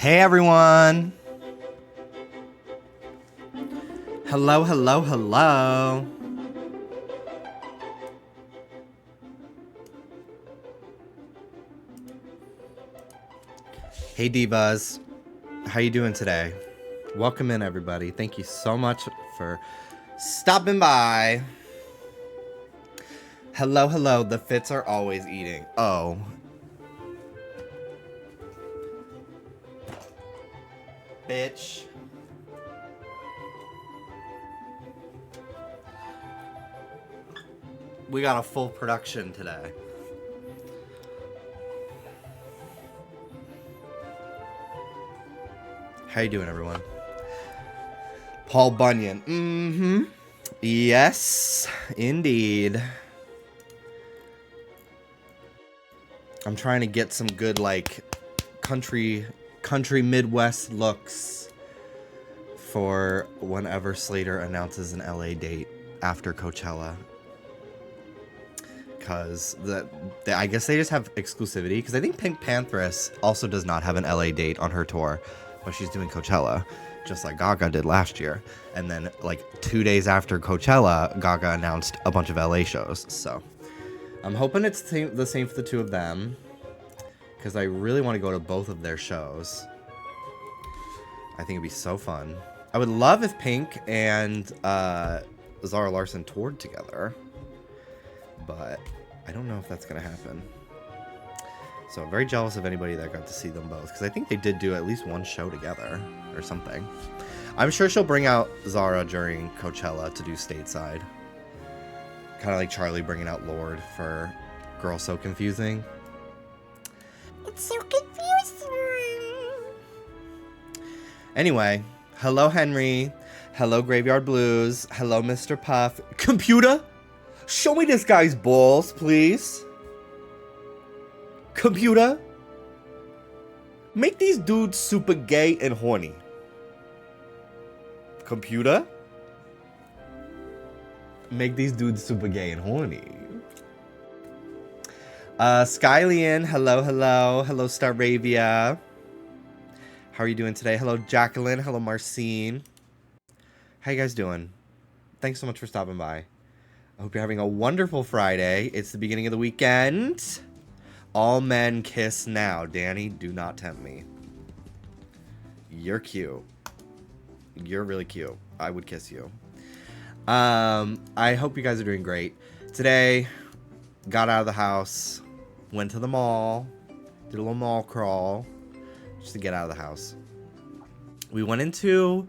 Hey everyone! Hello, hello, hello! Hey divas, how you doing today? Welcome in everybody. Thank you so much for stopping by. Hello, hello, the fits are always eating. Oh. Bitch. We got a full production today. How you doing, everyone? Paul Bunyan. Mm-hmm. Yes, indeed. I'm trying to get some good, like, country Midwest looks for whenever Slater announces an LA date after Coachella. Because I guess they just have exclusivity. Because I think Pink Pantheress also does not have an LA date on her tour, but she's doing Coachella, just like Gaga did last year. And then, like, 2 days after Coachella, Gaga announced a bunch of LA shows. So I'm hoping it's the same for the two of them, because I really want to go to both of their shows. I think it'd be so fun. I would love if Pink and Zara Larsson toured together, but I don't know if that's going to happen. So I'm very jealous of anybody that got to see them both, because I think they did do at least one show together or something. I'm sure she'll bring out Zara during Coachella to do stateside. Kind of like Charlie bringing out Lorde for Girl So Confusing. It's so confusing. Anyway, hello Henry. Hello Graveyard Blues. Hello Mr. Puff. Computah? Show me this guy's balls, please. Computah? Make these dudes super gay and horny. Computah? Make these dudes super gay and horny. Skylian, hello, hello. Hello, Staravia. How are you doing today? Hello, Jacqueline. Hello, Marcine. How you guys doing? Thanks so much for stopping by. I hope you're having a wonderful Friday. It's the beginning of the weekend. All men kiss now. Danny, do not tempt me. You're cute. You're really cute. I would kiss you. I hope you guys are doing great. Today, got out of the house, went to the mall, did a little mall crawl, just to get out of the house. We went into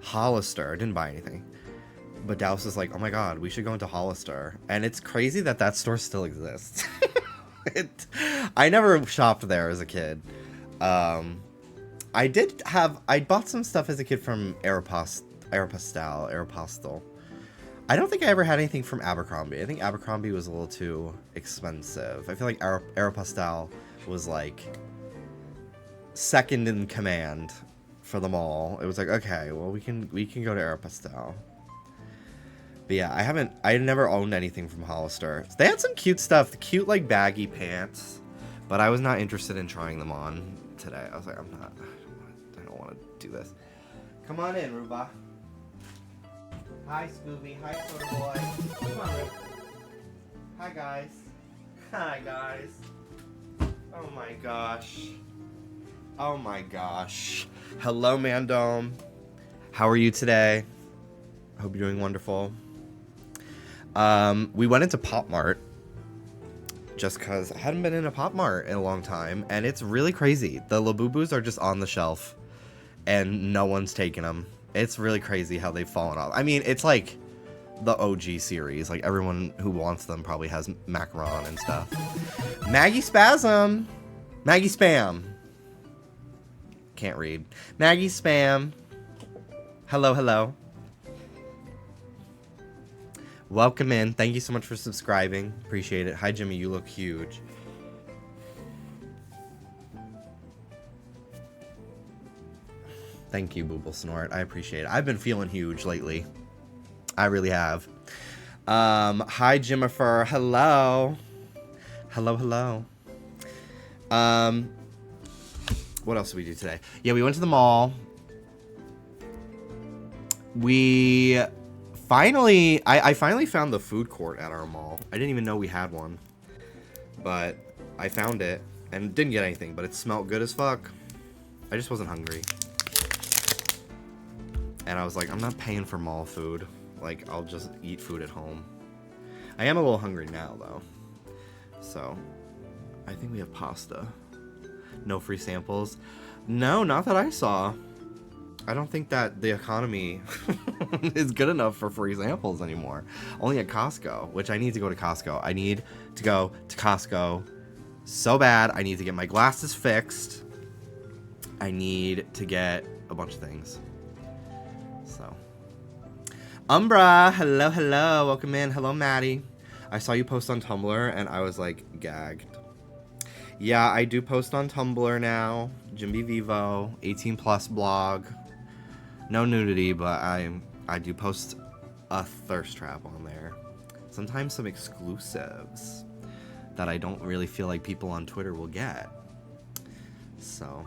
Hollister. Didn't buy anything. But Dallas was like, oh my god, we should go into Hollister. And it's crazy that that store still exists. I never shopped there as a kid. I bought some stuff as a kid from Aeropostale. I don't think I ever had anything from Abercrombie. I think Abercrombie was a little too expensive. I feel like Aeropostale was like second in command for them all. It was like, okay, well we can go to Aeropostale. But yeah, I never owned anything from Hollister. They had some cute stuff, cute like baggy pants, but I was not interested in trying them on today. I was like, I don't want to do this. Come on in, Ruba. Hi, Scooby. Hi, Soda Boy. Come on, Ruba. Hi, guys. Hi, guys. Oh my gosh. Oh my gosh. Hello, Mandome. How are you today? I hope you're doing wonderful. We went into Pop Mart just because I hadn't been in a Pop Mart in a long time, and it's really crazy. The Labubus are just on the shelf, and no one's taking them. It's really crazy how they've fallen off. I mean, it's like the OG series. Like, everyone who wants them probably has Macaron and stuff. Maggie Spasm! Maggie Spam! Can't read. Maggie Spam! Hello, hello. Welcome in. Thank you so much for subscribing. Appreciate it. Hi, Jimmy. You look huge. Thank you, Booble Snort. I appreciate it. I've been feeling huge lately. I really have. Hi, Jimifer. Hello. Hello, hello. What else did we do today? Yeah, we went to the mall. We finally, I finally found the food court at our mall. I didn't even know we had one, but I found it and didn't get anything, but it smelled good as fuck. I just wasn't hungry. And I was like, I'm not paying for mall food. Like, I'll just eat food at home. I am a little hungry now, though. So, I think we have pasta. No free samples. No, not that I saw. I don't think that the economy is good enough for free samples anymore. Only at Costco, which I need to go to Costco. I need to go to Costco so bad. I need to get my glasses fixed. I need to get a bunch of things. So, Umbra, hello, hello, welcome in. Hello, Maddie. I saw you post on Tumblr, and I was like gagged. Yeah, I do post on Tumblr now. Jimby Vivo, 18 plus blog. No nudity, but I do post a thirst trap on there. Sometimes some exclusives that I don't really feel like people on Twitter will get. So,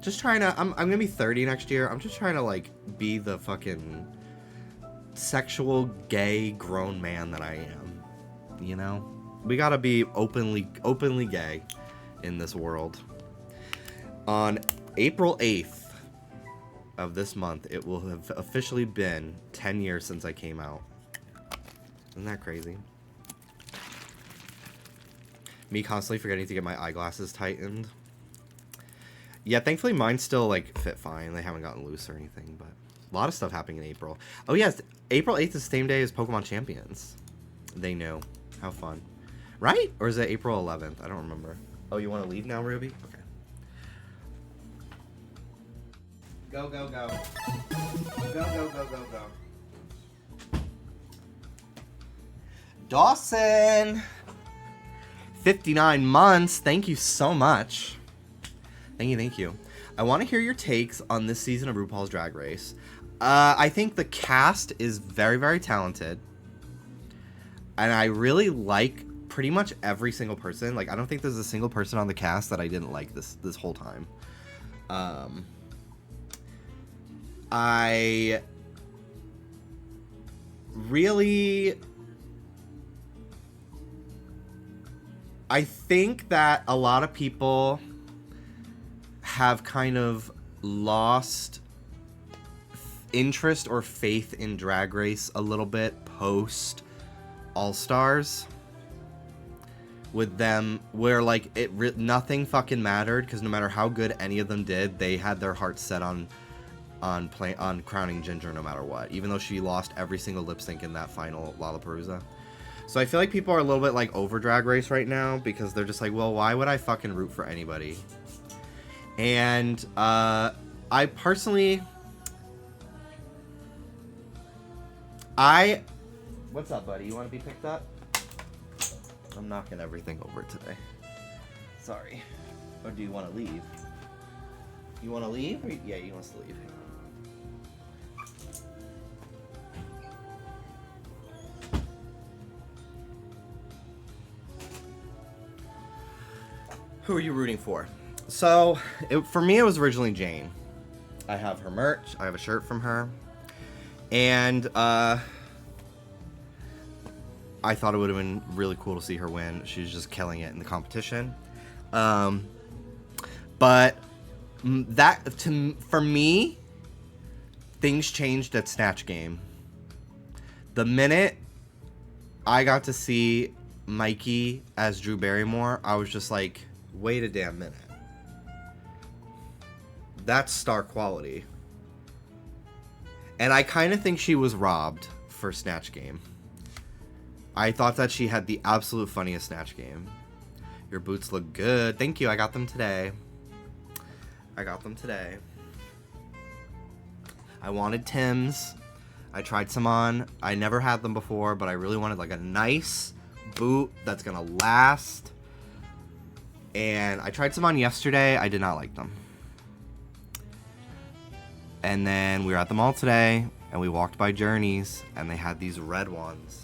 just trying to, I'm gonna be 30 next year. I'm just trying to like be the fucking sexual gay grown man that I am. You know? We gotta be openly gay in this world. On April 8th of this month, it will have officially been 10 years since I came out. Isn't that crazy? Me constantly forgetting to get my eyeglasses tightened. Yeah, thankfully mine still like fit fine. They haven't gotten loose or anything, but a lot of stuff happening in April. Oh yes, April 8th is the same day as Pokemon Champions. They know. How fun. Right? Or is it April 11th? I don't remember. Oh, you want to leave now, Ruby? Okay. Go, go, go. Go, go, go, go, go. Dawson! 59 months. Thank you so much. Thank you, thank you. I want to hear your takes on this season of RuPaul's Drag Race. I think the cast is very, very talented. And I really like pretty much every single person. Like, I don't think there's a single person on the cast that I didn't like this whole time. I think that a lot of people have kind of lost interest or faith in Drag Race a little bit post All-Stars. With them, where like nothing fucking mattered, because no matter how good any of them did, they had their hearts set on crowning Ginger no matter what, even though she lost every single lip sync in that final Lollapalooza. So I feel like people are a little bit like over Drag Race right now, because they're just like, well, why would I fucking root for anybody? And I personally, what's up, buddy? You want to be picked up? I'm knocking everything over today. Sorry. Or do you want to leave? You want to leave? Or, yeah, he wants to leave. Hang on. Who are you rooting for? So, for me, it was originally Jane. I have her merch. I have a shirt from her. And, I thought it would have been really cool to see her win. She's just killing it in the competition. But for me, things changed at Snatch Game. The minute I got to see Mikey as Drew Barrymore, I was just like, wait a damn minute. That's star quality. And I kind of think she was robbed for Snatch Game. I thought that she had the absolute funniest Snatch Game. Your boots look good. Thank you. I got them today. I wanted Tim's. I tried some on. I never had them before, but I really wanted like a nice boot that's gonna last. And I tried some on yesterday. I did not like them. And then we were at the mall today, and we walked by Journeys, and they had these red ones.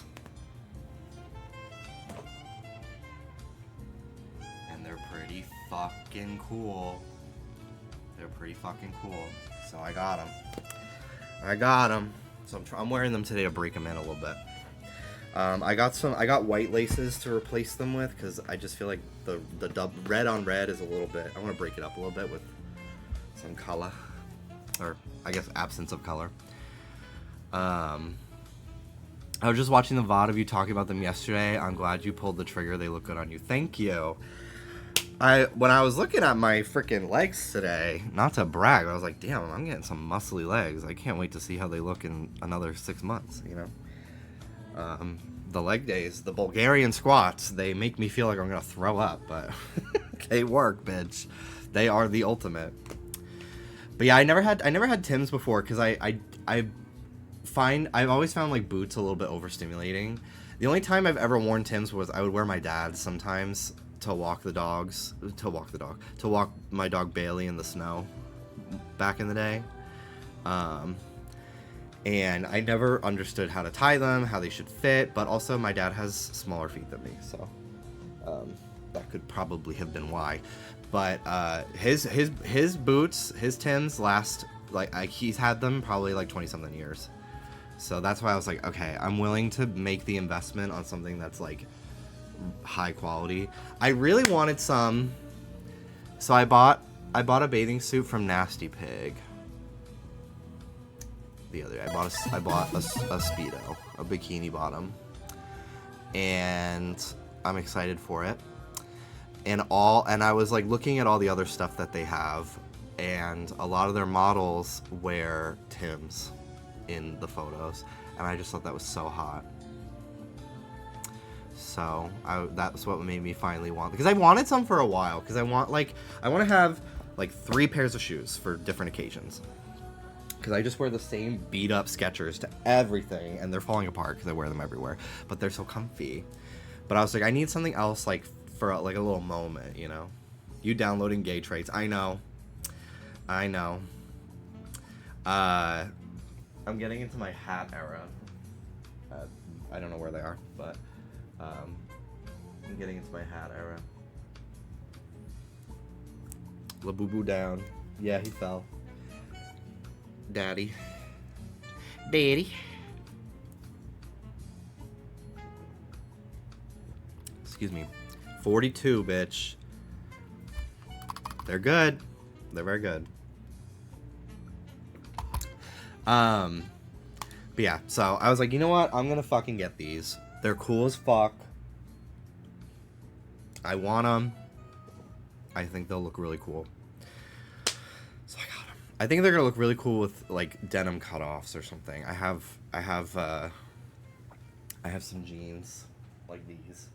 fucking cool. They're pretty fucking cool. So I got them. So I'm wearing them today to break them in a little bit. I got white laces to replace them with because I just feel like the red on red is a little bit. I want to break it up a little bit with some color, or I guess absence of color. I was just watching the VOD of you talking about them yesterday. I'm glad you pulled the trigger. They look good on you. Thank you. When I was looking at my freaking legs today, not to brag, I was like, damn, I'm getting some muscly legs. I can't wait to see how they look in another 6 months, you know? The leg days, the Bulgarian squats, they make me feel like I'm gonna throw up, but they work, bitch. They are the ultimate. But yeah, I never had Tim's before because I've always found like boots a little bit overstimulating. The only time I've ever worn Tim's was I would wear my dad's sometimes to walk my dog Bailey in the snow back in the day. And I never understood how to tie them, how they should fit, but also my dad has smaller feet than me, so that could probably have been why. But his boots, his Tims last, like, he's had them probably like 20-something years. So that's why I was like, okay, I'm willing to make the investment on something that's like high quality. I really wanted some, so I bought a bathing suit from Nasty Pig the other day. I bought a Speedo, a bikini bottom, and I'm excited for it. And I was like looking at all the other stuff that they have, and a lot of their models wear Tims in the photos, and I just thought that was so hot. So that's what made me finally want, because I wanted some for a while, because I want to have like 3 pairs of shoes for different occasions, because I just wear the same beat up Skechers to everything, and they're falling apart because I wear them everywhere, but they're so comfy. But I was like, I need something else, like for like a little moment, you know. You downloading gay traits? I know. I'm getting into my hat era. I don't know where they are, but I'm getting into my hat era. La Boo Boo down. Yeah, he fell. Daddy. Excuse me. 42, bitch. They're good. They're very good. But yeah, so I was like, you know what? I'm gonna fucking get these. They're cool as fuck. I want them. I think they'll look really cool. So I got them. I think they're gonna look really cool with like denim cutoffs or something. I have some jeans like these.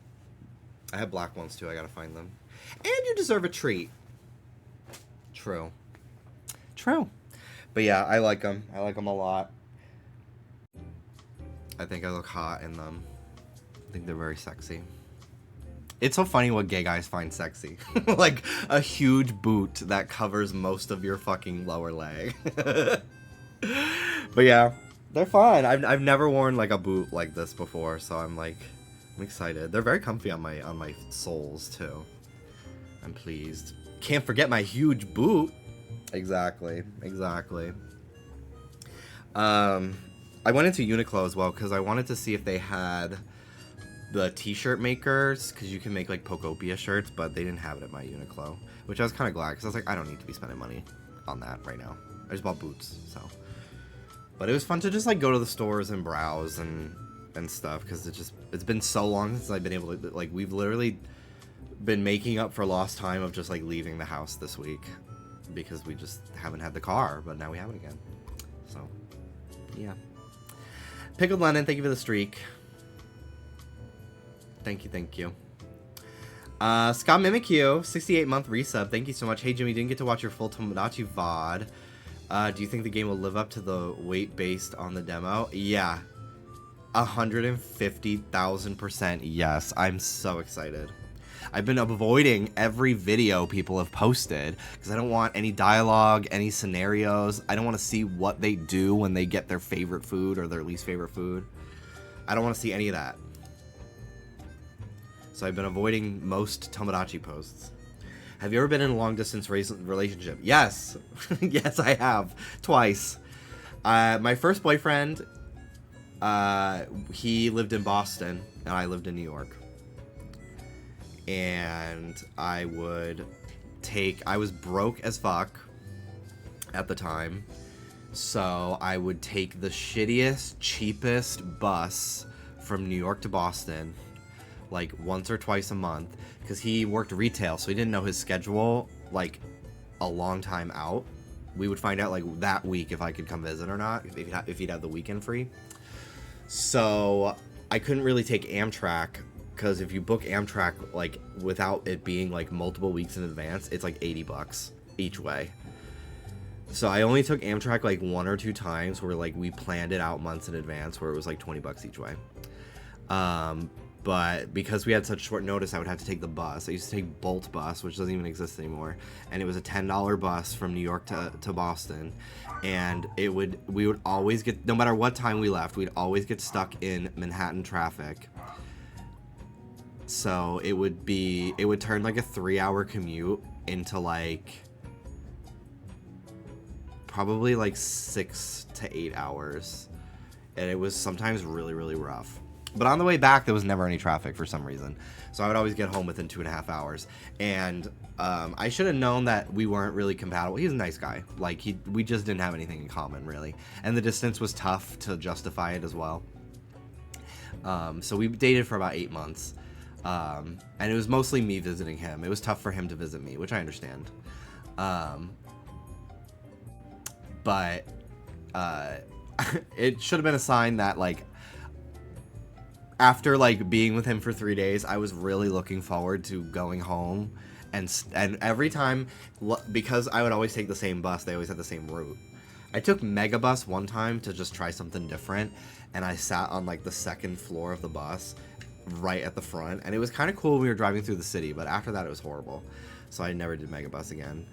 I have black ones too. I gotta find them. And you deserve a treat. True. But yeah, I like them. I like them a lot. I think I look hot in them. I think they're very sexy. It's so funny what gay guys find sexy. Like a huge boot that covers most of your fucking lower leg. But yeah, they're fun. I've never worn like a boot like this before, so I'm excited. They're very comfy on my soles too. I'm pleased. Can't forget my huge boot. Exactly. I went into Uniqlo as well because I wanted to see if they had the t-shirt makers, because you can make like Pocopia shirts, but they didn't have it at my Uniqlo, which I was kind of glad, because I was like, I don't need to be spending money on that right now. I just bought boots, so. But it was fun to just like go to the stores and browse and stuff, because it's been so long since I've been able to, like, we've literally been making up for lost time of just like leaving the house this week because we just haven't had the car, but now we have it again. So yeah. Pickled Lennon, thank you for the streak. Thank you. Scott Mimikyu, 68-month resub, thank you so much. Hey Jimmy, didn't get to watch your full Tomodachi VOD. Do you think the game will live up to the weight based on the demo? Yeah, 150,000% yes. I'm so excited. I've been avoiding every video people have posted because I don't want any dialogue, any scenarios. I don't want to see what they do when they get their favorite food or their least favorite food. I don't want to see any of that. So I've been avoiding most Tomodachi posts. Have you ever been in a long distance relationship? Yes. Yes, I have. Twice. My first boyfriend, he lived in Boston and I lived in New York. And I was broke as fuck at the time. So I would take the shittiest, cheapest bus from New York to Boston, like once or twice a month, because he worked retail, so he didn't know his schedule like a long time out. We would find out like that week if I could come visit or not, if he'd have the weekend free. So I couldn't really take Amtrak, because if you book Amtrak like without it being like multiple weeks in advance, it's like $80 each way. So I only took Amtrak like 1 or 2 times where like we planned it out months in advance, where it was like $20 each way. But because we had such short notice, I would have to take the bus. I used to take Bolt bus, which doesn't even exist anymore, and it was a $10 bus from New York to Boston. And we would always get, no matter what time we left, we'd always get stuck in Manhattan traffic. So it would turn like a 3-hour commute into like probably like 6 to 8 hours, and it was sometimes really, really rough. But on the way back, there was never any traffic for some reason, so I would always get home within 2.5 hours. And I should have known that we weren't really compatible. He's a nice guy, like we just didn't have anything in common really, and the distance was tough to justify it as well. So we dated for about 8 months, and it was mostly me visiting him. It was tough for him to visit me, which I understand. But it should have been a sign that like after like being with him for 3 days, I was really looking forward to going home, and every time, because I would always take the same bus, they always had the same route. I took Megabus one time to just try something different, and I sat on like the second floor of the bus right at the front, and it was kind of cool when we were driving through the city, but after that it was horrible, so I never did Megabus again.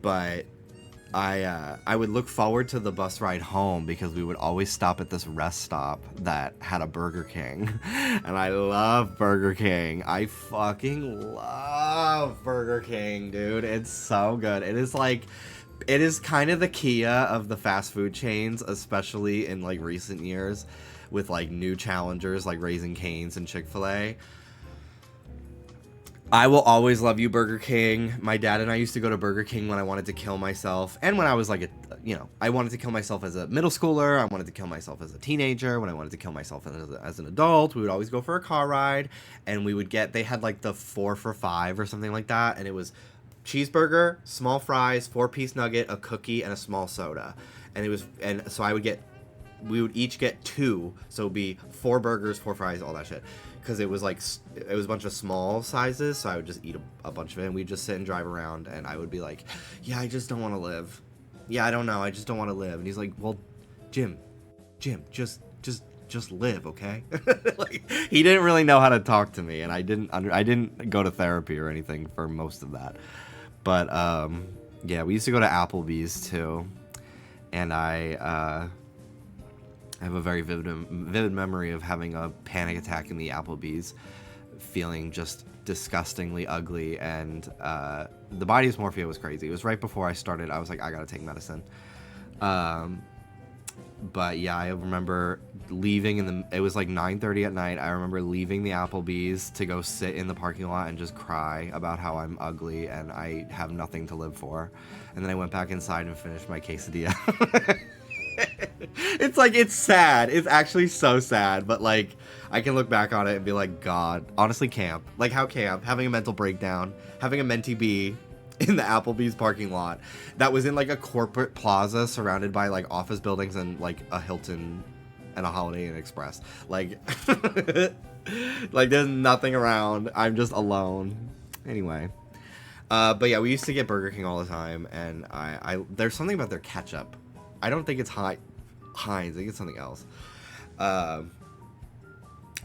But I would look forward to the bus ride home because we would always stop at this rest stop that had a Burger King. And I love Burger King. I fucking love Burger King, dude. It's so good. It is kind of the Kia of the fast food chains, especially in like recent years with like new challengers like Raising Cane's and Chick-fil-A. I will always love you, Burger King. My dad and I used to go to Burger King when I wanted to kill myself. And when I was like, I wanted to kill myself as a middle schooler. I wanted to kill myself as a teenager. When I wanted to kill myself as an adult, we would always go for a car ride. And they had like the 4 for $5 or something like that. And it was cheeseburger, small fries, 4-piece nugget, a cookie, and a small soda. And so we would each get 2. So it'd be 4 burgers, 4 fries, all that shit. Because it was a bunch of small sizes, so I would just eat a bunch of it, and we'd just sit and drive around, and I would be like, yeah, I just don't want to live. Yeah, I don't know, I just don't want to live. And he's like, well, Jim, just live, okay? Like, he didn't really know how to talk to me, and I didn't go to therapy or anything for most of that. But yeah, we used to go to Applebee's too, and I have a very vivid memory of having a panic attack in the Applebee's, feeling just disgustingly ugly, and the body dysmorphia was crazy. It was right before I started. I was like, I gotta take medicine. But yeah, I remember leaving it was like 9:30 at night. I remember leaving the Applebee's to go sit in the parking lot and just cry about how I'm ugly and I have nothing to live for. And then I went back inside and finished my quesadilla. It's sad. It's actually so sad, but like I can look back on it and be like, God, honestly, camp. Like, how camp? Having a mental breakdown, having a mentee bee in the Applebee's parking lot that was in like a corporate plaza surrounded by like office buildings and like a Hilton and a Holiday Inn Express. Like like there's nothing around. I'm just alone. Anyway. But yeah, we used to get Burger King all the time, and I there's something about their ketchup. I don't think it's Heinz. I think it's something else. But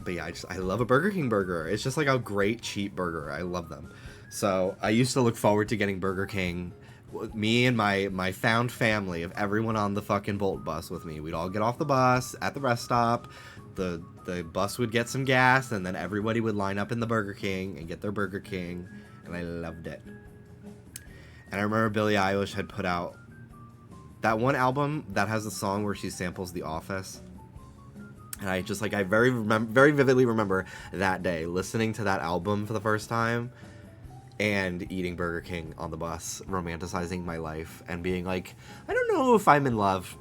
yeah, I love a Burger King burger. It's just like a great cheap burger. I love them. So I used to look forward to getting Burger King me and my found family of everyone on the fucking Bolt bus with me. We'd all get off the bus at the rest stop. The bus would get some gas, and then everybody would line up in the Burger King and get their Burger King, and I loved it. And I remember Billie Eilish had put out that one album that has a song where she samples The Office. And I just, like, I very vividly remember that day listening to that album for the first time and eating Burger King on the bus, romanticizing my life and being like, I don't know if I'm in love.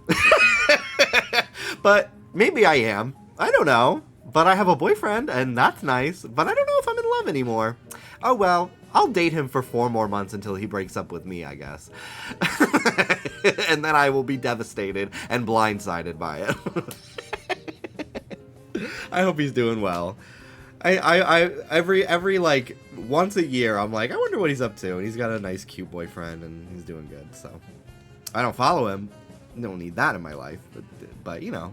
But maybe I am. I don't know. But I have a boyfriend, and that's nice. But I don't know if I'm in love anymore. Oh, well, I'll date him for 4 more months until he breaks up with me, I guess. And then I will be devastated and blindsided by it. I hope he's doing well. I every like once a year I'm like, I wonder what he's up to, and he's got a nice cute boyfriend and he's doing good. So I don't follow him. I don't need that in my life, but you know,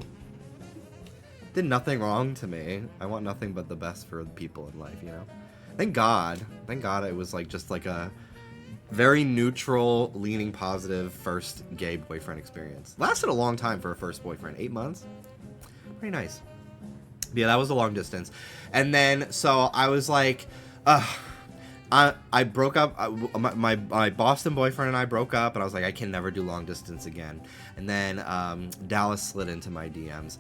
did nothing wrong to me. I want nothing but the best for people in life, you know. Thank God it was like just like a very neutral, leaning positive first gay boyfriend experience. Lasted a long time for a first boyfriend, 8 months. Pretty nice. Yeah, that was a long distance. And then, so I was like, I broke up. My Boston boyfriend and I broke up, and I was like, I can never do long distance again. And then Dallas slid into my DMs.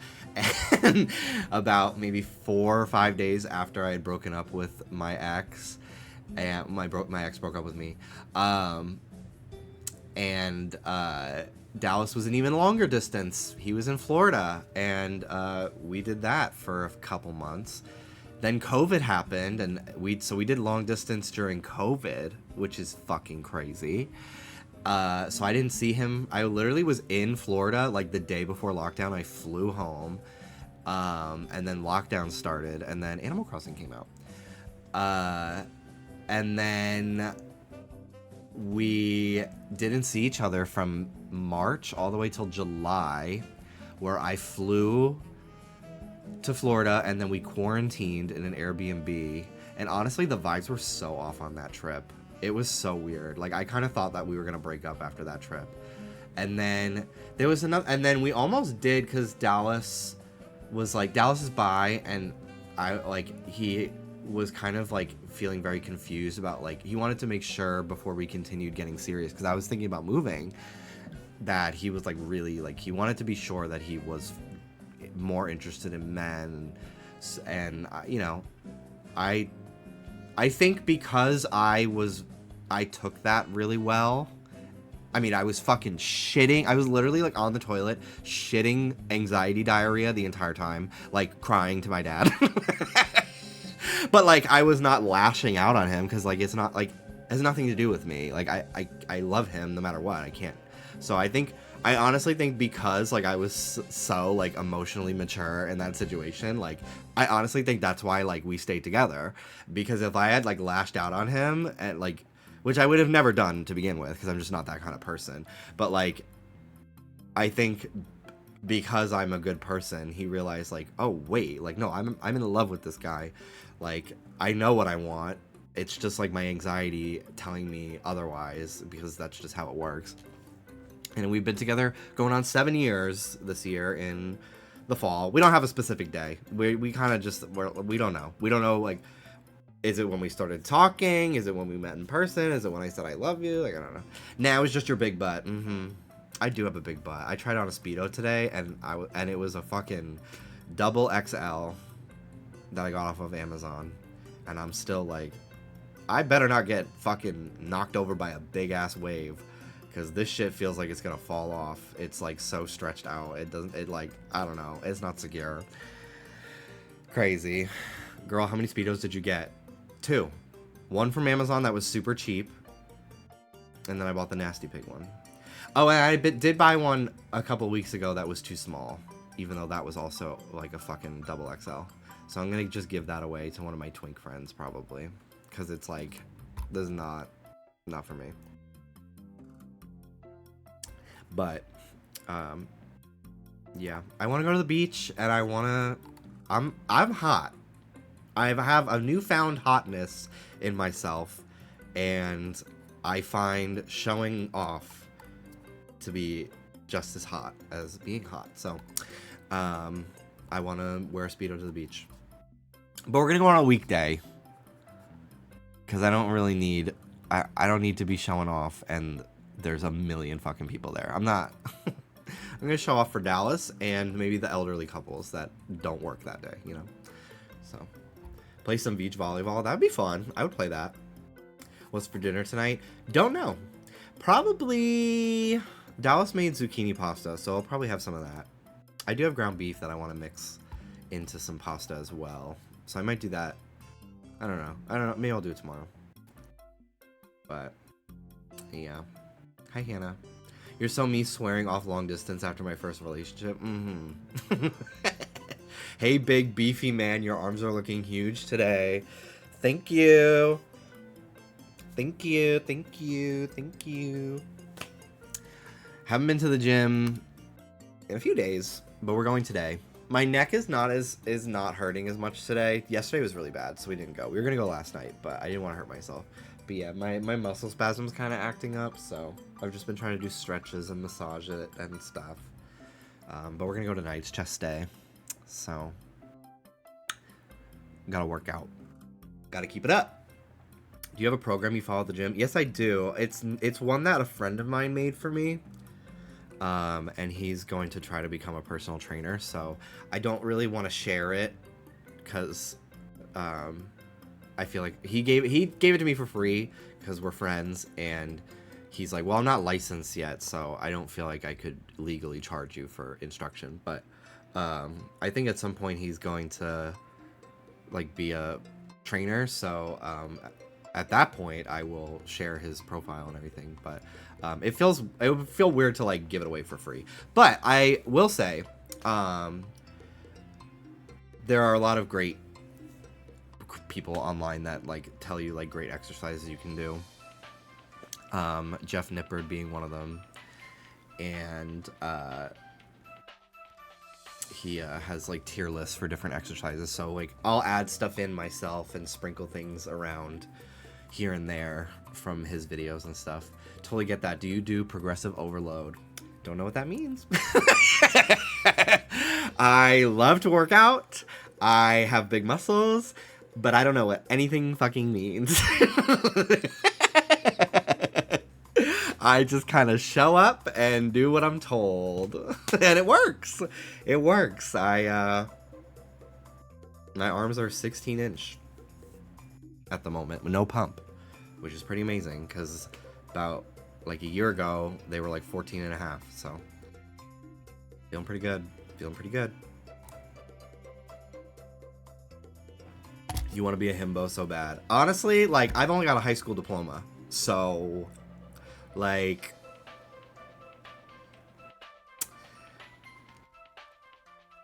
And about maybe 4 or 5 days after I had broken up with my ex, and my ex broke up with me, Dallas was an even longer distance. He was in Florida, and we did that for a couple months. Then COVID happened, and we did long distance during COVID, which is fucking crazy. So I didn't see him. I literally was in Florida like the day before lockdown. I flew home, and then lockdown started, and then Animal Crossing came out. And then we didn't see each other from March all the way till July, where I flew to Florida, and then we quarantined in an Airbnb. And honestly, the vibes were so off on that trip. It was so weird. Like, I kind of thought that we were gonna break up after that trip. And then there was another, and then we almost did, because Dallas was like, Dallas is bi, and he was kind of like feeling very confused about, like, he wanted to make sure before we continued getting serious, because I was thinking about moving, that he was like really, like, he wanted to be sure that he was more interested in men. And you know, I think because I took that really well. I mean, I was fucking shitting. I was literally like on the toilet shitting anxiety diarrhea the entire time, like crying to my dad. But like, I was not lashing out on him, because like, it's not like, it has nothing to do with me. Like, I love him no matter what. I can't. So I honestly think because like I was so like emotionally mature in that situation, like I honestly think that's why like we stayed together. Because if I had like lashed out on him, and like, which I would have never done to begin with, because I'm just not that kind of person, but like, I think because I'm a good person, he realized like, oh wait, like, no, I'm in love with this guy. Like, I know what I want. It's just like my anxiety telling me otherwise, because that's just how it works. And we've been together going on 7 years this year in the fall. We don't have a specific day. We kind of just, we don't know. We don't know, like, is it when we started talking? Is it when we met in person? Is it when I said I love you? Like, I don't know. Now it's just your big butt. I do have a big butt. I tried on a Speedo today, and it was a fucking double XL that I got off of Amazon. And I'm still like, I better not get fucking knocked over by a big ass wave, because this shit feels like it's gonna fall off. It's like so stretched out. It like, I don't know. It's not secure. Crazy. Girl, how many Speedos did you get? 2. One from Amazon that was super cheap, and then I bought the Nasty Pig one. Oh, and I did buy one a couple weeks ago that was too small, even though that was also like a fucking double XL. So I'm gonna just give that away to one of my twink friends, probably, because it's like, this is not for me. But yeah, I want to go to the beach, and I'm hot. I have a newfound hotness in myself, and I find showing off to be just as hot as being hot. So I want to wear a Speedo to the beach. But we're going to go on a weekday. Because I don't really need... I don't need to be showing off, and there's a million fucking people there. I'm not... I'm going to show off for Dallas and maybe the elderly couples that don't work that day, you know? So, play some beach volleyball. That'd be fun. I would play that. What's for dinner tonight? Don't know. Probably... Dallas made zucchini pasta, so I'll probably have some of that. I do have ground beef that I want to mix into some pasta as well. So I might do that. I don't know. Maybe I'll do it tomorrow. But, yeah. Hi, Hannah. You're so me swearing off long distance after my first relationship. Mm-hmm. Hey, big beefy man, your arms are looking huge today. Thank you. Thank you, thank you, thank you. Haven't been to the gym in a few days, but we're going today. My neck is not hurting as much today. Yesterday was really bad, so we didn't go. We were gonna go last night, but I didn't want to hurt myself. But yeah, my muscle spasm's kind of acting up, so I've just been trying to do stretches and massage it and stuff. But we're gonna go tonight. It's chest day, so gotta work out. Gotta keep it up. Do you have a program you follow at the gym? Yes, I do. It's one that a friend of mine made for me. And he's going to try to become a personal trainer, so I don't really want to share it because I feel like he gave it to me for free because we're friends, and he's like, well, I'm not licensed yet, so I don't feel like I could legally charge you for instruction, but I think at some point he's going to like be a trainer, so at that point I will share his profile and everything, but it would feel weird to like give it away for free. But I will say there are a lot of great people online that like tell you like great exercises you can do. Jeff Nippard being one of them, and he has like tier lists for different exercises, so like I'll add stuff in myself and sprinkle things around here and there from his videos and stuff. Totally get that. Do you do progressive overload? Don't know what that means. I love to work out. I have big muscles, but I don't know what anything fucking means. I just kind of show up and do what I'm told. And it works. It works. My arms are 16-inch at the moment with no pump, which is pretty amazing because about like a year ago they were like 14 and a half, so feeling pretty good. You want to be a himbo so bad. Honestly, like I've only got a high school diploma, so like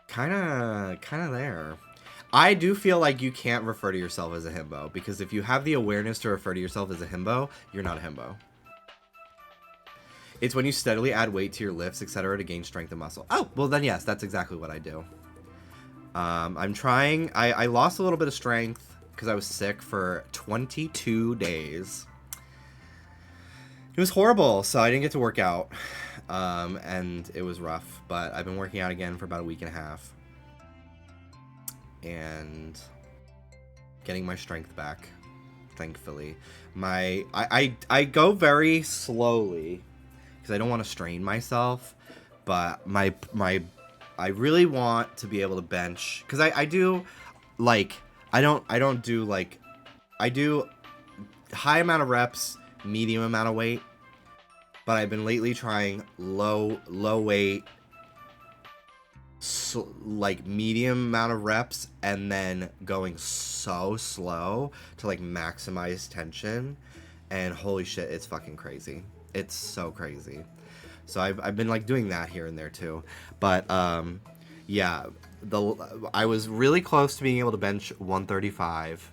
kind of there. I do feel like you can't refer to yourself as a himbo, because if you have the awareness to refer to yourself as a himbo, you're not a himbo. It's when you steadily add weight to your lifts, etc., to gain strength and muscle. Oh, well then yes, that's exactly what I do. I'm trying. I lost a little bit of strength because I was sick for 22 days. It was horrible, so I didn't get to work out, and it was rough, but I've been working out again for about a week and a half. And getting my strength back, thankfully. I go very slowly because I don't want to strain myself, but I really want to be able to bench, because I do like I do high amount of reps, medium amount of weight, but I've been lately trying low weight, like medium amount of reps, and then going so slow to like maximize tension, and holy shit, it's fucking crazy. It's so crazy. So I've been like doing that here and there too, but yeah, I was really close to being able to bench 135.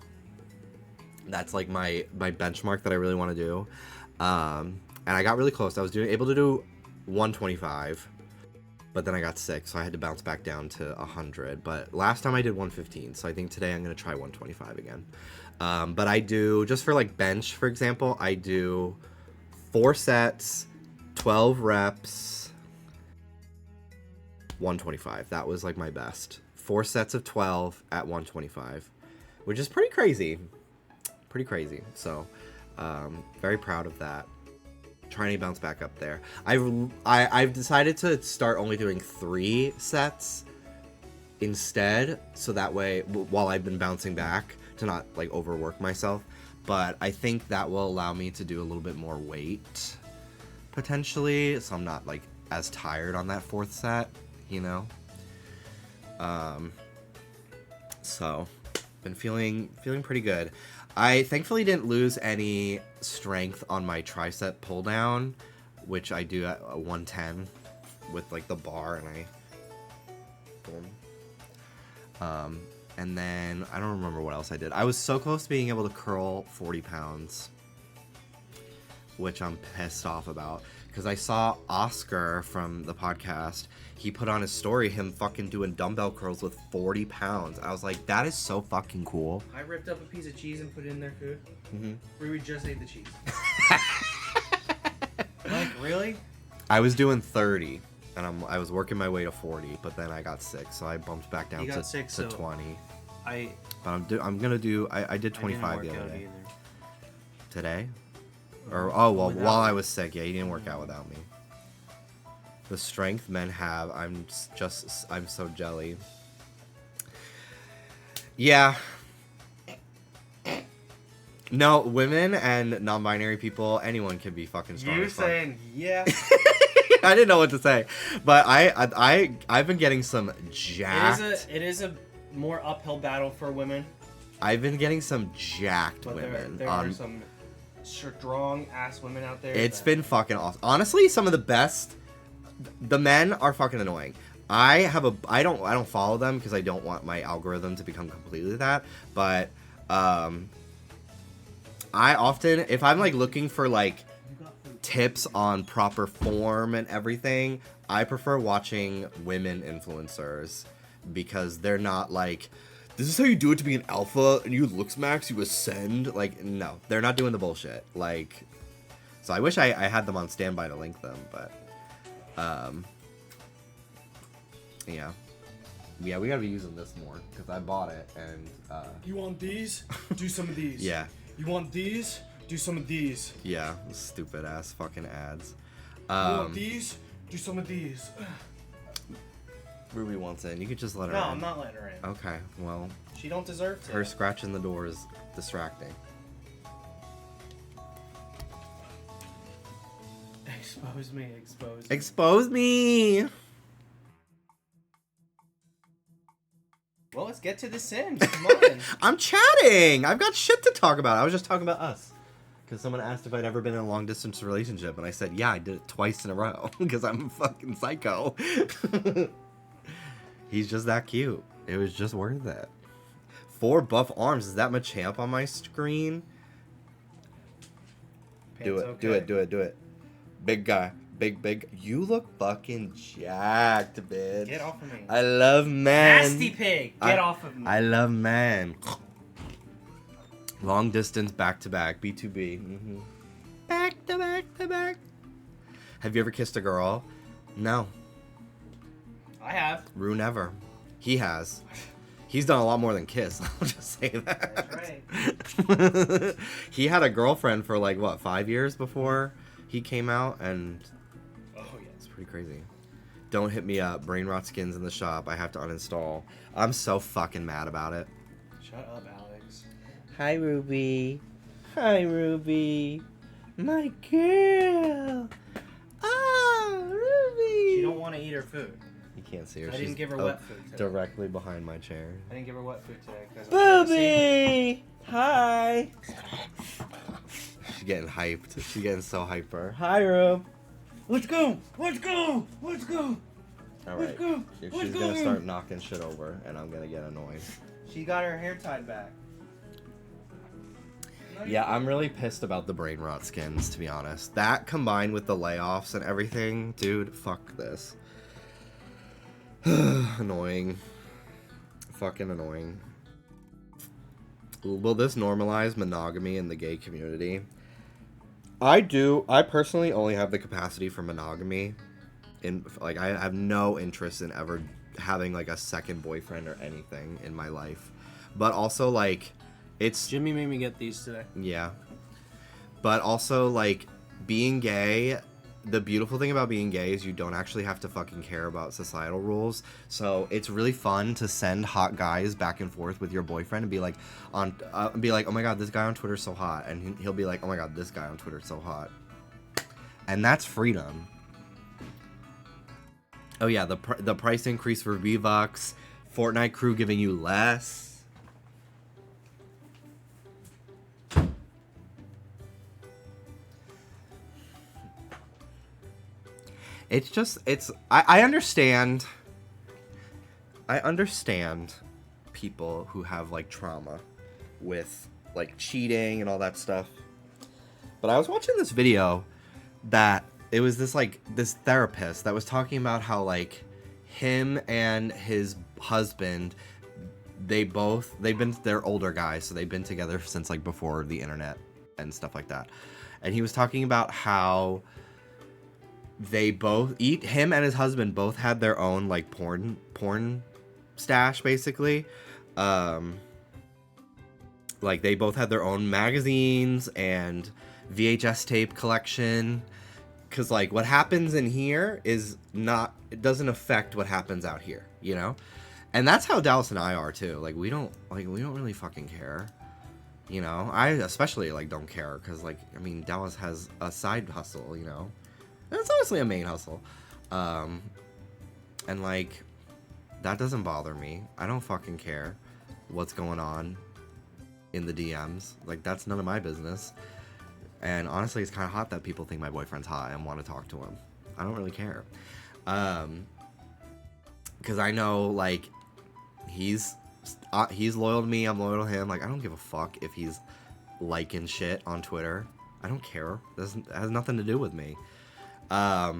That's like my benchmark that I really want to do, and I got really close. I was able to do 125. But then I got sick, so I had to bounce back down to 100. But last time I did 115, so I think today I'm going to try 125 again. But I do, just for like bench, for example, I do 4 sets, 12 reps, 125. That was like my best. 4 sets of 12 at 125, which is pretty crazy. Pretty crazy. So, very proud of that. Trying to bounce back up there. I've decided to start only doing 3 sets instead, so that way, while I've been bouncing back, to not like overwork myself. But I think that will allow me to do a little bit more weight, potentially, so I'm not like as tired on that 4th set, you know? So, been feeling pretty good. I thankfully didn't lose any strength on my tricep pull down, which I do at 110 with like the bar, and boom. And then I don't remember what else I did. I was so close to being able to curl 40 pounds, which I'm pissed off about, because I saw Oscar from the podcast. He put on his story him fucking doing dumbbell curls with 40 pounds. I was like, that is so fucking cool. I ripped up a piece of cheese and put it in their food. Mm-hmm. We just ate the cheese. Like, really? I was doing 30, and I was working my way to 40, but then I got sick, so I bumped back down to 20. But I did 25 the other day. Either. Today? Or while I was sick, yeah, he didn't work out without me. The strength men have, I'm so jelly. Yeah. No, women and non-binary people, anyone can be fucking strong. You saying yeah? I didn't know what to say, but I've been getting some jacked. It is a more uphill battle for women. I've been getting some jacked but women. There are some strong ass women out there. It's been fucking awesome. Honestly, some of the best. The men are fucking annoying. I don't follow them because I don't want my algorithm to become completely that. But I often, if I'm like looking for like tips on proper form and everything, I prefer watching women influencers, because they're not like, this is how you do it to be an alpha and you looks max, you ascend. Like, no, they're not doing the bullshit. Like, so I wish I had them on standby to link them, but yeah, we gotta be using this more, because I bought it, and you want these? Do some of these. Yeah. You want these? Do some of these. Yeah, stupid ass fucking ads. You want these? Do some of these. Ruby wants in. You could just let her No, in. I'm not letting her in. Okay, well, She don't deserve to. her scratching the door is distracting. Expose me. Expose me! Well, let's get to the Sims. Come on. I'm chatting! I've got shit to talk about. I was just talking about us. Because someone asked if I'd ever been in a long-distance relationship, and I said, yeah, I did it twice in a row. Because I'm a fucking psycho. He's just that cute. It was just worth it. 4 buff arms. Is that Machamp on my screen? Do it. Big guy. Big. You look fucking jacked, bitch. Get off of me. I love man. Nasty pig. Get off of me. I love man. Long distance, back to back, B2B. Mm-hmm. Back to back. Have you ever kissed a girl? No. I have. Rue never. He has. He's done a lot more than kiss. I'll just say that. That's right. He had a girlfriend for like, what, 5 years before he came out, and Oh, yeah. it's pretty crazy. Don't hit me up. Brain rot skins in the shop. I have to uninstall. I'm so fucking mad about it. Shut up, Alex. Hi, Ruby. Hi, Ruby. My girl. Oh, Ruby. She don't want to eat her food. You can't see her. I didn't give her wet food today. Directly behind my chair. I didn't give her wet food today. Booby! Hi! She's getting hyped. She's getting so hyper. Hi, Rube. Let's go! Alright. She's gonna start knocking shit over, and I'm gonna get annoyed. She got her hair tied back. Yeah, I'm really pissed about the brain rot skins, to be honest. That combined with the layoffs and everything, dude, fuck this. Annoying. Fucking annoying. Will this normalize monogamy in the gay community? I personally only have the capacity for monogamy. Like, I have no interest in ever having like a second boyfriend or anything in my life. But also, like, it's Jimmy made me get these today. yeah. But also, like, being gay, the beautiful thing about being gay is you don't actually have to fucking care about societal rules. So it's really fun to send hot guys back and forth with your boyfriend and be like, oh my god, this guy on Twitter's so hot, and he'll be like, oh my god, this guy on Twitter's so hot, and that's freedom. Oh yeah, the price increase for V-Bucks, Fortnite crew giving you less. It's just, I understand people who have, like, trauma with, like, cheating and all that stuff. But I was watching this video that it was this therapist that was talking about how, like, him and his husband, they're older guys, so they've been together since, like, before the internet and stuff like that. And he was talking about how him and his husband both had their own, like, porn stash, basically. Like, they both had their own magazines and VHS tape collection, because, like, what happens in here it doesn't affect what happens out here, you know? And that's how Dallas and I are too. Like, we don't really fucking care, you know? I especially, like, don't care, because, like, I mean, Dallas has a side hustle, you know? And it's honestly a main hustle. And, like, that doesn't bother me. I don't fucking care what's going on in the DMs. Like, that's none of my business. And honestly, it's kind of hot that people think my boyfriend's hot and want to talk to him. I don't really care. Because I know, like, he's loyal to me, I'm loyal to him. Like, I don't give a fuck if he's liking shit on Twitter. I don't care. It has nothing to do with me. Like,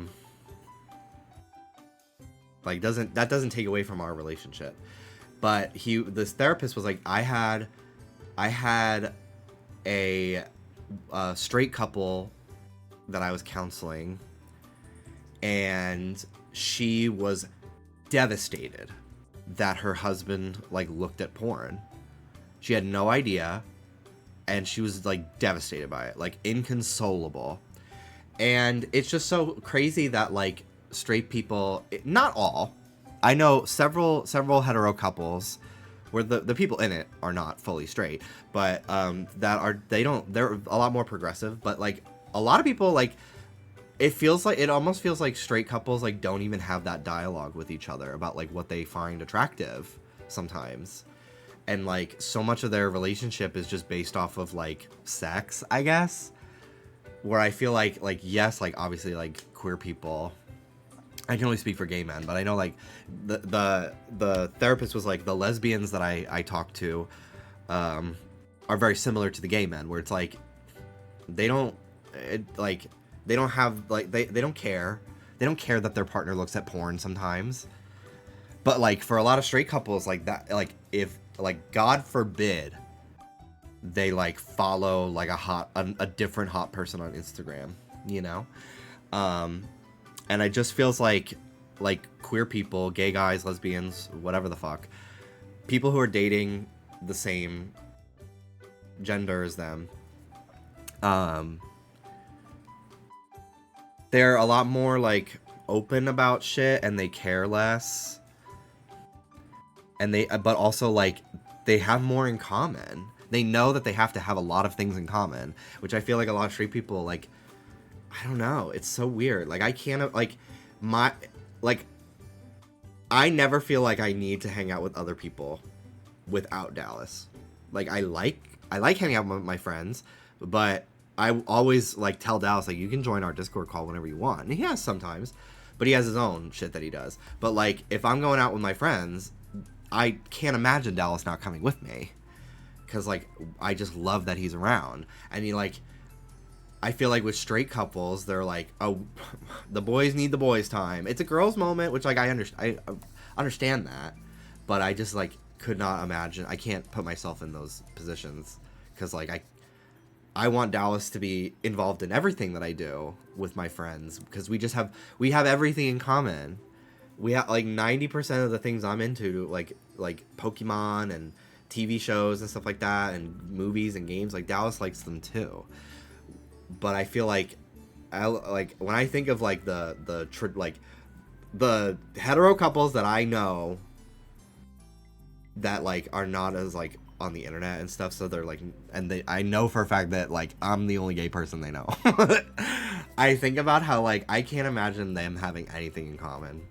that doesn't take away from our relationship. But this therapist was like, I had a straight couple that I was counseling, and she was devastated that her husband, like, looked at porn. She had no idea, and she was, like, devastated by it, like, inconsolable. And it's just so crazy that, like, straight people, not all, I know several hetero couples where the people in it are not fully straight, but they're a lot more progressive. But, like, a lot of people, like, it almost feels like straight couples, like, don't even have that dialogue with each other about, like, what they find attractive sometimes. And, like, so much of their relationship is just based off of, like, sex, I guess. Where I feel like, yes, like, obviously, like, queer people, I can only speak for gay men, but I know, like, the therapist was like, the lesbians that I talk to are very similar to the gay men, where it's like, they don't have, like, they don't care. They don't care that their partner looks at porn sometimes. But, like, for a lot of straight couples, like, that, like, if, like, God forbid they, like, follow, like, a different hot person on Instagram, you know? And it just feels like queer people, gay guys, lesbians, whatever the fuck, people who are dating the same gender as them, they're a lot more, like, open about shit, and they care less. And but also, like, they have more in common. They know that they have to have a lot of things in common, which I feel like a lot of straight people, like, I don't know. It's so weird. Like, I can't, like, I never feel like I need to hang out with other people without Dallas. Like, I like hanging out with my friends, but I always, like, tell Dallas, like, you can join our Discord call whenever you want. And he has sometimes, but he has his own shit that he does. But, like, if I'm going out with my friends, I can't imagine Dallas not coming with me. Because, like, I just love that he's around. And he, like, I feel like with straight couples, they're like, oh, the boys need the boys' time. It's a girl's moment, which, like, I understand that. But I just, like, could not imagine. I can't put myself in those positions. Because, like, I want Dallas to be involved in everything that I do with my friends because we have everything in common. We have like 90% of the things I'm into, like Pokemon and TV shows and stuff like that, and movies and games. Like Dallas likes them too. But I feel like, when I think of like the hetero couples that I know that like are not as like on the internet and stuff, so they're like, and I know for a fact that like I'm the only gay person they know. I think about how like I can't imagine them having anything in common,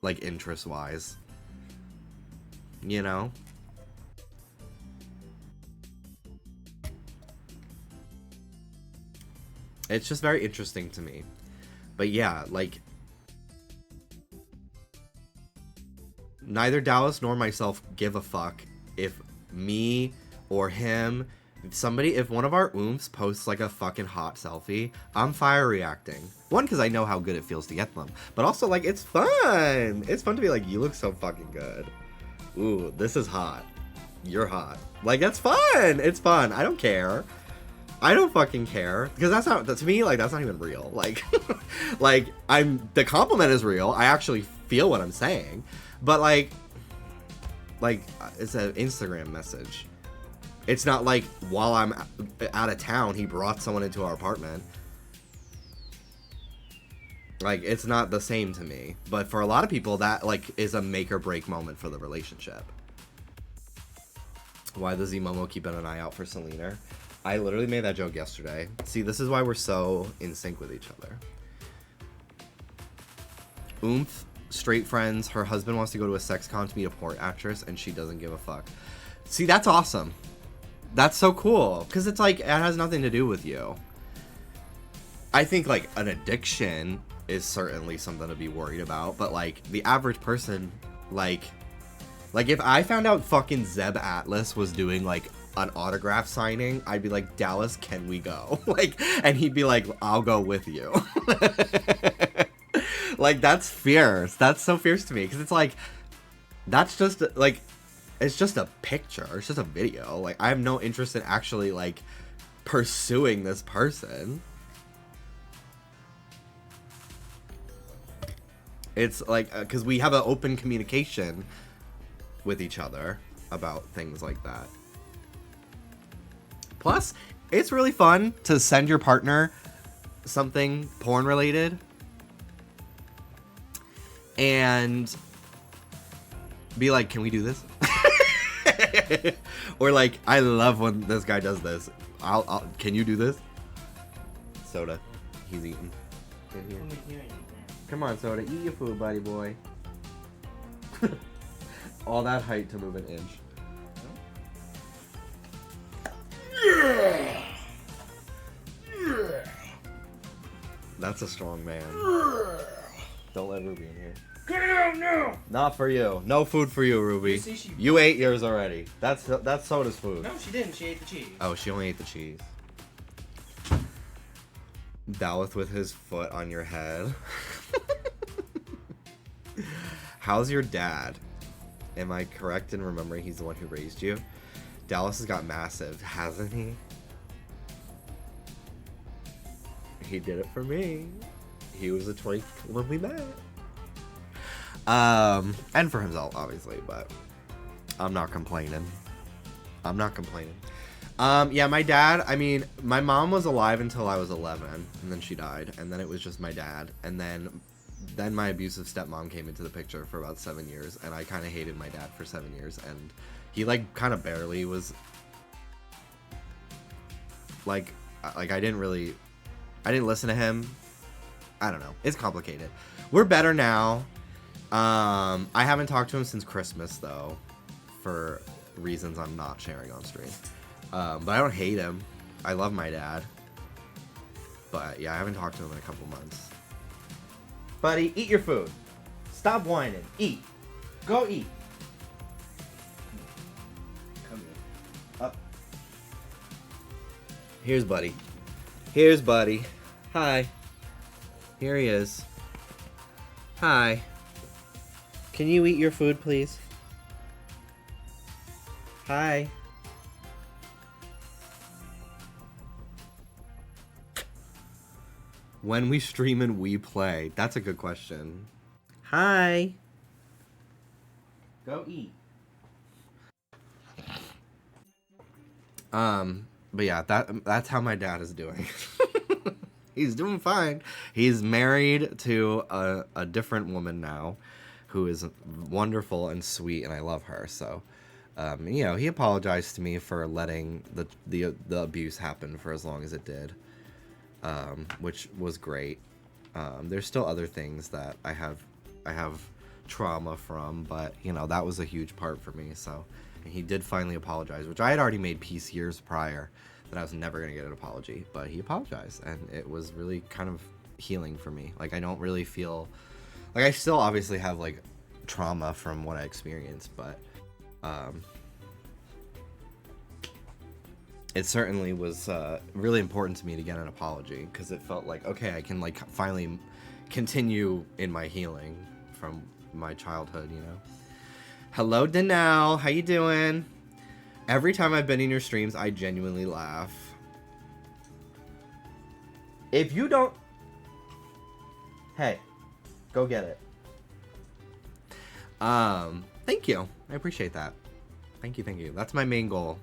like interest wise, you know. It's just very interesting to me. But yeah, like neither Dallas nor myself give a fuck if me or him, if one of our oomphs posts like a fucking hot selfie, I'm fire reacting. One, because I know how good it feels to get them, but also like it's fun. It's fun to be like, you look so fucking good. Ooh, this is hot. You're hot. Like that's fun. It's fun. I don't care. I don't fucking care because to me, like that's not even real. Like, the compliment is real. I actually feel what I'm saying, but like it's an Instagram message. It's not like while I'm out of town, he brought someone into our apartment. Like it's not the same to me, but for a lot of people, that like is a make or break moment for the relationship. Why does Momo keep an eye out for Selena? I literally made that joke yesterday. See, this is why we're so in sync with each other. Oomph, straight friends. Her husband wants to go to a sex con to meet a porn actress, and she doesn't give a fuck. See, that's awesome. That's so cool. Because it's like, it has nothing to do with you. I think, like, an addiction is certainly something to be worried about. But, like, the average person, like if I found out fucking Zeb Atlas was doing, like, an autograph signing, I'd be like, Dallas, can we go? Like, and he'd be like, I'll go with you. Like, that's fierce. That's so fierce to me because it's like, that's just like, it's just a picture. It's just a video. Like, I have no interest in actually like pursuing this person. It's like, because we have an open communication with each other about things like that. Plus, it's really fun to send your partner something porn related and be like, can we do this? Or like, I love when this guy does this. Can you do this? Soda, he's eating. Come on, Soda, eat your food, buddy boy. All that height to move an inch. That's a strong man. Don't let Ruby in here. Get out now! Not for you. No food for you, Ruby. You ate yours already. That's Soda's food. No, she didn't. She ate the cheese. Oh, she only ate the cheese. Daleth with his foot on your head. How's your dad? Am I correct in remembering he's the one who raised you? Dallas has got massive, hasn't he? He did it for me. He was a toy when we met. And for himself, obviously, but I'm not complaining. Yeah, my dad, I mean, my mom was alive until I was 11, and then she died, and then it was just my dad, and then my abusive stepmom came into the picture for about 7 years, and I kind of hated my dad for 7 years, and he, like, kind of barely was, like, I didn't listen to him. I don't know. It's complicated. We're better now. I haven't talked to him since Christmas, though, for reasons I'm not sharing on stream. But I don't hate him. I love my dad. But, yeah, I haven't talked to him in a couple months. Buddy, eat your food. Stop whining. Eat. Go eat. Come here. Up. Here's Buddy. Here's Buddy. Hi. Here he is. Hi. Can you eat your food, please? Hi. When we stream and we play. That's a good question. Hi. Go eat. But yeah, that's how my dad is doing. He's doing fine. He's married to a different woman now, who is wonderful and sweet, and I love her. So, you know, he apologized to me for letting the abuse happen for as long as it did, which was great. There's still other things that I have trauma from, but you know, that was a huge part for me. So, and he did finally apologize, which I had already made peace years prior that I was never gonna get an apology, but he apologized, and it was really kind of healing for me. Like, I don't really feel like, I still obviously have like trauma from what I experienced, but it certainly was really important to me to get an apology, because it felt like, okay, I can like finally continue in my healing from my childhood, you know. Hello, Danelle. How you doing? Every time I've been in your streams, I genuinely laugh. If you don't... Hey, go get it. Thank you. I appreciate that. Thank you, thank you. That's my main goal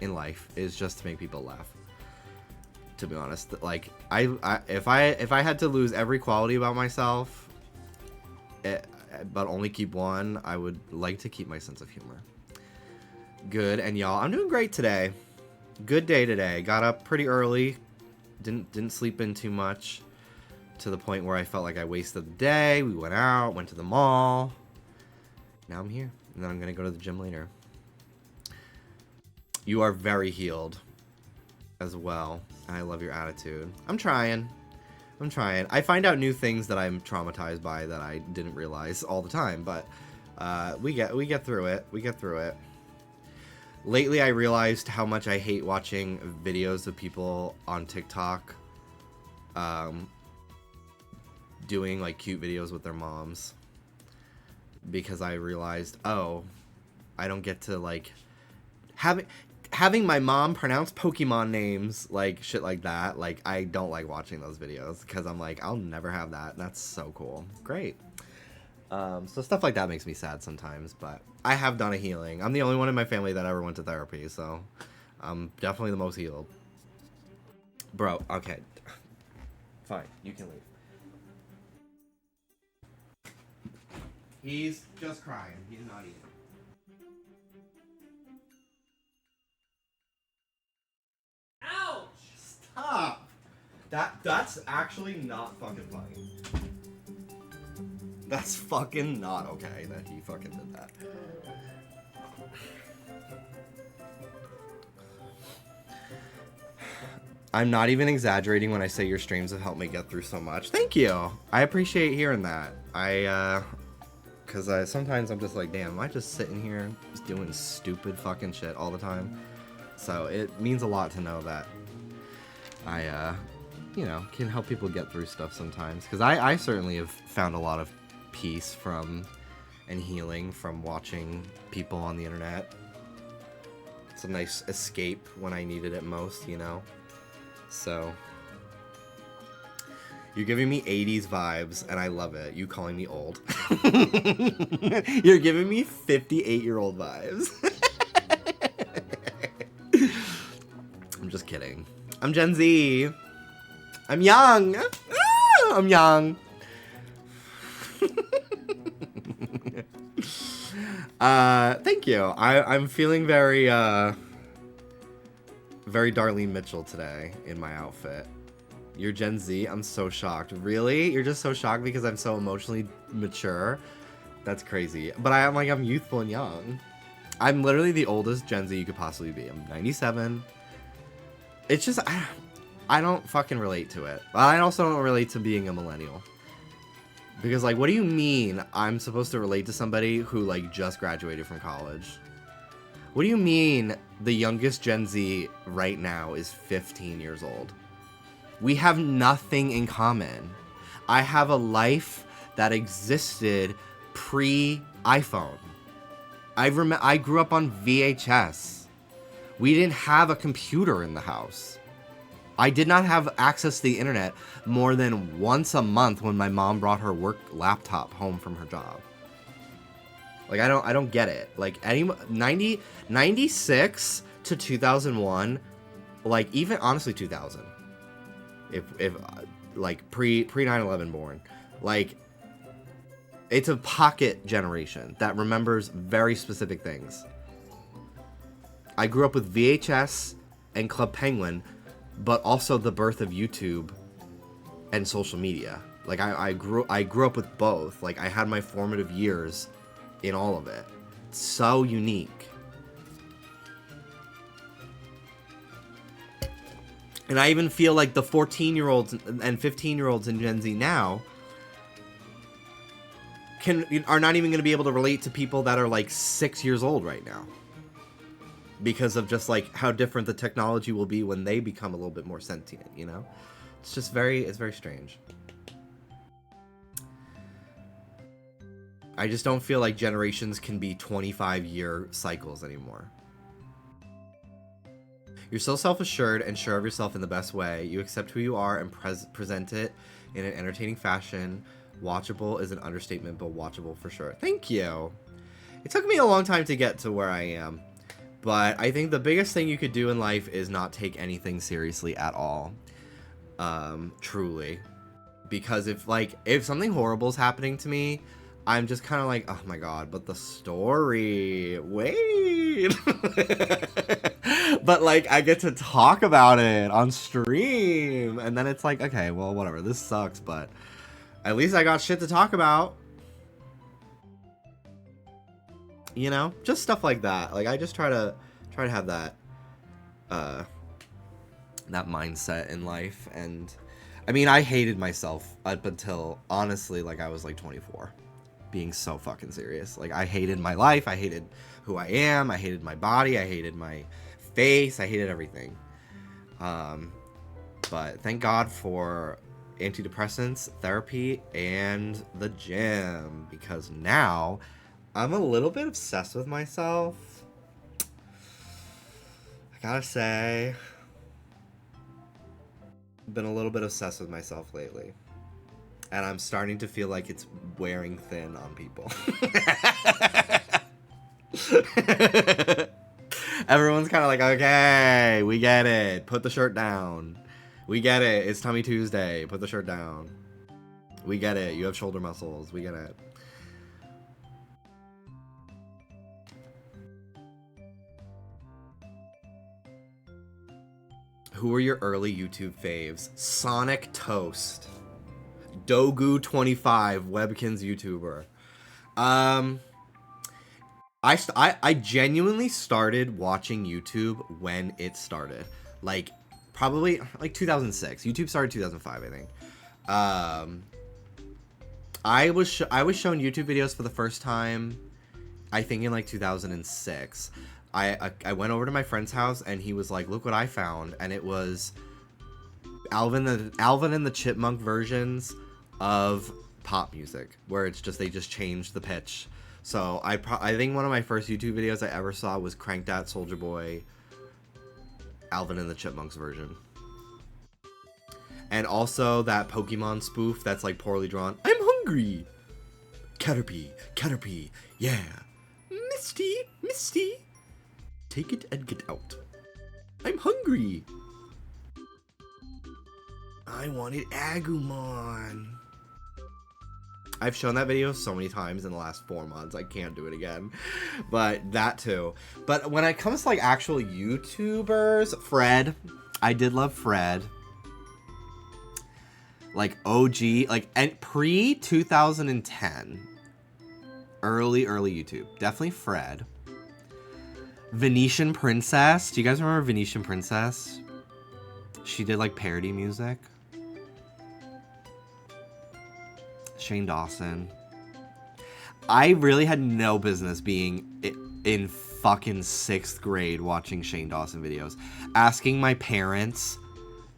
in life, is just to make people laugh. To be honest, like, if I had to lose every quality about myself, but only keep one, I would like to keep my sense of humor. Good, and y'all, I'm doing great today. Good day today. Got up pretty early. Didn't sleep in too much, to the point where I felt like I wasted the day. We went out, went to the mall. Now I'm here, and then I'm gonna go to the gym later. You are very healed as well, and I love your attitude. I'm trying. I find out new things that I'm traumatized by that I didn't realize all the time, but we get through it. Lately, I realized how much I hate watching videos of people on TikTok doing like cute videos with their moms, because I realized, oh, I don't get to like having my mom pronounce Pokemon names, like shit like that. Like, I don't like watching those videos, because I'm like, I'll never have that. That's so cool. Great. So stuff like that makes me sad sometimes, but I have done a healing. I'm the only one in my family that ever went to therapy, so I'm definitely the most healed. Bro, okay. Fine, you can leave. He's just crying. He's not eating. Ouch! Stop! That's actually not fucking funny. That's fucking not okay that he fucking did that. I'm not even exaggerating when I say your streams have helped me get through so much. Thank you. I appreciate hearing that. Cause sometimes I'm just like, damn, am I just sitting here just doing stupid fucking shit all the time? So it means a lot to know that I, you know, can help people get through stuff sometimes. Cause I certainly have found a lot of peace from and healing from watching people on the internet. It's a nice escape when I needed it most, you know? So you're giving me 80s vibes, and I love it. You calling me old. You're giving me 58-year-old vibes. I'm just kidding. I'm Gen Z. I'm young. I'm young. Thank you. I'm feeling very Darlene Mitchell today in my outfit. You're Gen Z? I'm so shocked. Really? You're just so shocked because I'm so emotionally mature? That's crazy. But I'm youthful and young. I'm literally the oldest Gen Z you could possibly be. I'm 97. It's just, I don't fucking relate to it. I also don't relate to being a millennial. Because, like, what do you mean I'm supposed to relate to somebody who, like, just graduated from college? What do you mean the youngest Gen Z right now is 15 years old? We have nothing in common. I have a life that existed pre-iPhone. I grew up on VHS. We didn't have a computer in the house. I did not have access to the internet more than once a month when my mom brought her work laptop home from her job. Like, I don't get it. Like, 96 to 2001, like, even honestly 2000, if like pre 9/11 born, like, it's a pocket generation that remembers very specific things. I grew up with VHS and Club Penguin, but also the birth of YouTube and social media. Like, I grew up with both. Like, I had my formative years in all of it. It's so unique. And I even feel like the 14-year-olds and 15-year-olds in Gen Z now are not even going to be able to relate to people that are like 6 years old right now, because of just like how different the technology will be when they become a little bit more sentient, you know? It's just it's very strange. I just don't feel like generations can be 25-year cycles anymore. You're so self-assured and sure of yourself in the best way. You accept who you are and present it in an entertaining fashion. Watchable is an understatement, but watchable for sure. Thank you. It took me a long time to get to where I am, but I think the biggest thing you could do in life is not take anything seriously at all. Truly. Because if something horrible is happening to me, I'm just kind of like, oh my god, but the story, wait. But like, I get to talk about it on stream, and then it's like, okay, well, whatever, this sucks, but at least I got shit to talk about. You know, just stuff like that. Like, I just try to have that mindset in life. And I mean, I hated myself up until, honestly, like, I was like 24, being so fucking serious. Like, I hated my life, I hated who I am, I hated my body, I hated my face, I hated everything. But thank God for antidepressants, therapy, and the gym, because now I'm a little bit obsessed with myself. I gotta say, I've been a little bit obsessed with myself lately, and I'm starting to feel like it's wearing thin on people. Everyone's kind of like, okay, we get it, put the shirt down. We get it, it's Tummy Tuesday, put the shirt down. We get it, you have shoulder muscles, we get it. Who were your early YouTube faves? Sonic Toast. Dogu25, Webkin's YouTuber. I genuinely started watching YouTube when it started. Like, probably like 2006. YouTube started 2005, I think. I was shown YouTube videos for the first time, I think, in like 2006. I went over to my friend's house and he was like, "Look what I found," and it was Alvin and the Chipmunk versions of pop music, where it's just they just changed the pitch. So I think one of my first YouTube videos I ever saw was Cranked Out Soldier Boy, Alvin and the Chipmunks version. And also that Pokemon spoof that's like poorly drawn. I'm hungry. Caterpie, yeah. Misty, take it and get out. I'm hungry. I wanted Agumon. I've shown that video so many times in the last 4 months. I can't do it again. But that too. But when it comes to like actual YouTubers, Fred. I did love Fred. Like OG, like and pre-2010. Early YouTube. Definitely Fred. Venetian Princess. Do you guys remember Venetian Princess? She did like parody music. Shane Dawson. I really had no business being in fucking 6th grade watching Shane Dawson videos. Asking my parents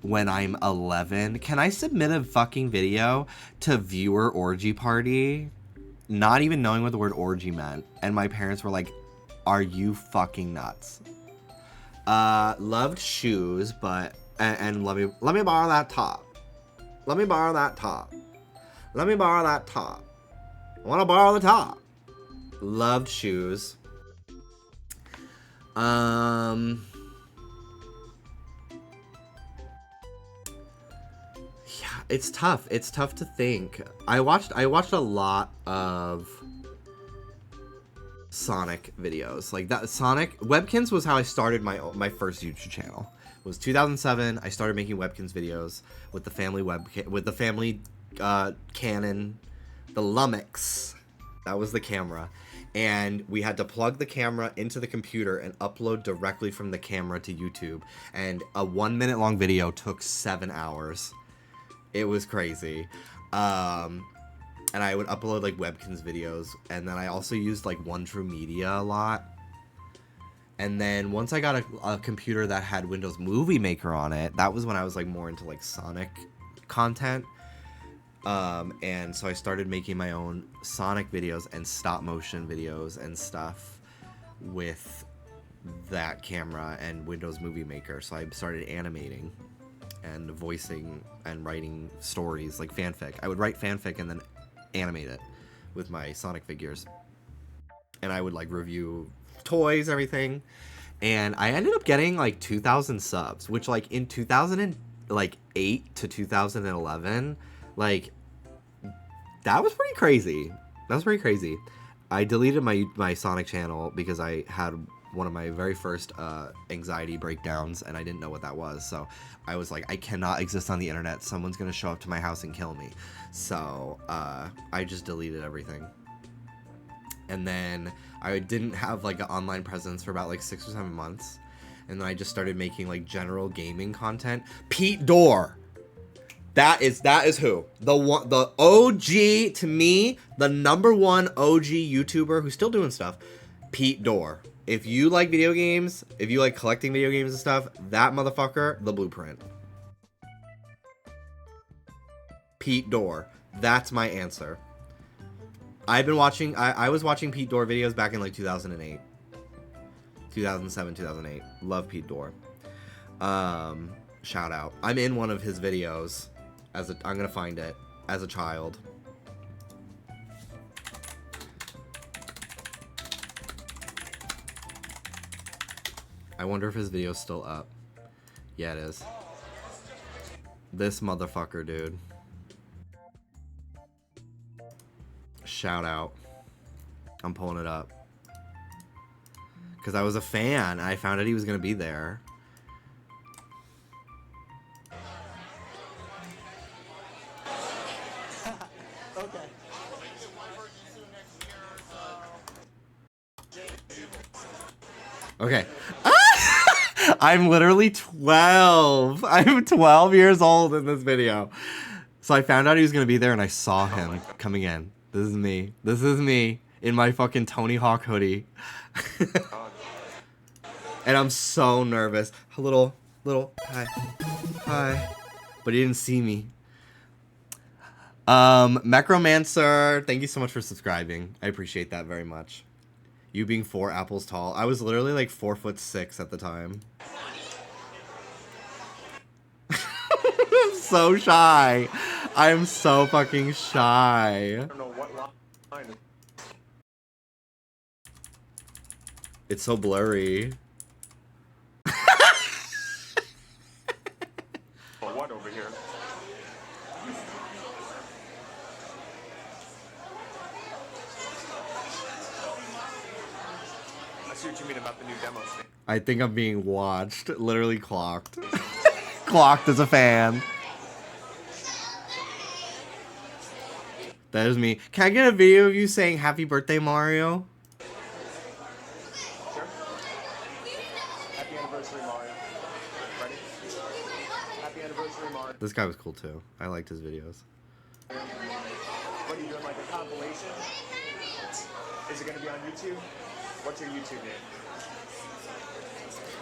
when I'm 11, can I submit a fucking video to Viewer Orgy Party? Not even knowing what the word orgy meant. And my parents were like, are you fucking nuts? Loved shoes, but And let me borrow that top. Let me borrow that top. Let me borrow that top. I want to borrow the top. Loved shoes. Yeah, it's tough. It's tough to think. I watched a lot of Sonic videos. Like that Sonic Webkins was how I started my first YouTube channel. It was 2007. I started making Webkins videos with the family Canon, the Lumix. That was the camera. And we had to plug the camera into the computer and upload directly from the camera to YouTube. And a 1 minute long video took 7 hours. It was crazy. And I would upload like Webkins videos. And then I also used like One True Media a lot. And then once I got a computer that had Windows Movie Maker on it, that was when I was like more into like Sonic content. And so I started making my own Sonic videos and stop motion videos and stuff with that camera and Windows Movie Maker. So I started animating and voicing and writing stories like fanfic. I would write fanfic and then animate it with my Sonic figures. And I would like review toys, everything. And I ended up getting like 2,000 subs, which like in 2008 to 2011, like, that was pretty crazy. That was pretty crazy. I deleted my Sonic channel because I had one of my very first anxiety breakdowns, and I didn't know what that was. So I was like, I cannot exist on the internet. Someone's going to show up to my house and kill me. So I just deleted everything. And then I didn't have like an online presence for about like 6 or 7 months. And then I just started making like general gaming content. Pete Dorr. That is who the OG to me, the #1 OG YouTuber who's still doing stuff. Pete Dorr. If you like video games, if you like collecting video games and stuff, that motherfucker, the blueprint. Pete Dorr. That's my answer. I've been watching. I was watching Pete Dorr videos back in like 2008, 2007, 2008. Love Pete Dorr. Shout out. I'm in one of his videos. I'm gonna find it as a child. I wonder if his video's still up. Yeah, it is. This motherfucker, dude. Shout out. I'm pulling it up. Because I was a fan. I found out he was gonna be there. Okay. I'm literally 12. I'm 12 years old in this video. So I found out he was going to be there and I saw him coming in. This is me. This is me in my fucking Tony Hawk hoodie. And I'm so nervous. A little, hi. Hi. But he didn't see me. Macromancer, thank you so much for subscribing. I appreciate that very much. You being 4 apples tall. I was literally like 4'6" at the time. I'm so shy. I'm so fucking shy. I don't know what line. It's so blurry. What over here? I see what you mean about the new demo thing. I think I'm being watched. Literally clocked. Clocked as a fan. That is me. Can I get a video of you saying happy birthday, Mario? Sure. Happy anniversary, Mario. Ready? Happy anniversary, Mario. This guy was cool too. I liked his videos. What are you doing, like a compilation? Is it going to be on YouTube? What's your YouTube name?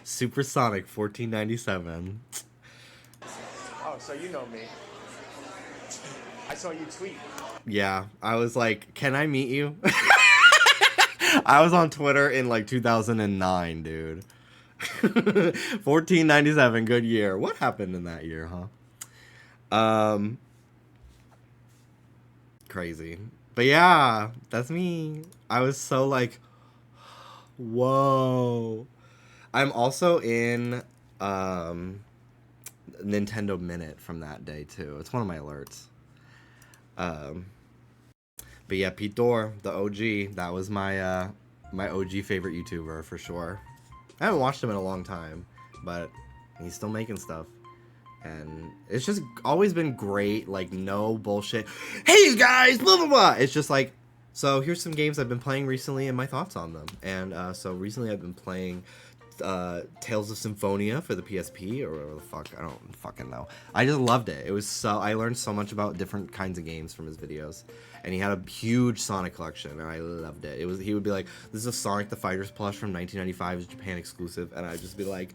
Supersonic 1497. Oh, so you know me. I saw you tweet. Yeah, I was like, can I meet you? I was on Twitter in like 2009, dude. 1497, good year. What happened in that year, huh? Crazy. But yeah, that's me. I was so like, whoa. I'm also in Nintendo Minute from that day too. It's one of my alerts. But yeah, Pete Dorr, the OG, that was my my OG favorite YouTuber for sure. I haven't watched him in a long time, but he's still making stuff. And it's just always been great, like no bullshit. Hey guys, blah blah blah. It's just like, so here's some games I've been playing recently and my thoughts on them. And so recently I've been playing Tales of Symphonia for the PSP or whatever the fuck. I don't fucking know. I just loved it. It was so, I learned so much about different kinds of games from his videos. And he had a huge Sonic collection, and I loved it. It was, he would be like, "This is a Sonic the Fighters plush from 1995, it's Japan exclusive," and I'd just be like,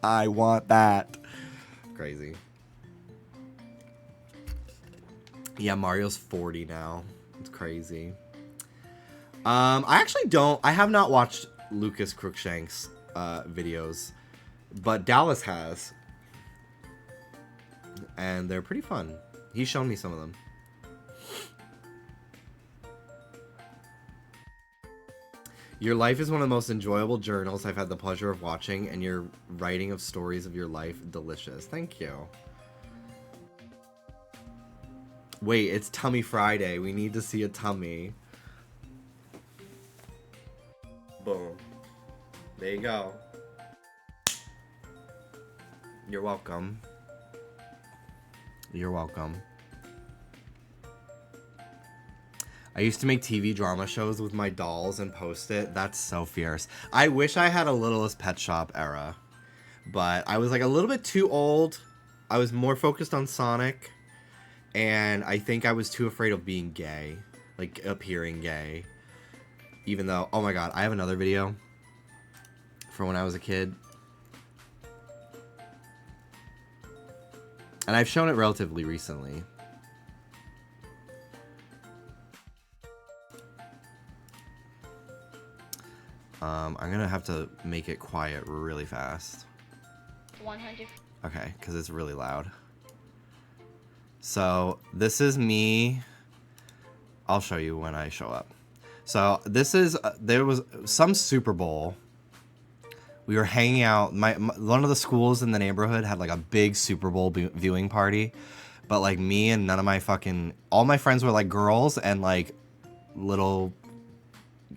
"I want that." Crazy. Yeah, Mario's 40 now. It's crazy. I have not watched Lucas Crookshank's videos, but Dallas has, and they're pretty fun. He's shown me some of them. Your life is one of the most enjoyable journals I've had the pleasure of watching, and your writing of stories of your life, delicious. Thank you. Wait, it's Tummy Friday. We need to see a tummy. Boom. There you go. You're welcome. You're welcome. I used to make TV drama shows with my dolls and post it. That's so fierce. I wish I had a Littlest Pet Shop era, but I was like a little bit too old. I was more focused on Sonic, and I think I was too afraid of being gay, like appearing gay. Even though, oh my god, I have another video from when I was a kid. And I've shown it relatively recently. I'm gonna have to make it quiet really fast. 100. Okay, because it's really loud. So this is me. I'll show you when I show up. So this is, there was some Super Bowl. We were hanging out. One of the schools in the neighborhood had like a big Super Bowl viewing party. But like me and none of my all my friends were like girls and like little,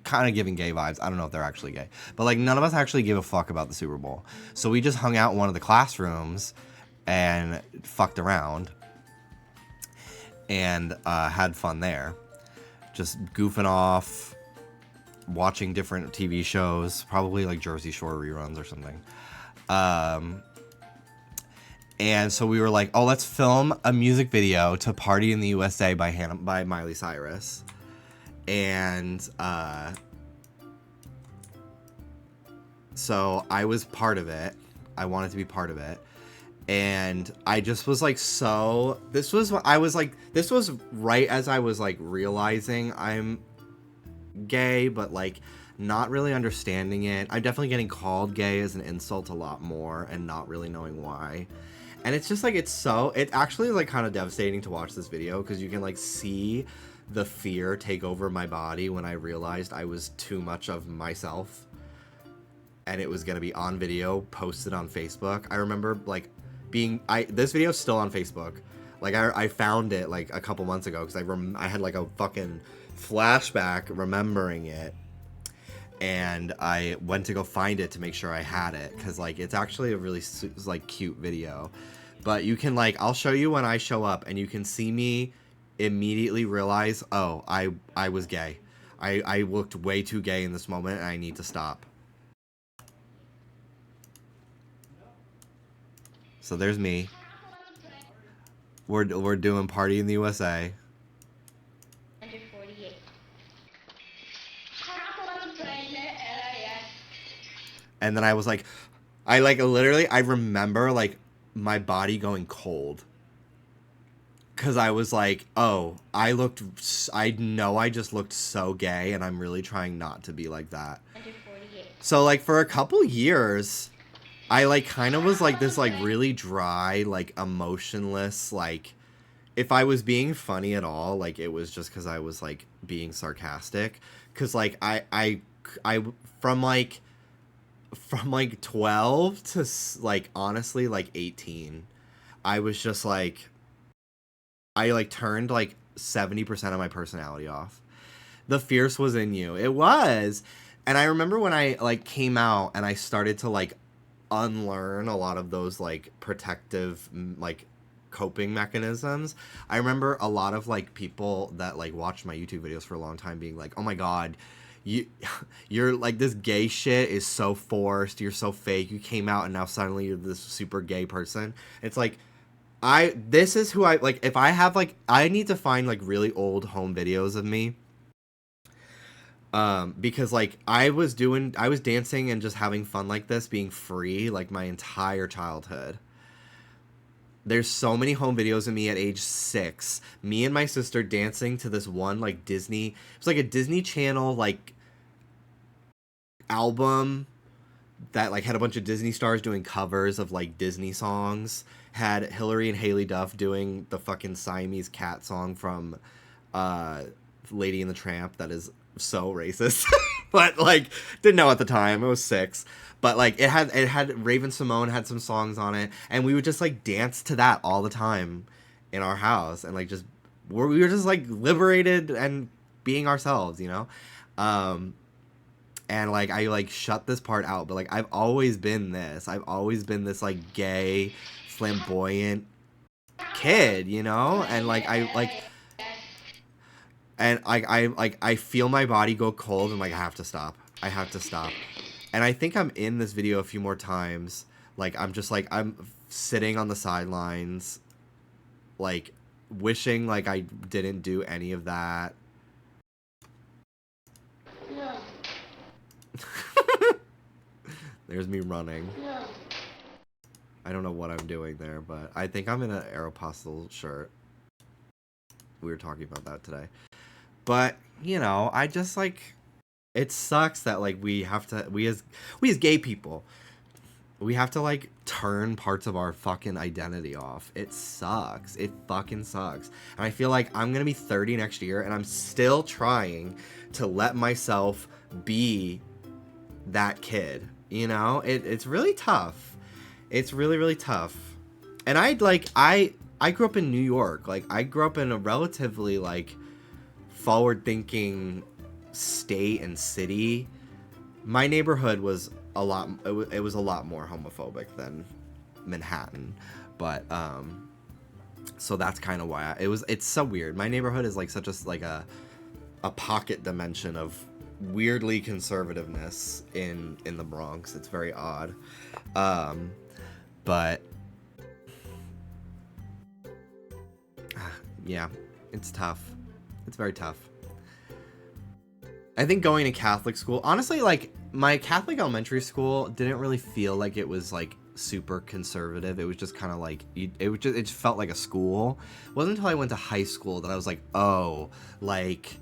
kind of giving gay vibes. I don't know if they're actually gay. But like none of us actually give a fuck about the Super Bowl. So we just hung out in one of the classrooms and fucked around. And had fun there. Just goofing off, watching different TV shows, probably like Jersey Shore reruns or something. And so we were like, oh, let's film a music video to Party in the USA by Miley Cyrus. And so I was part of it. I wanted to be part of it. And I just was like, so this was right as I was like realizing I'm gay, but like not really understanding it. I'm definitely getting called gay as an insult a lot more and not really knowing why. And it's just like, it actually is like kind of devastating to watch this video because you can like see the fear take over my body when I realized I was too much of myself and it was going to be on video, posted on Facebook. I remember like this video is still on Facebook. Like I found it like a couple months ago because I had like a fucking flashback remembering it, and I went to go find it to make sure I had it because like it's actually a really like cute video. But you can like, I'll show you when I show up, and you can see me immediately realize, oh, I was gay. I looked way too gay in this moment, and I need to stop. So there's me. We're doing Party in the USA. 148. And then I was like, I remember like my body going cold. Cause I was like, oh, I know I just looked so gay, and I'm really trying not to be like that. 148. So, like, for a couple years, I, like, kind of was, like, this, like, really dry, like, emotionless, like, if I was being funny at all, like, it was just because I was, like, being sarcastic. Because, like, I, from, like, 12 to, like, honestly, like, 18, I was just, like, I, like, turned, like, 70% of my personality off. The fierce was in you. It was. And I remember when I, like, came out and I started to, like, unlearn a lot of those, like, protective, like, coping mechanisms. I remember a lot of, like, people that, like, watched my YouTube videos for a long time being like, oh my god, you're like, this gay shit is so forced, you're so fake, you came out and now suddenly you're this super gay person. It's like, this is who I, like, if I have, like, I need to find, like, really old home videos of me. Because, like, I was dancing and just having fun like this, being free, like, my entire childhood. There's so many home videos of me at age 6, me and my sister dancing to this one, like, Disney, it was like a Disney Channel, like, album that, like, had a bunch of Disney stars doing covers of, like, Disney songs, had Hillary and Haley Duff doing the fucking Siamese cat song from, Lady and the Tramp that is so racist. But, like, didn't know at the time. I was 6. But, like, it had Raven Simone had some songs on it, and we would just, like, dance to that all the time in our house, and, like, just we were just, like, liberated and being ourselves, you know. And, like, I, like, shut this part out, but, like, I've always been this. I've always been this, like, gay, flamboyant kid, you know? And, like, I feel my body go cold, and, like, I have to stop. I have to stop. And I think I'm in this video a few more times. Like, I'm just, like, I'm sitting on the sidelines, like, wishing, like, I didn't do any of that. Yeah. There's me running. Yeah. I don't know what I'm doing there, but I think I'm in an Aeropostale shirt. We were talking about that today. But, you know, I just, like, it sucks that, like, we as gay people, we have to, like, turn parts of our fucking identity off. It sucks. It fucking sucks. And I feel like I'm gonna be 30 next year, and I'm still trying to let myself be that kid. You know? It's really tough. It's really, really tough. And I grew up in New York. Like, I grew up in a relatively, like, forward-thinking state and city. My neighborhood was it was a lot more homophobic than Manhattan, but so that's kind of why it's so weird. My neighborhood is like such a pocket dimension of weirdly conservativeness in the Bronx. It's very odd, but yeah, it's tough. It's very tough. I think going to Catholic school, honestly, like, my Catholic elementary school didn't really feel like it was, like, super conservative. It was just kind of like, it just felt like a school. It wasn't until I went to high school that I was like, oh, like,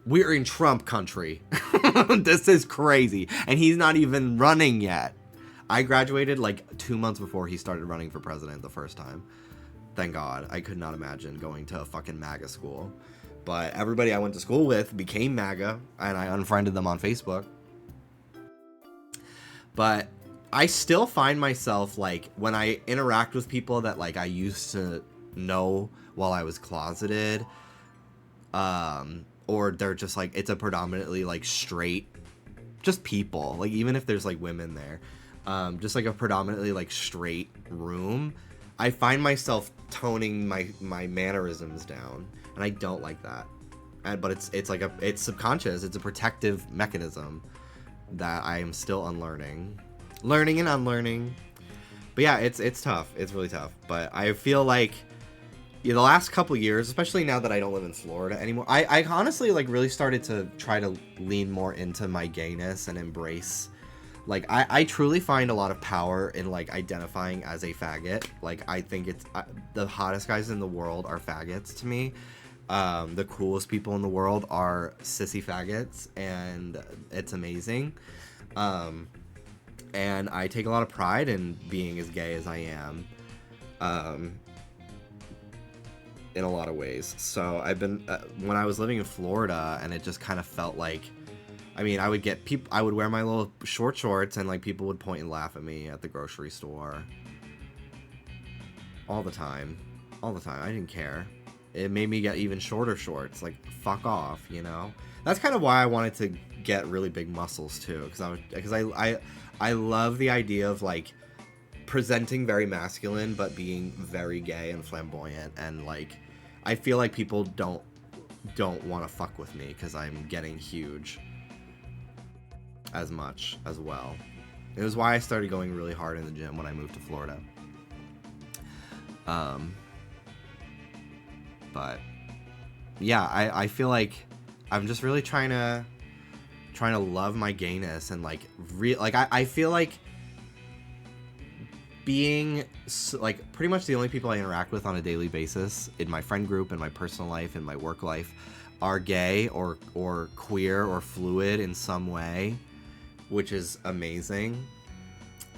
we're in Trump country. This is crazy. And he's not even running yet. I graduated, like, 2 months before he started running for president the first time. Thank God. I could not imagine going to a fucking MAGA school. But everybody I went to school with became MAGA, and I unfriended them on Facebook. But I still find myself, like, when I interact with people that, like, I used to know while I was closeted, or they're just, like, it's a predominantly, like, straight, just people, like, even if there's, like, women there, just, like, a predominantly, like, straight room, I find myself toning my mannerisms down. And I don't like that. But it's subconscious. It's a protective mechanism that I am still unlearning. Learning and unlearning. But yeah, it's tough. It's really tough. But I feel like, yeah, the last couple years, especially now that I don't live in Florida anymore, I honestly, like, really started to try to lean more into my gayness and embrace. Like, I truly find a lot of power in, like, identifying as a faggot. Like, I think it's the hottest guys in the world are faggots to me. The coolest people in the world are sissy faggots, and it's amazing. And I take a lot of pride in being as gay as I am, in a lot of ways. So I've been, when I was living in Florida, and it just kind of felt like, I mean, I would wear my little short shorts, and like people would point and laugh at me at the grocery store. All the time. I didn't care. It made me get even shorter shorts. Like, fuck off, you know? That's kind of why I wanted to get really big muscles too, because I love the idea of like presenting very masculine but being very gay and flamboyant, and like I feel like people don't want to fuck with me because I'm getting huge as much as well. It was why I started going really hard in the gym when I moved to Florida. But yeah, I feel like I'm just really trying to love my gayness, and like I feel like being like pretty much the only people I interact with on a daily basis in my friend group, in my personal life, in my work life, are gay or queer or fluid in some way, which is amazing.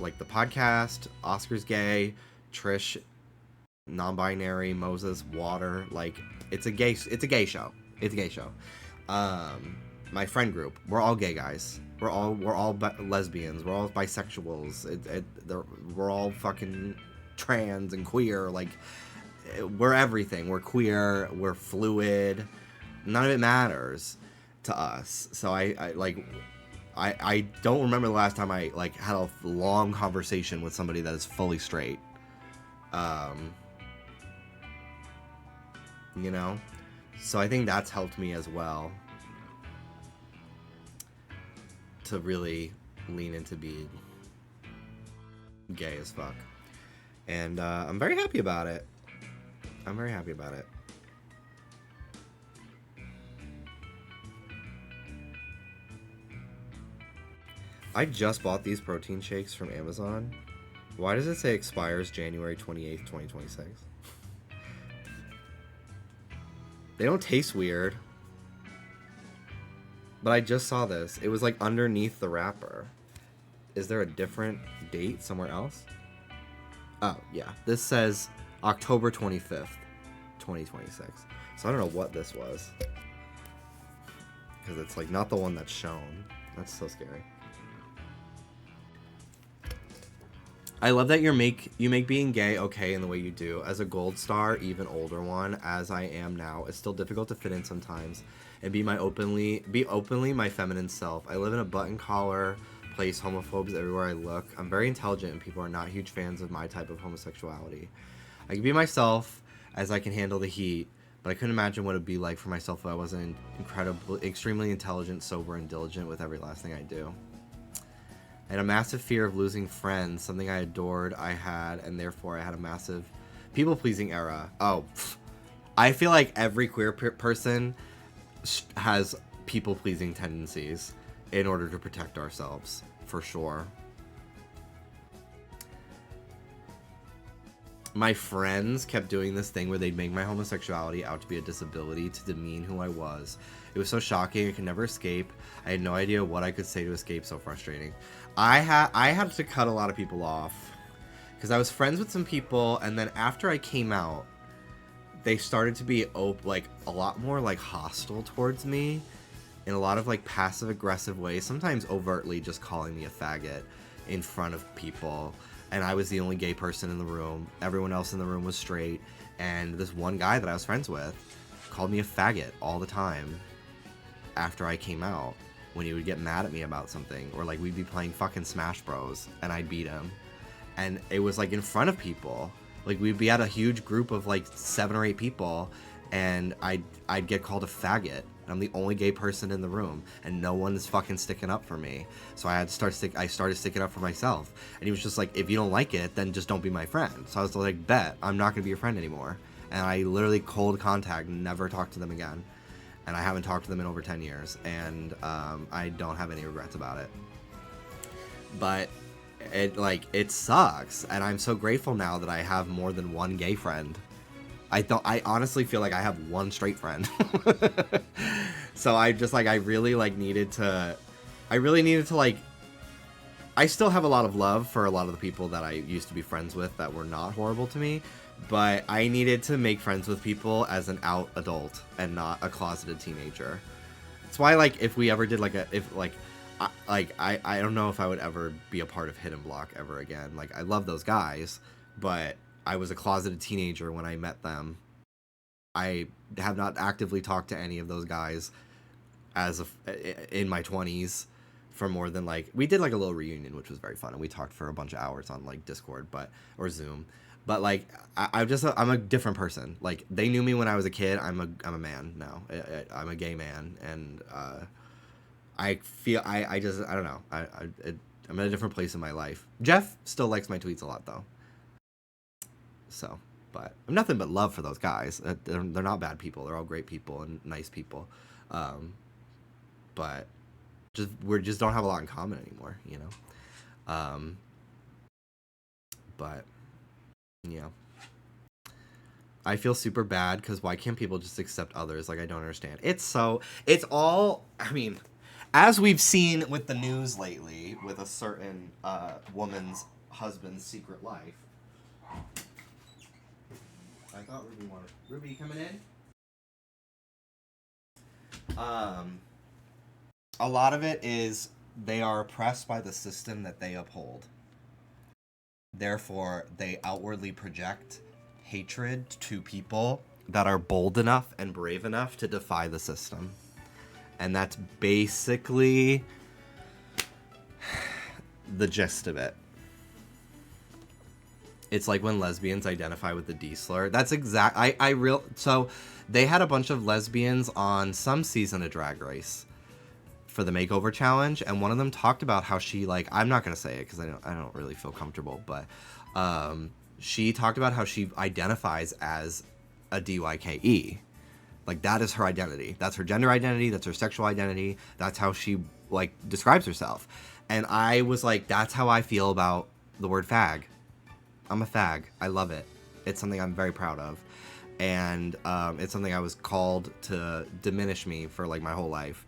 Like the podcast, Oscar's gay, Trish non-binary, Moses Water, like it's a gay show. My friend group, we're all gay guys. We're all lesbians. We're all bisexuals. We're all fucking trans and queer. Like, we're everything. We're queer. We're fluid. None of it matters to us. So I don't remember the last time I like had a long conversation with somebody that is fully straight. You know? So I think that's helped me as well to really lean into being gay as fuck. And I'm very happy about it. I just bought these protein shakes from Amazon. Why does it say expires January 28th, 2026? They don't taste weird. But I just saw this. It was like underneath the wrapper. Is there a different date somewhere else? Oh, yeah. This says October 25th, 2026. So I don't know what this was. Because it's like not the one that's shown. That's so scary. I love that you make being gay okay in the way you do. As a gold star, even older one, as I am now, it's still difficult to fit in sometimes and be openly my feminine self. I live in a button collar place, homophobes everywhere I look. I'm very intelligent and people are not huge fans of my type of homosexuality. I can be myself as I can handle the heat, but I couldn't imagine what it'd be like for myself if I wasn't extremely intelligent, sober, and diligent with every last thing I do. I had a massive fear of losing friends, something I adored and therefore I had a massive people-pleasing era. Oh, I feel like every queer person has people-pleasing tendencies in order to protect ourselves, for sure. My friends kept doing this thing where they'd make my homosexuality out to be a disability to demean who I was. It was so shocking, I could never escape. I had no idea what I could say to escape, so frustrating. I had to cut a lot of people off because I was friends with some people, and then after I came out, they started to be like a lot more like hostile towards me in a lot of like passive aggressive ways, sometimes overtly just calling me a faggot in front of people. And I was the only gay person in the room. Everyone else in the room was straight. And this one guy that I was friends with called me a faggot all the time after I came out, when he would get mad at me about something. Or like we'd be playing fucking Smash Bros. And I'd beat him. And it was like in front of people. Like we'd be at a huge group of like 7 or 8 people. And I'd get called a faggot. I'm the only gay person in the room, and no one is fucking sticking up for me. So I started sticking up for myself. And he was just like, if you don't like it, then just don't be my friend. So I was like, bet, I'm not gonna be your friend anymore. And I literally cold contact, never talked to them again. And I haven't talked to them in over 10 years. And I don't have any regrets about it. But it sucks. And I'm so grateful now that I have more than one gay friend. I honestly feel like I have one straight friend. So I just like, I really needed to like, I still have a lot of love for a lot of the people that I used to be friends with that were not horrible to me, but I needed to make friends with people as an out adult and not a closeted teenager. That's why, like, if we ever did like I don't know if I would ever be a part of Hidden Block ever again. Like, I love those guys, but I was a closeted teenager when I met them. I have not actively talked to any of those guys in my 20s for more than, like, we did like a little reunion, which was very fun, and we talked for a bunch of hours on like Discord or Zoom. But like, I'm a different person. Like, they knew me when I was a kid. I'm a man now. I'm a gay man, and I feel I don't know. I'm in a different place in my life. Jeff still likes my tweets a lot though. So, but I'm nothing but love for those guys. They're not bad people. They're all great people and nice people. But we just don't have a lot in common anymore, you know. But yeah, I feel super bad because why can't people just accept others? Like, I don't understand. It's all, I mean, as we've seen with the news lately, with a certain woman's husband's secret life. I thought Ruby wanted. Ruby, you coming in? A lot of it is they are oppressed by the system that they uphold. Therefore, they outwardly project hatred to people that are bold enough and brave enough to defy the system. And that's basically the gist of it. It's like when lesbians identify with the D slur. That's so they had a bunch of lesbians on some season of Drag Race for the makeover challenge, and one of them talked about how she, like, I'm not gonna say it because I don't really feel comfortable, but she talked about how she identifies as a DYKE. Like, that is her identity. That's her gender identity. That's her sexual identity. That's how she, like, describes herself. And I was like, that's how I feel about the word fag. I'm a fag. I love it. It's something I'm very proud of. And it's something I was called to diminish me for, like, my whole life.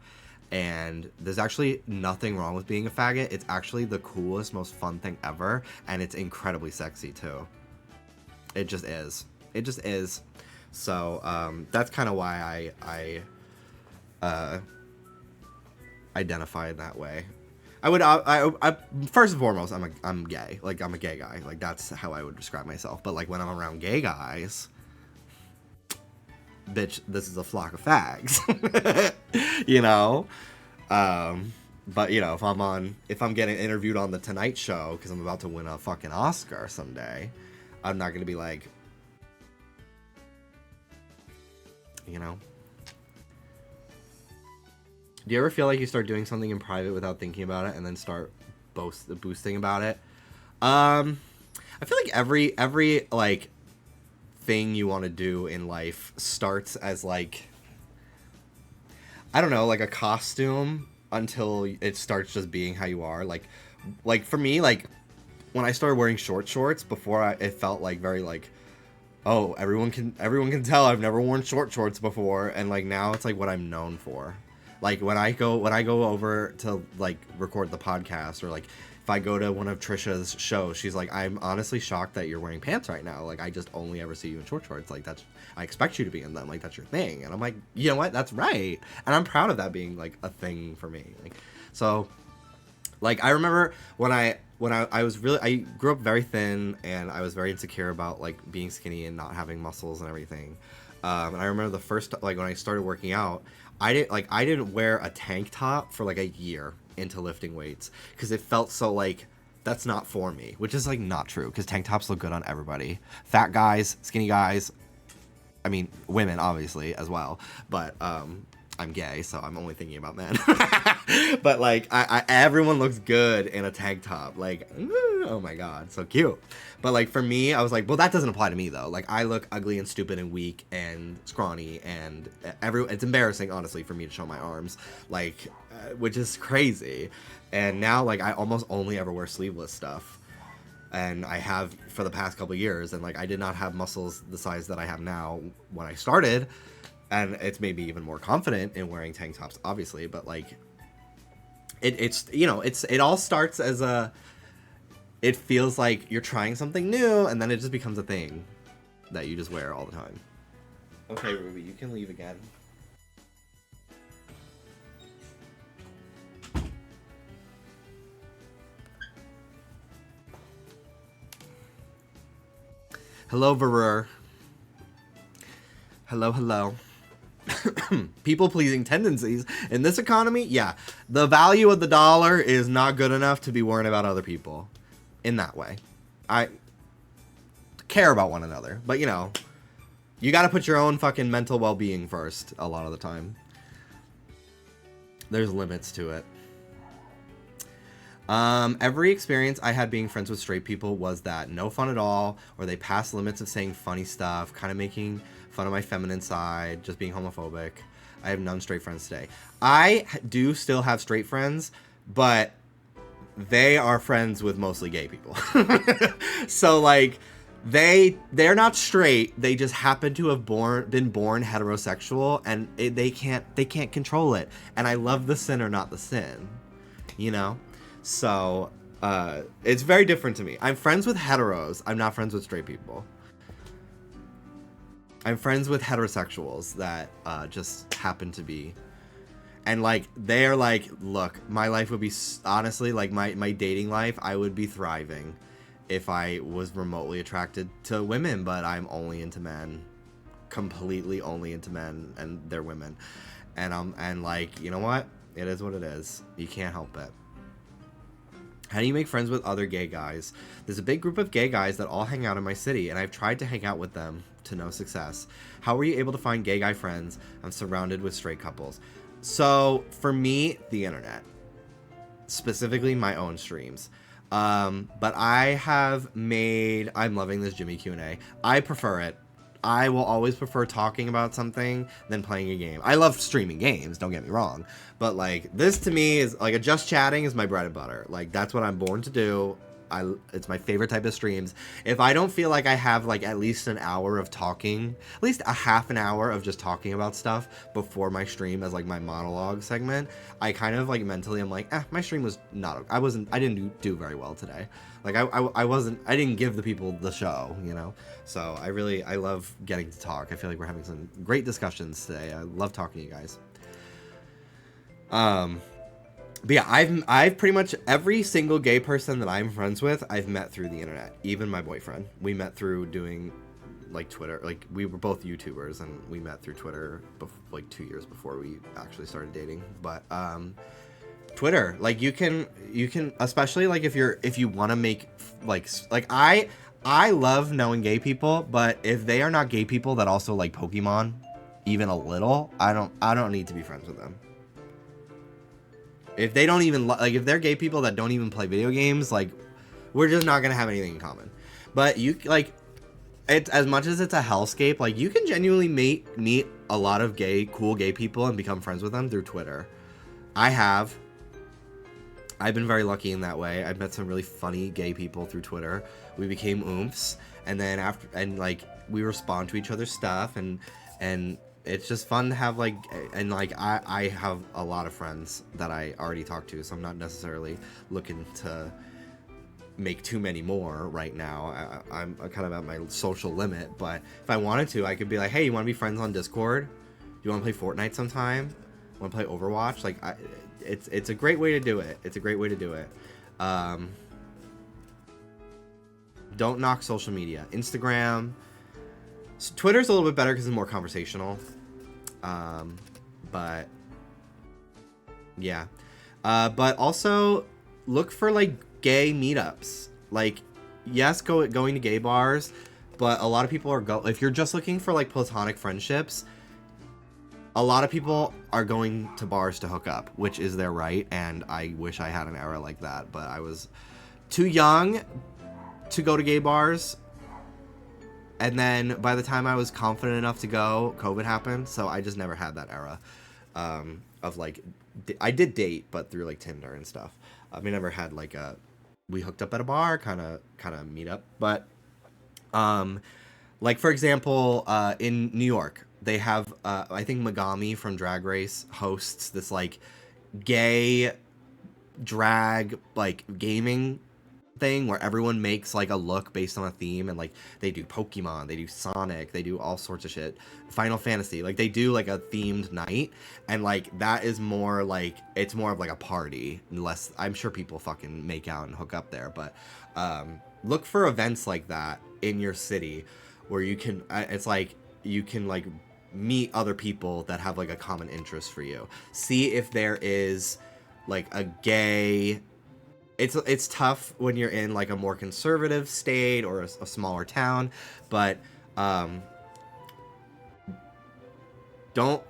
And there's actually nothing wrong with being a faggot. It's actually the coolest, most fun thing ever. And it's incredibly sexy, too. It just is. It just is. So that's kind of why I identify that way. I first and foremost, I'm gay. Like, I'm a gay guy. Like, that's how I would describe myself. But, like, when I'm around gay guys, bitch, this is a flock of fags. You know? But, you know, if I'm getting interviewed on The Tonight Show because I'm about to win a fucking Oscar someday, I'm not going to be like, you know? Do you ever feel like you start doing something in private without thinking about it and then start boosting about it? I feel like every like thing you want to do in life starts as, like, I don't know, like a costume until it starts just being how you are. Like for me, like, when I started wearing shorts before, it felt like very like, oh, everyone can tell I've never worn shorts before, and like now it's like what I'm known for. Like, when I go over to, like, record the podcast, or like if I go to one of Trisha's shows, she's like, I'm honestly shocked that you're wearing pants right now. Like, I just only ever see you in shorts. Like, I expect you to be in them. Like, that's your thing. And I'm like, you know what? That's right. And I'm proud of that being, like, a thing for me. Like, so, like, I remember when I grew up very thin, and I was very insecure about, like, being skinny and not having muscles and everything. And I remember the first, like, when I started working out, I didn't wear a tank top for like a year into lifting weights because it felt so like that's not for me, which is like not true because tank tops look good on everybody. Fat guys, skinny guys, I mean women obviously as well, but I'm gay, so I'm only thinking about men. But like everyone looks good in a tank top, like, oh my god, so cute. But like for me, I was like, well, that doesn't apply to me though. Like, I look ugly and stupid and weak and scrawny, and it's embarrassing honestly for me to show my arms, like, which is crazy. And now, like, I almost only ever wear sleeveless stuff. and I have for the past couple of years, and like I did not have muscles the size that I have now when I started, and it's made me even more confident in wearing tank tops, obviously. But like, it all starts as it feels like you're trying something new, and then it just becomes a thing that you just wear all the time. Okay, Ruby, you can leave again. Hello, Verur. Hello. People-pleasing tendencies in this economy, yeah. The value of the dollar is not good enough to be worrying about other people in that way. I care about one another, but you know, you gotta put your own fucking mental well-being first a lot of the time. There's limits to it. Every experience I had being friends with straight people was that no fun at all, or they passed limits of saying funny stuff, kind of making fun of my feminine side, just being homophobic. I have none straight friends today. I do still have straight friends, but they are friends with mostly gay people. So like, they're not straight. They just happen to have been born heterosexual, and they can't control it. And I love the sin or not the sin, you know. So it's very different to me. I'm friends with heteros. I'm not friends with straight people. I'm friends with heterosexuals that just happen to be. And like, they're like, look, my life would be, honestly, like my dating life, I would be thriving if I was remotely attracted to women, but I'm only into men. Completely only into men, and they're women. And like, you know what? It is what it is. You can't help it. How do you make friends with other gay guys? There's a big group of gay guys that all hang out in my city, and I've tried to hang out with them to no success. How were you able to find gay guy friends? I'm surrounded with straight couples. So, for me, the internet. Specifically, my own streams. But I'm loving this Jimmy Q&A. I prefer it. I will always prefer talking about something than playing a game. I love streaming games, don't get me wrong. But like, this to me is like, just chatting is my bread and butter. Like, that's what I'm born to do. It's my favorite type of streams. If I don't feel like I have like at least an hour of talking, at least a half an hour of just talking about stuff before my stream as like my monologue segment, I kind of like mentally I'm like, my stream was I didn't do very well today. Like I didn't give the people the show, you know? So I love getting to talk. I feel like we're having some great discussions today. I love talking to you guys. But yeah, I've pretty much every single gay person that I'm friends with, I've met through the internet. Even my boyfriend, we met through doing like Twitter. Like, we were both YouTubers, and we met through Twitter like 2 years before we actually started dating. But Twitter, like, you can especially like if you want to make like I love knowing gay people, but if they are not gay people that also like Pokemon even a little, I don't need to be friends with them. If they don't even like, if they're gay people that don't even play video games, like, we're just not gonna have anything in common. But you like, it's as much as it's a hellscape, like, you can genuinely meet a lot of cool gay people and become friends with them through Twitter. I've been very lucky in that way. I've met some really funny gay people through Twitter. We became oomphs, and then like, we respond to each other's stuff, and it's just fun to have, like, and like, I have a lot of friends that I already talked to, so I'm not necessarily looking to make too many more right now. I'm kind of at my social limit, but if I wanted to, I could be like, hey, you want to be friends on Discord? You want to play Fortnite sometime? Want to play Overwatch? Like, it's a great way to do it. It's a great way to do it. Don't knock social media. Instagram. Twitter's a little bit better because it's more conversational. But yeah. But also look for like gay meetups. Like, yes, going to gay bars, but a lot of people are if you're just looking for like platonic friendships, a lot of people are going to bars to hook up, which is their right, and I wish I had an era like that, but I was too young to go to gay bars. And then by the time I was confident enough to go, COVID happened, so I just never had that era of like, I did date, but through like Tinder and stuff. We never had like a we hooked up at a bar, kind of meet up. But like for example, in New York, they have I think Megami from Drag Race hosts this like gay drag like gaming thing where everyone makes like a look based on a theme, and like they do Pokemon, they do Sonic, they do all sorts of shit, Final Fantasy, like they do like a themed night, and like that is more like, it's more of like a party, less, I'm sure people fucking make out and hook up there, but look for events like that in your city where you can it's like you can like meet other people that have like a common interest for you. See if there is like a gay, it's tough when you're in like a more conservative state or a smaller town, but don't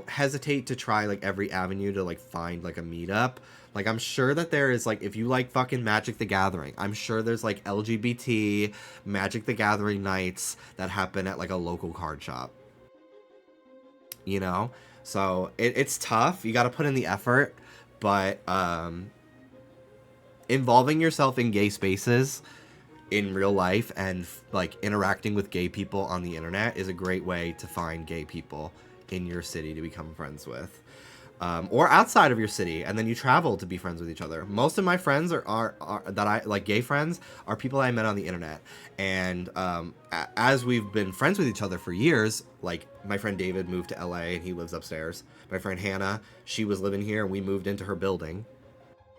hesitate to try like every avenue to like find like a meetup. Like I'm sure that there is, like, if you like fucking Magic the Gathering, I'm sure there's like LGBT Magic the Gathering nights that happen at like a local card shop, you know? So it's tough, you got to put in the effort, but involving yourself in gay spaces in real life and like interacting with gay people on the internet is a great way to find gay people in your city to become friends with, or outside of your city, and then you travel to be friends with each other. Most of my friends are that I like, gay friends, are people I met on the internet, and as we've been friends with each other for years, like my friend David moved to LA and he lives upstairs. My friend Hannah, she was living here and we moved into her building.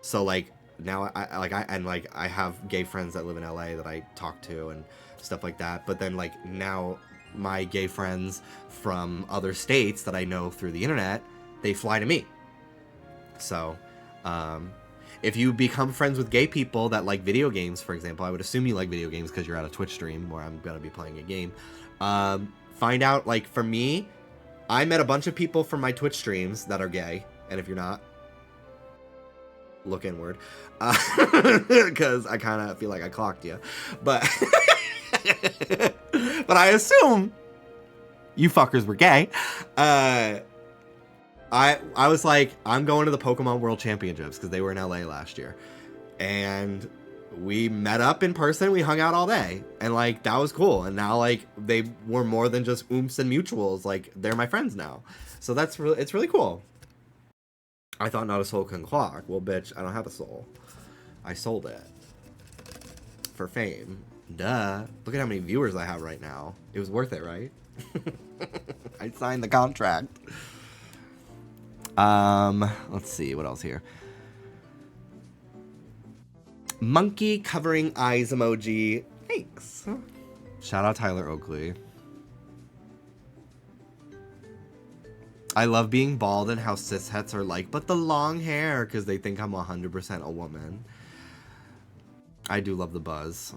So like now I have gay friends that live in LA that I talk to and stuff like that. But then like now my gay friends from other states that I know through the internet, they fly to me. So if you become friends with gay people that like video games, for example, I would assume you like video games because you're at a Twitch stream where I'm gonna be playing a game. Find out, like for me, I met a bunch of people from my Twitch streams that are gay, and if you're not, look inward, because I kind of feel like I clocked you, but but I assume you fuckers were gay. I was like, I'm going to the Pokemon World Championships because they were in LA last year, and we met up in person, we hung out all day, and like that was cool. And now like they were more than just oomps and mutuals, like they're my friends now. So that's really, it's really cool. I thought not a soul can clock. Well, bitch, I don't have a soul. I sold it for fame. Duh. Look at how many viewers I have right now. It was worth it, right? I signed the contract. Let's see what else here. Monkey covering eyes emoji. Thanks. Shout out Tyler Oakley. I love being bald and how cishets are like, but the long hair, because they think I'm 100% a woman. I do love the buzz.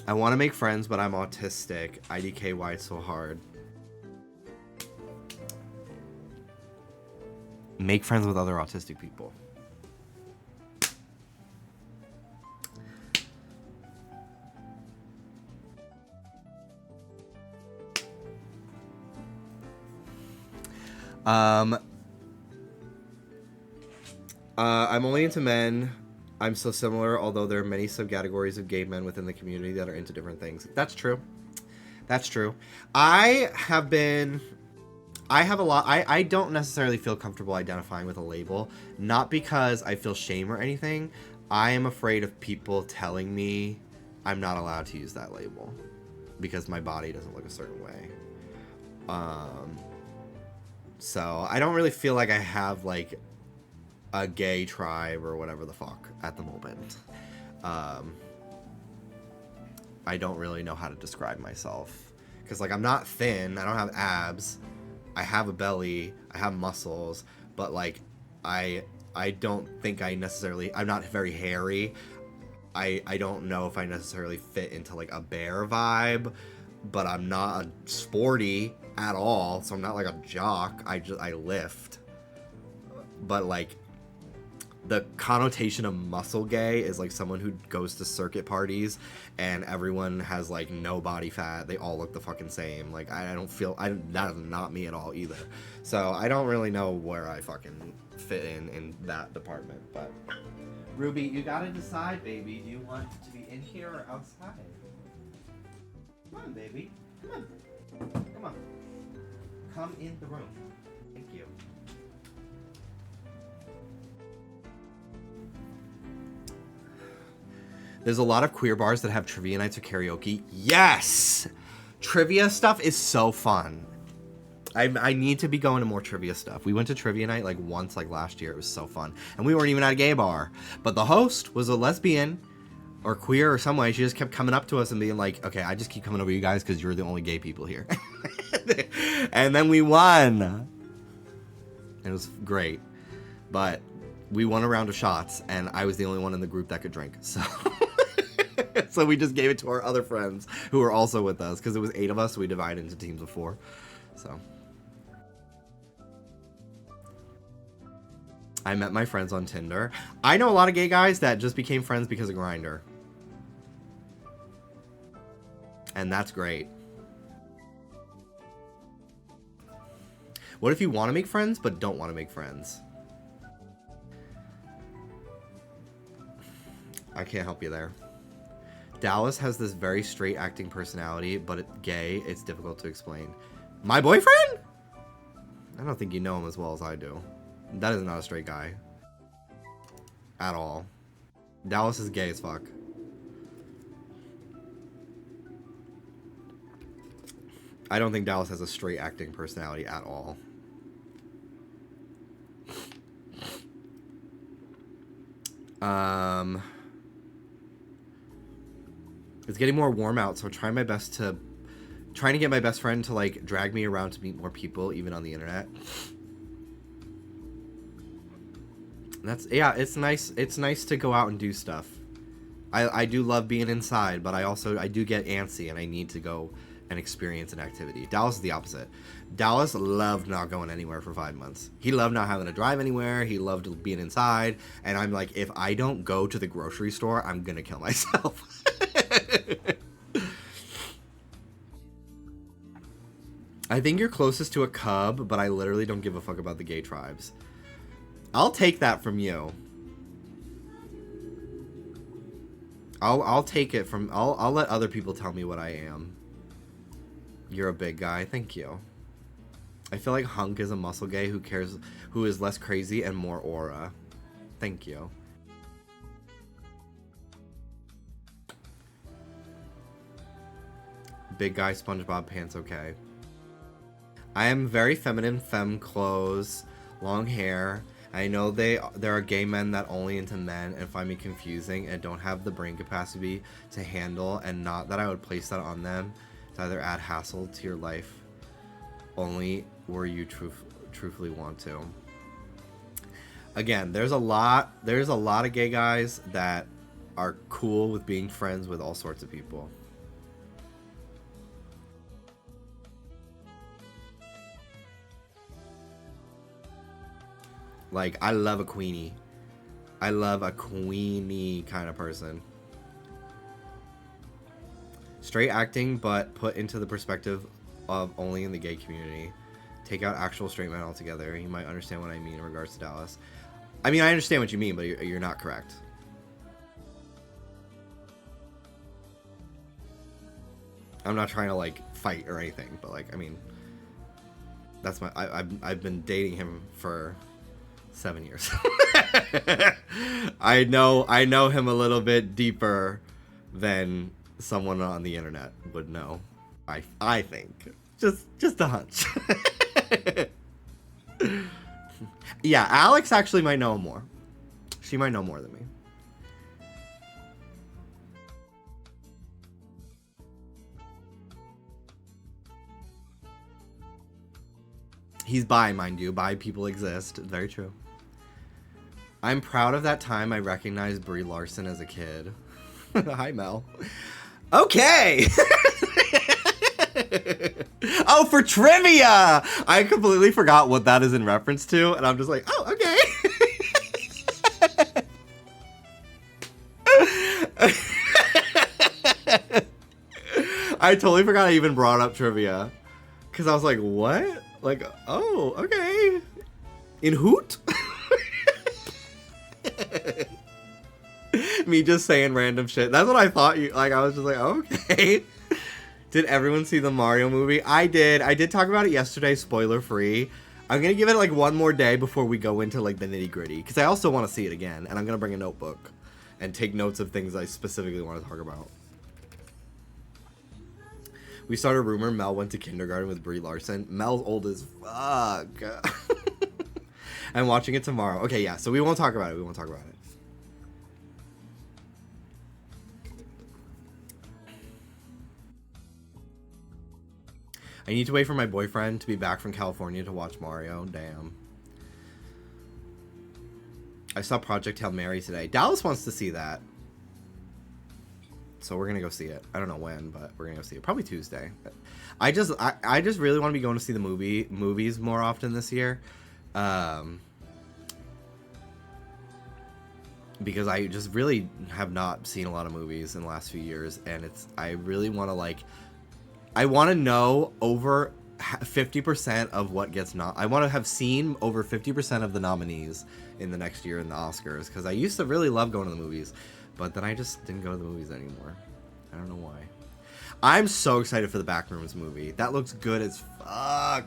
I want to make friends, but I'm autistic. IDK, why it's so hard? Make friends with other autistic people. I'm only into men. I'm so similar, although there are many subcategories of gay men within the community that are into different things. That's true. That's true. I have a lot. I don't necessarily feel comfortable identifying with a label, not because I feel shame or anything. I am afraid of people telling me I'm not allowed to use that label because my body doesn't look a certain way. So I don't really feel like I have like a gay tribe or whatever the fuck at the moment. I don't really know how to describe myself because like I'm not thin, I don't have abs, I have a belly, I have muscles, but like I don't think I necessarily, I'm not very hairy. I don't know if I necessarily fit into like a bear vibe, but I'm not a sporty at all, so I'm not like a jock. I lift, but like the connotation of muscle gay is like someone who goes to circuit parties and everyone has like no body fat. They all look the fucking same. Like I don't feel that is not me at all either. So I don't really know where I fucking fit in that department. But Ruby, you gotta decide, baby. Do you want to be in here or outside? Come on, baby. Come on. Come on. Come in the room. Thank you. There's a lot of queer bars that have trivia nights or karaoke. Yes! Trivia stuff is so fun. I need to be going to more trivia stuff. We went to trivia night like once like last year. It was so fun. And we weren't even at a gay bar. But the host was a lesbian or queer or some way. She just kept coming up to us and being like, okay, I just keep coming over you guys because you're the only gay people here. And then we won. It was great. But we won a round of shots and I was the only one in the group that could drink. So... So we just gave it to our other friends who were also with us because it was 8 of us. So we divided into teams of 4. So I met my friends on Tinder. I know a lot of gay guys that just became friends because of Grindr. And that's great. What if you want to make friends but don't want to make friends? I can't help you there. Dallas has this very straight acting personality, but it's gay. It's difficult to explain. My boyfriend? I don't think you know him as well as I do. That is not a straight guy. At all. Dallas is gay as fuck. I don't think Dallas has a straight acting personality at all. It's getting more warm out, so I'm trying to get my best friend to like drag me around to meet more people, even on the internet. It's nice. It's nice to go out and do stuff. I do love being inside, but I do get antsy and I need to go and experience an activity. Dallas is the opposite. Dallas loved not going anywhere for 5 months. He loved not having to drive anywhere. He loved being inside. And I'm like, if I don't go to the grocery store, I'm gonna kill myself. I think you're closest to a cub, but I literally don't give a fuck about the gay tribes. I'll take that from you. I'll take it from... I'll let other people tell me what I am. You're a big guy. Thank you. I feel like Hunk is a muscle gay who is less crazy and more aura. Thank you. Big guy, SpongeBob pants, okay. I am very feminine, femme clothes, long hair. I know there are gay men that only into men and find me confusing and don't have the brain capacity to handle, and not that I would place that on them to either add hassle to your life, only where you truthfully want to. Again, there's a lot of gay guys that are cool with being friends with all sorts of people. Like, I love a queenie. I love a queenie kind of person. Straight acting, but put into the perspective of only in the gay community. Take out actual straight men altogether. You might understand what I mean in regards to Dallas. I mean, I understand what you mean, but you're not correct. I'm not trying to, like, fight or anything, but, like, I mean, that's my... I've been dating him for... 7 years. I know him a little bit deeper than someone on the internet would know. I think. Just a hunch. Yeah, Alex actually might know more. She might know more than me. He's bi, mind you. Bi people exist. Very true. I'm proud of that time I recognized Brie Larson as a kid. Hi, Mel. Okay. Oh, for trivia! I completely forgot what that is in reference to, and I'm just like, oh, okay. I totally forgot I even brought up trivia. Because I was like, what? Like, oh, okay. In Hoot? Me just saying random shit. That's what I thought you, like, I was just like, okay. Did everyone see the Mario movie? I did. I did talk about it yesterday, spoiler free. I'm going to give it like one more day before we go into like the nitty gritty. Because I also want to see it again. And I'm going to bring a notebook and take notes of things I specifically want to talk about. We started a rumor Mel went to kindergarten with Brie Larson. Mel's old as fuck. I'm watching it tomorrow. Okay, yeah, so we won't talk about it. We won't talk about it. I need to wait for my boyfriend to be back from California to watch Mario. Damn. I saw Project Hail Mary today. Dallas wants to see that. So we're going to go see it. I don't know when, but we're going to go see it. Probably Tuesday. I just really want to be going to see the movies more often this year. Because I just really have not seen a lot of movies in the last few years. And I really want to like... I want to know over 50% of what gets I want to have seen over 50% of the nominees in the next year in the Oscars, because I used to really love going to the movies, but then I just didn't go to the movies anymore. I don't know why. I'm so excited for the Backrooms movie. That looks good as fuck.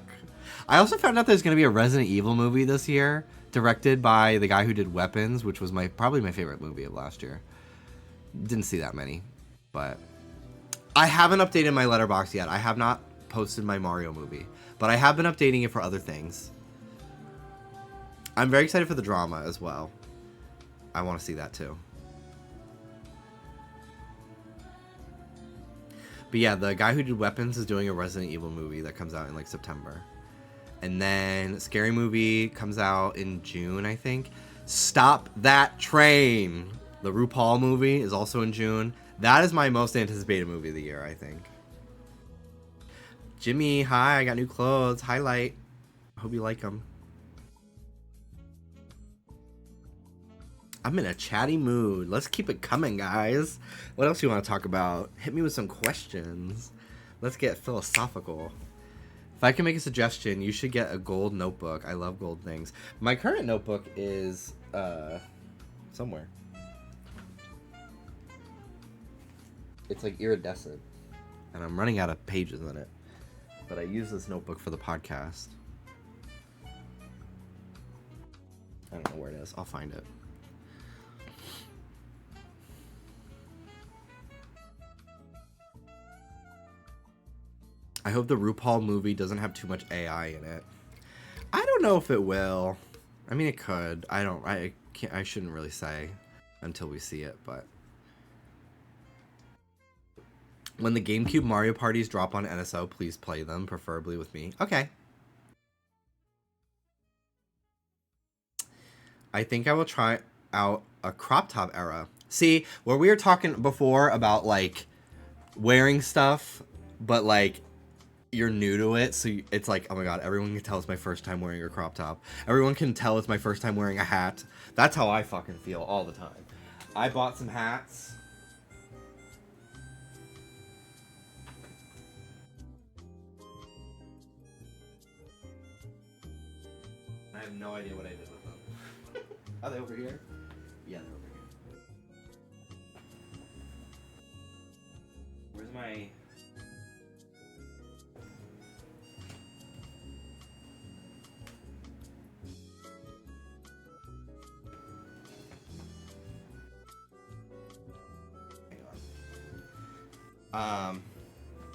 I also found out there's going to be a Resident Evil movie this year, directed by the guy who did Weapons, which was probably my favorite movie of last year. Didn't see that many, but... I haven't updated my letterbox yet. I have not posted my Mario movie, but I have been updating it for other things. I'm very excited for the drama as well. I want to see that too. But yeah, the guy who did Weapons is doing a Resident Evil movie that comes out in like September. And then Scary Movie comes out in June, I think. Stop That Train! The RuPaul movie is also in June. That is my most anticipated movie of the year, I think. Jimmy, hi, I got new clothes. Highlight. Hope you like them. I'm in a chatty mood. Let's keep it coming, guys. What else do you want to talk about? Hit me with some questions. Let's get philosophical. If I can make a suggestion, you should get a gold notebook. I love gold things. My current notebook is somewhere. It's like iridescent, and I'm running out of pages in it, but I use this notebook for the podcast. I don't know where it is. I'll find it. I hope the RuPaul movie doesn't have too much AI in it. I don't know if it will. I mean, it could. I shouldn't really say until we see it, but when the GameCube Mario parties drop on NSO, please play them, preferably with me. Okay. I think I will try out a crop top era. See, where we were talking before about, like, wearing stuff, but, like, you're new to it, so it's like, oh my god, everyone can tell it's my first time wearing a crop top. Everyone can tell it's my first time wearing a hat. That's how I fucking feel all the time. I bought some hats. I have no idea what I did with them. Are they over here? Yeah, they're over here. Where's my...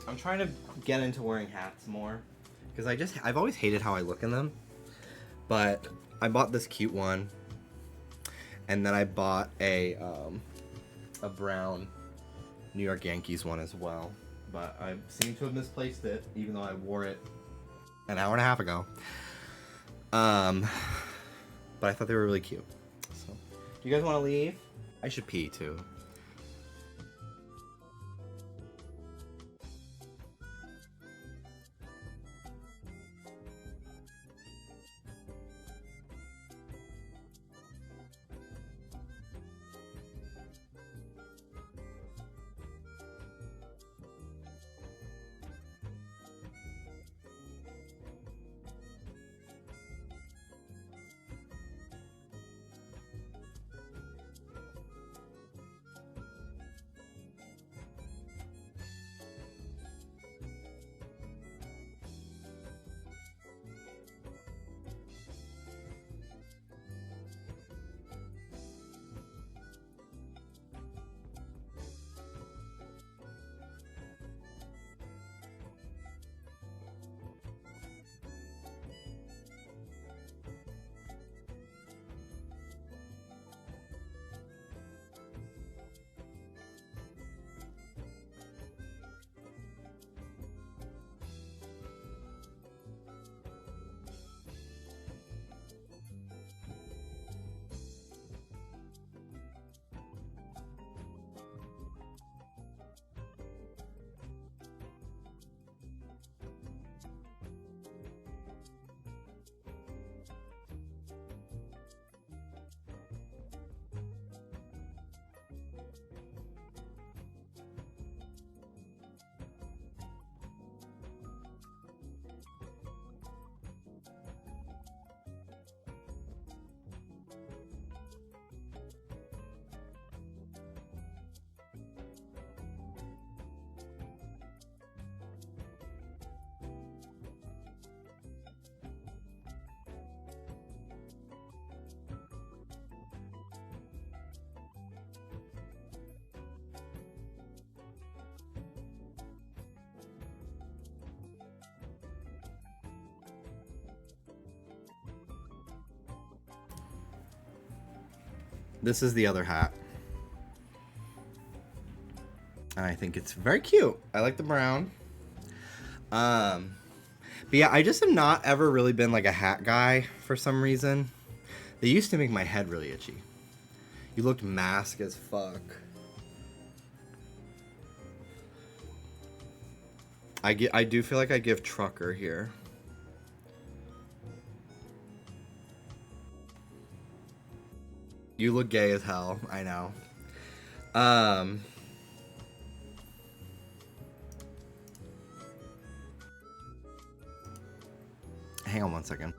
I'm trying to get into wearing hats more, because I've always hated how I look in them. But I bought this cute one, and then I bought a brown New York Yankees one as well. But I seem to have misplaced it, even though I wore it an hour and a half ago. But I thought they were really cute. So, do you guys want to leave? I should pee too. This is the other hat. And I think it's very cute. I like the brown. But yeah, I just have not ever really been like a hat guy for some reason. They used to make my head really itchy. You looked mask as fuck. I do feel like I give trucker here. You look gay as hell. I know. Hang on one second.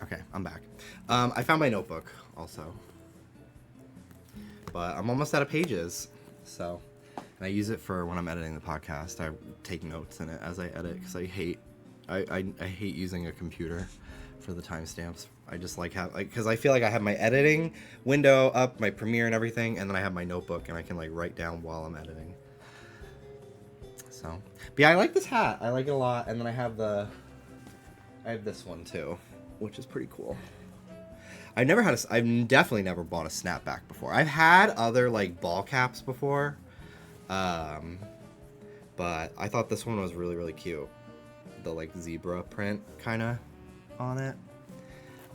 Okay, I'm back. I found my notebook also. But I'm almost out of pages. So, and I use it for when I'm editing the podcast. I take notes in it as I edit because I hate using a computer for the timestamps. I just like because I feel like I have my editing window up, my Premiere and everything, and then I have my notebook and I can like write down while I'm editing. So, but yeah, I like this hat. I like it a lot. And then I have this one too, which is pretty cool. I've definitely never bought a snapback before. I've had other like ball caps before, but I thought this one was really, really cute. The like zebra print kind of on it.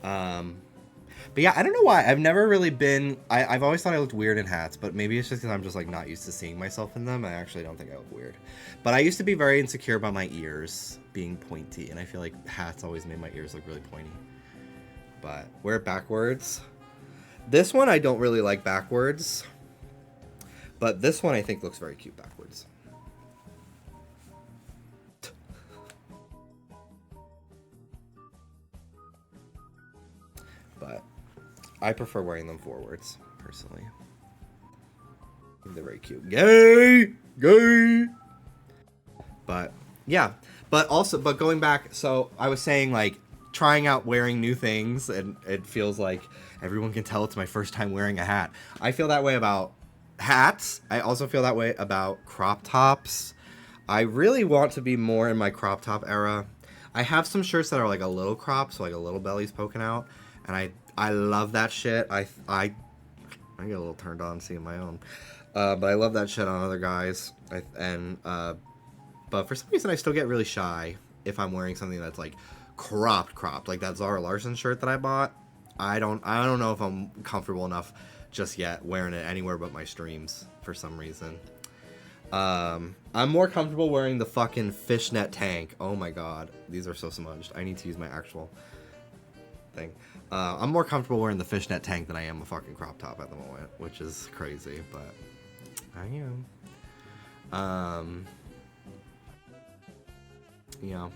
But yeah, I don't know why. I've never really been, I've always thought I looked weird in hats, but maybe it's just because I'm just like not used to seeing myself in them. I actually don't think I look weird. But I used to be very insecure about my ears being pointy, and I feel like hats always made my ears look really pointy. But wear it backwards. This one I don't really like backwards, but this one I think looks very cute backwards. But I prefer wearing them forwards, personally. They're very cute. Gay! But, yeah. But going back, so I was saying, like, trying out wearing new things, and it feels like everyone can tell it's my first time wearing a hat. I feel that way about hats. I also feel that way about crop tops. I really want to be more in my crop top era. I have some shirts that are, like, a little crop, so, like, a little belly's poking out. And I love that shit. I get a little turned on seeing my own. But I love that shit on other guys. But for some reason I still get really shy if I'm wearing something that's like cropped. Like that Zara Larson shirt that I bought. I don't know if I'm comfortable enough just yet wearing it anywhere but my streams for some reason. I'm more comfortable wearing the fucking fishnet tank. Oh my god. These are so smudged. I need to use my actual thing. I'm more comfortable wearing the fishnet tank than I am a fucking crop top at the moment, which is crazy, but I am. Yeah.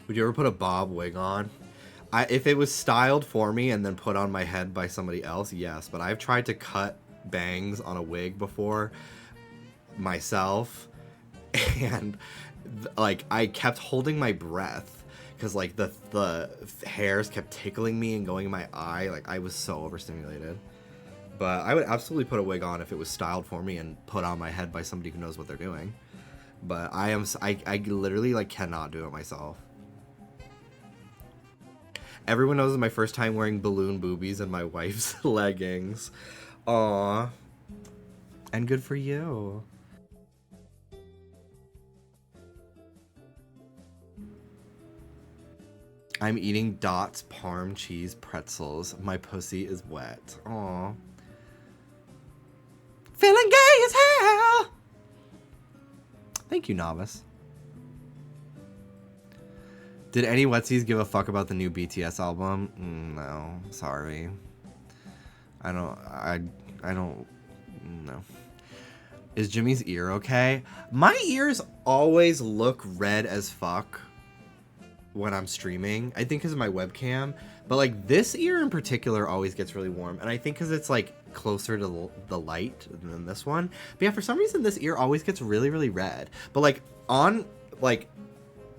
Would you ever put a bob wig on? If it was styled for me and then put on my head by somebody else, yes, but I've tried to cut bangs on a wig before myself, and like I kept holding my breath because like the hairs kept tickling me and going in my eye. Like I was so overstimulated. But I would absolutely put a wig on if it was styled for me and put on my head by somebody who knows what they're doing. But I literally like cannot do it myself. Everyone knows it's my first time wearing balloon boobies and my wife's leggings. Aww. And good for you. I'm eating Dot's Parm cheese pretzels. My pussy is wet. Aww. Feeling gay as hell. Thank you, Novice. Did any Wetsies give a fuck about the new BTS album? No, sorry. I don't know. Is Jimmy's ear okay? My ears always look red as fuck when I'm streaming. I think because of my webcam. But like this ear in particular always gets really warm. And I think because it's like closer to the light than this one. But yeah, for some reason this ear always gets really, really red. But like on like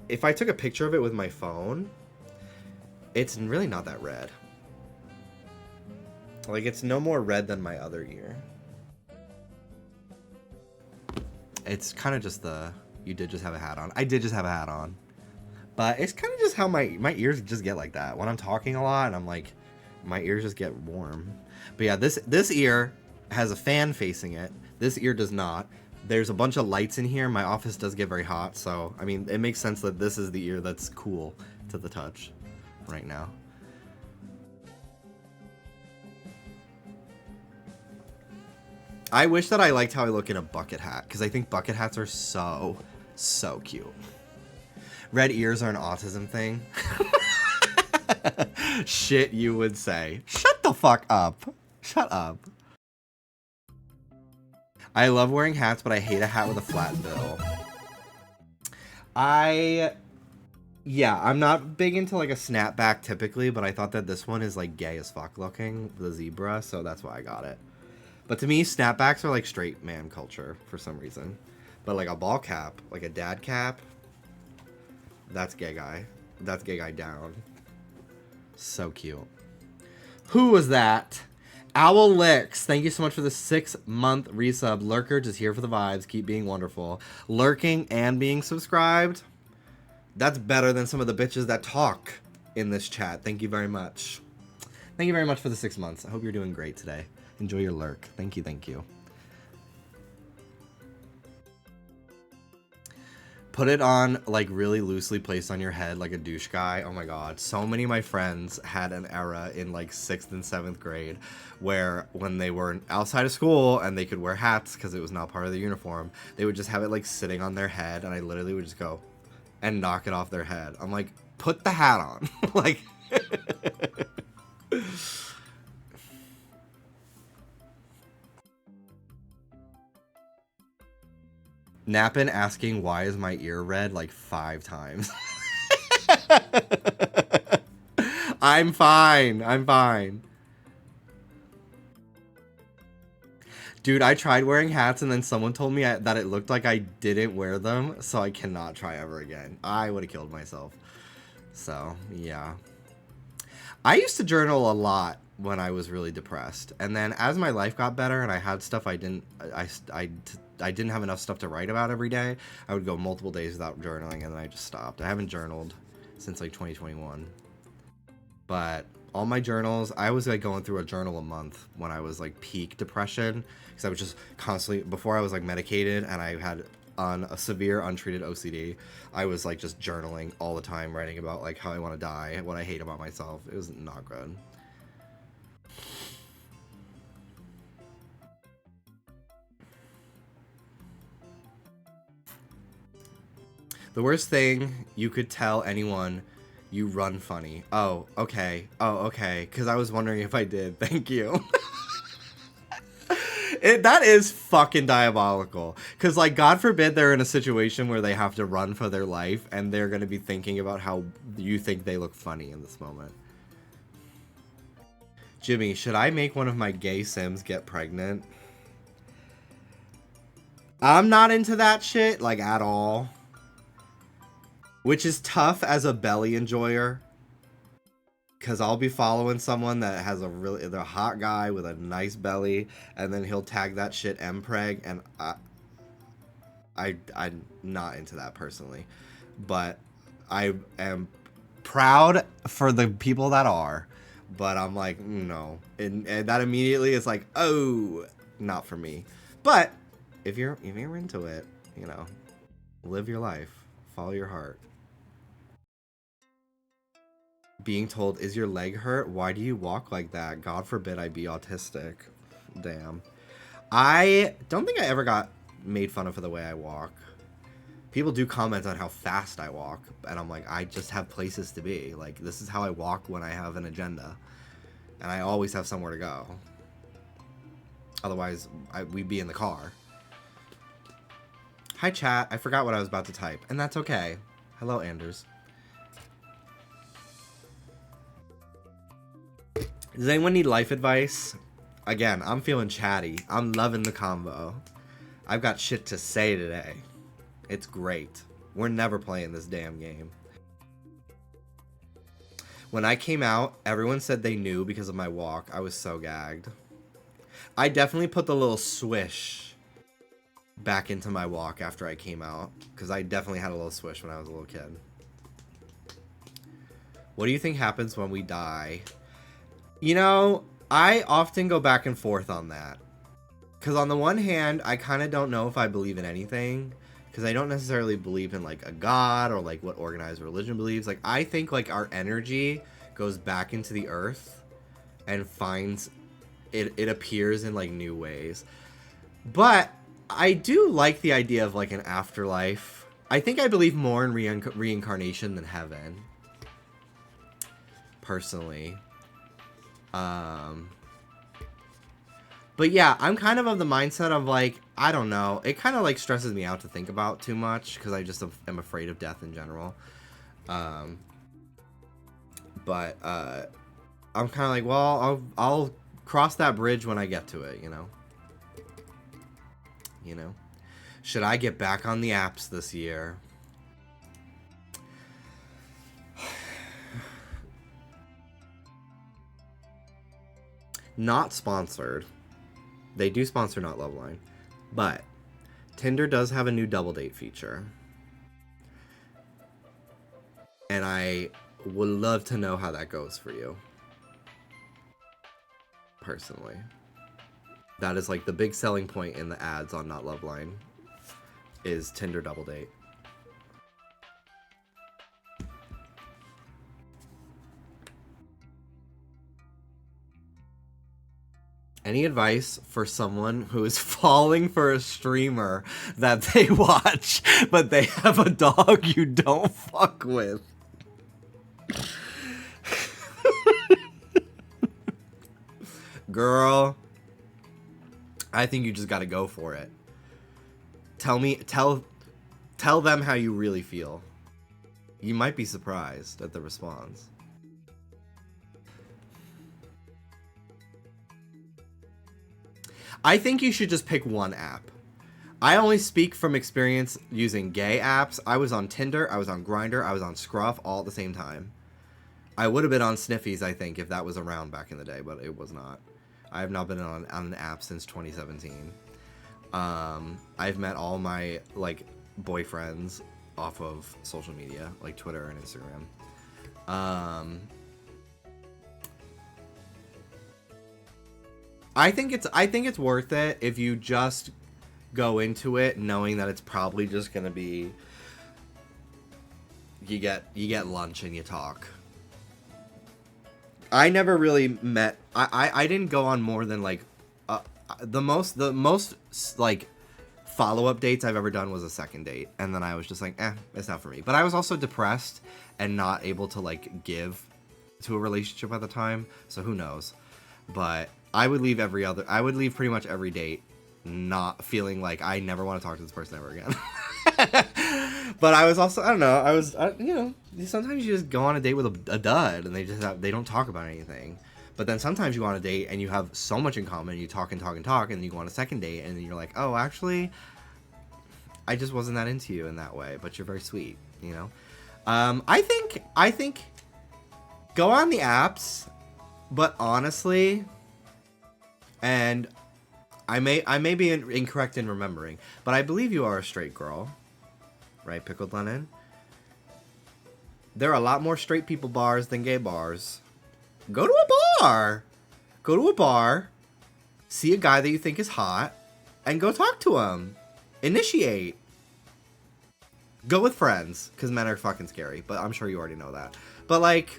if I took a picture of it with my phone, it's really not that red. Like, it's no more red than my other ear. It's kind of just the... You did just have a hat on. I did just have a hat on. But it's kind of just how my ears just get like that. When I'm talking a lot, and I'm like... My ears just get warm. But yeah, this ear has a fan facing it. This ear does not. There's a bunch of lights in here. My office does get very hot, so I mean, it makes sense that this is the ear that's cool to the touch right now. I wish that I liked how I look in a bucket hat, because I think bucket hats are so cute. Red ears are an autism thing. Shit, you would say. Shut the fuck up. Shut up. I love wearing hats, but I hate a hat with a flat bill. Yeah, I'm not big into like a snapback typically, but I thought that this one is like gay as fuck looking, the zebra, so that's why I got it. But to me, snapbacks are like straight man culture for some reason. But like a ball cap, like a dad cap, that's gay guy. That's gay guy down. So cute. Who was that? Owl Licks, thank you so much for the 6-month resub. Lurker, just here for the vibes. Keep being wonderful. Lurking and being subscribed. That's better than some of the bitches that talk in this chat. Thank you very much. Thank you very much for the 6 months. I hope you're doing great today. Enjoy your lurk. Thank you, thank you. Put it on, like, really loosely placed on your head like a douche guy. Oh my god. So many of my friends had an era in, like, 6th and 7th grade where when they were outside of school and they could wear hats because it was not part of the uniform, they would just have it, like, sitting on their head, and I literally would just go and knock it off their head. I'm like, put the hat on. Like... Nappin asking why is my ear red like 5 times. I'm fine. I'm fine. Dude, I tried wearing hats and then someone told me that it looked like I didn't wear them, so I cannot try ever again. I would have killed myself. So, yeah. I used to journal a lot when I was really depressed. And then as my life got better and I had stuff I didn't have enough stuff to write about every day, I would go multiple days without journaling, and then I just stopped. I haven't journaled since like 2021. But all my journals, I was like going through a journal a month when I was like peak depression, because I was just constantly, before I was like medicated and I had on a severe untreated OCD, I was like just journaling all the time, writing about like how I want to die, what I hate about myself. It was not good. The worst thing you could tell anyone, you run funny. Oh, okay. Oh, okay. Because I was wondering if I did. Thank you. That is fucking diabolical. Because, like, God forbid they're in a situation where they have to run for their life and they're going to be thinking about how you think they look funny in this moment. Jimmy, should I make one of my gay Sims get pregnant? I'm not into that shit, like, at all. Which is tough as a belly enjoyer. Because I'll be following someone that has they're a hot guy with a nice belly, and then he'll tag that shit mpreg, and I'm not into that personally. But I am proud for the people that are, but I'm like, no. And that immediately is like, oh, not for me. But if you're into it, you know, live your life, follow your heart. Being told, is your leg hurt? Why do you walk like that? God forbid I be autistic. Damn. I don't think I ever got made fun of for the way I walk. People do comment on how fast I walk, and I'm like, I just have places to be. Like, this is how I walk when I have an agenda, and I always have somewhere to go. Otherwise, we'd be in the car. Hi, chat. I forgot what I was about to type, and that's okay. Hello, Anders. Does anyone need life advice? Again, I'm feeling chatty. I'm loving the combo. I've got shit to say today. It's great. We're never playing this damn game. When I came out, everyone said they knew because of my walk. I was so gagged. I definitely put the little swish back into my walk after I came out, because I definitely had a little swish when I was a little kid. What do you think happens when we die? You know, I often go back and forth on that. Because on the one hand, I kind of don't know if I believe in anything. Because I don't necessarily believe in, like, a god or, like, what organized religion believes. Like, I think, like, our energy goes back into the earth and finds... It appears in, like, new ways. But I do like the idea of, like, an afterlife. I think I believe more in reincarnation than heaven. Personally. But yeah, I'm kind of the mindset of, like, I don't know. It kind of, like, stresses me out to think about too much, because I just am afraid of death in general. But I'm kind of like, well, I'll cross that bridge when I get to it, you know? You know? Should I get back on the apps this year? Not sponsored. They do sponsor Not Loveline. But Tinder does have a new double date feature. And I would love to know how that goes for you. Personally. That is like the big selling point in the ads on Not Loveline. Is Tinder double date. Any advice for someone who is falling for a streamer that they watch, but they have a dog you don't fuck with? Girl, I think you just gotta go for it. Tell them how you really feel. You might be surprised at the response. I think you should just pick one app. I only speak from experience using gay apps. I was on Tinder, I was on Grindr, I was on Scruff all at the same time. I would have been on Sniffies, I think, if that was around back in the day, but it was not. I have not been on an app since 2017. I've met all my, like, boyfriends off of social media, like Twitter and Instagram. I think it's worth it if you just go into it knowing that it's probably just gonna be you get lunch and you talk. I never really met. I didn't go on more than like the most like follow-up dates I've ever done was a second date, and then I was just like, it's not for me. But I was also depressed and not able to like give to a relationship at the time, so who knows. But I would leave pretty much every date not feeling like I never want to talk to this person ever again. But I was also, I don't know, you know, sometimes you just go on a date with a dud and they don't talk about anything. But then sometimes you go on a date and you have so much in common, you talk and talk and talk, and then you go on a second date and then you're like, oh, actually, I just wasn't that into you in that way, but you're very sweet, you know? I think go on the apps, but honestly, and I may be incorrect in remembering, but I believe you are a straight girl, right, Pickled Lennon? There are a lot more straight people bars than gay bars. Go to a bar. Go to a bar, see a guy that you think is hot, and go talk to him. Initiate. Go with friends, because men are fucking scary, but I'm sure you already know that. But, like,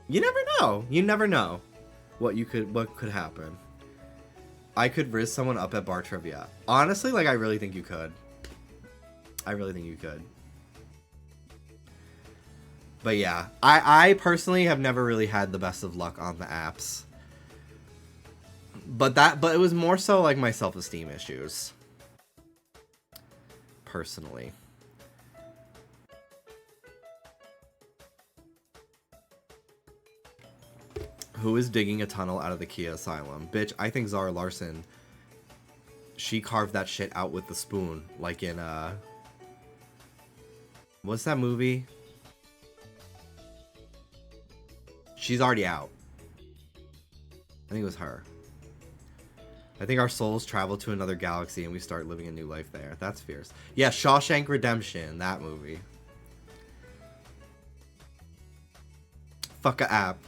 you never know. You never know what could happen. I could riz someone up at bar trivia. Honestly, like, I really think you could. I really think you could. But yeah, I personally have never really had the best of luck on the apps. But it was more so like my self-esteem issues. Personally. Who is digging a tunnel out of the Kia Asylum? Bitch, I think Zara Larson, she carved that shit out with the spoon. Like in, what's that movie? She's already out. I think it was her. I think our souls travel to another galaxy and we start living a new life there. That's fierce. Yeah, Shawshank Redemption, that movie. Fuck a app.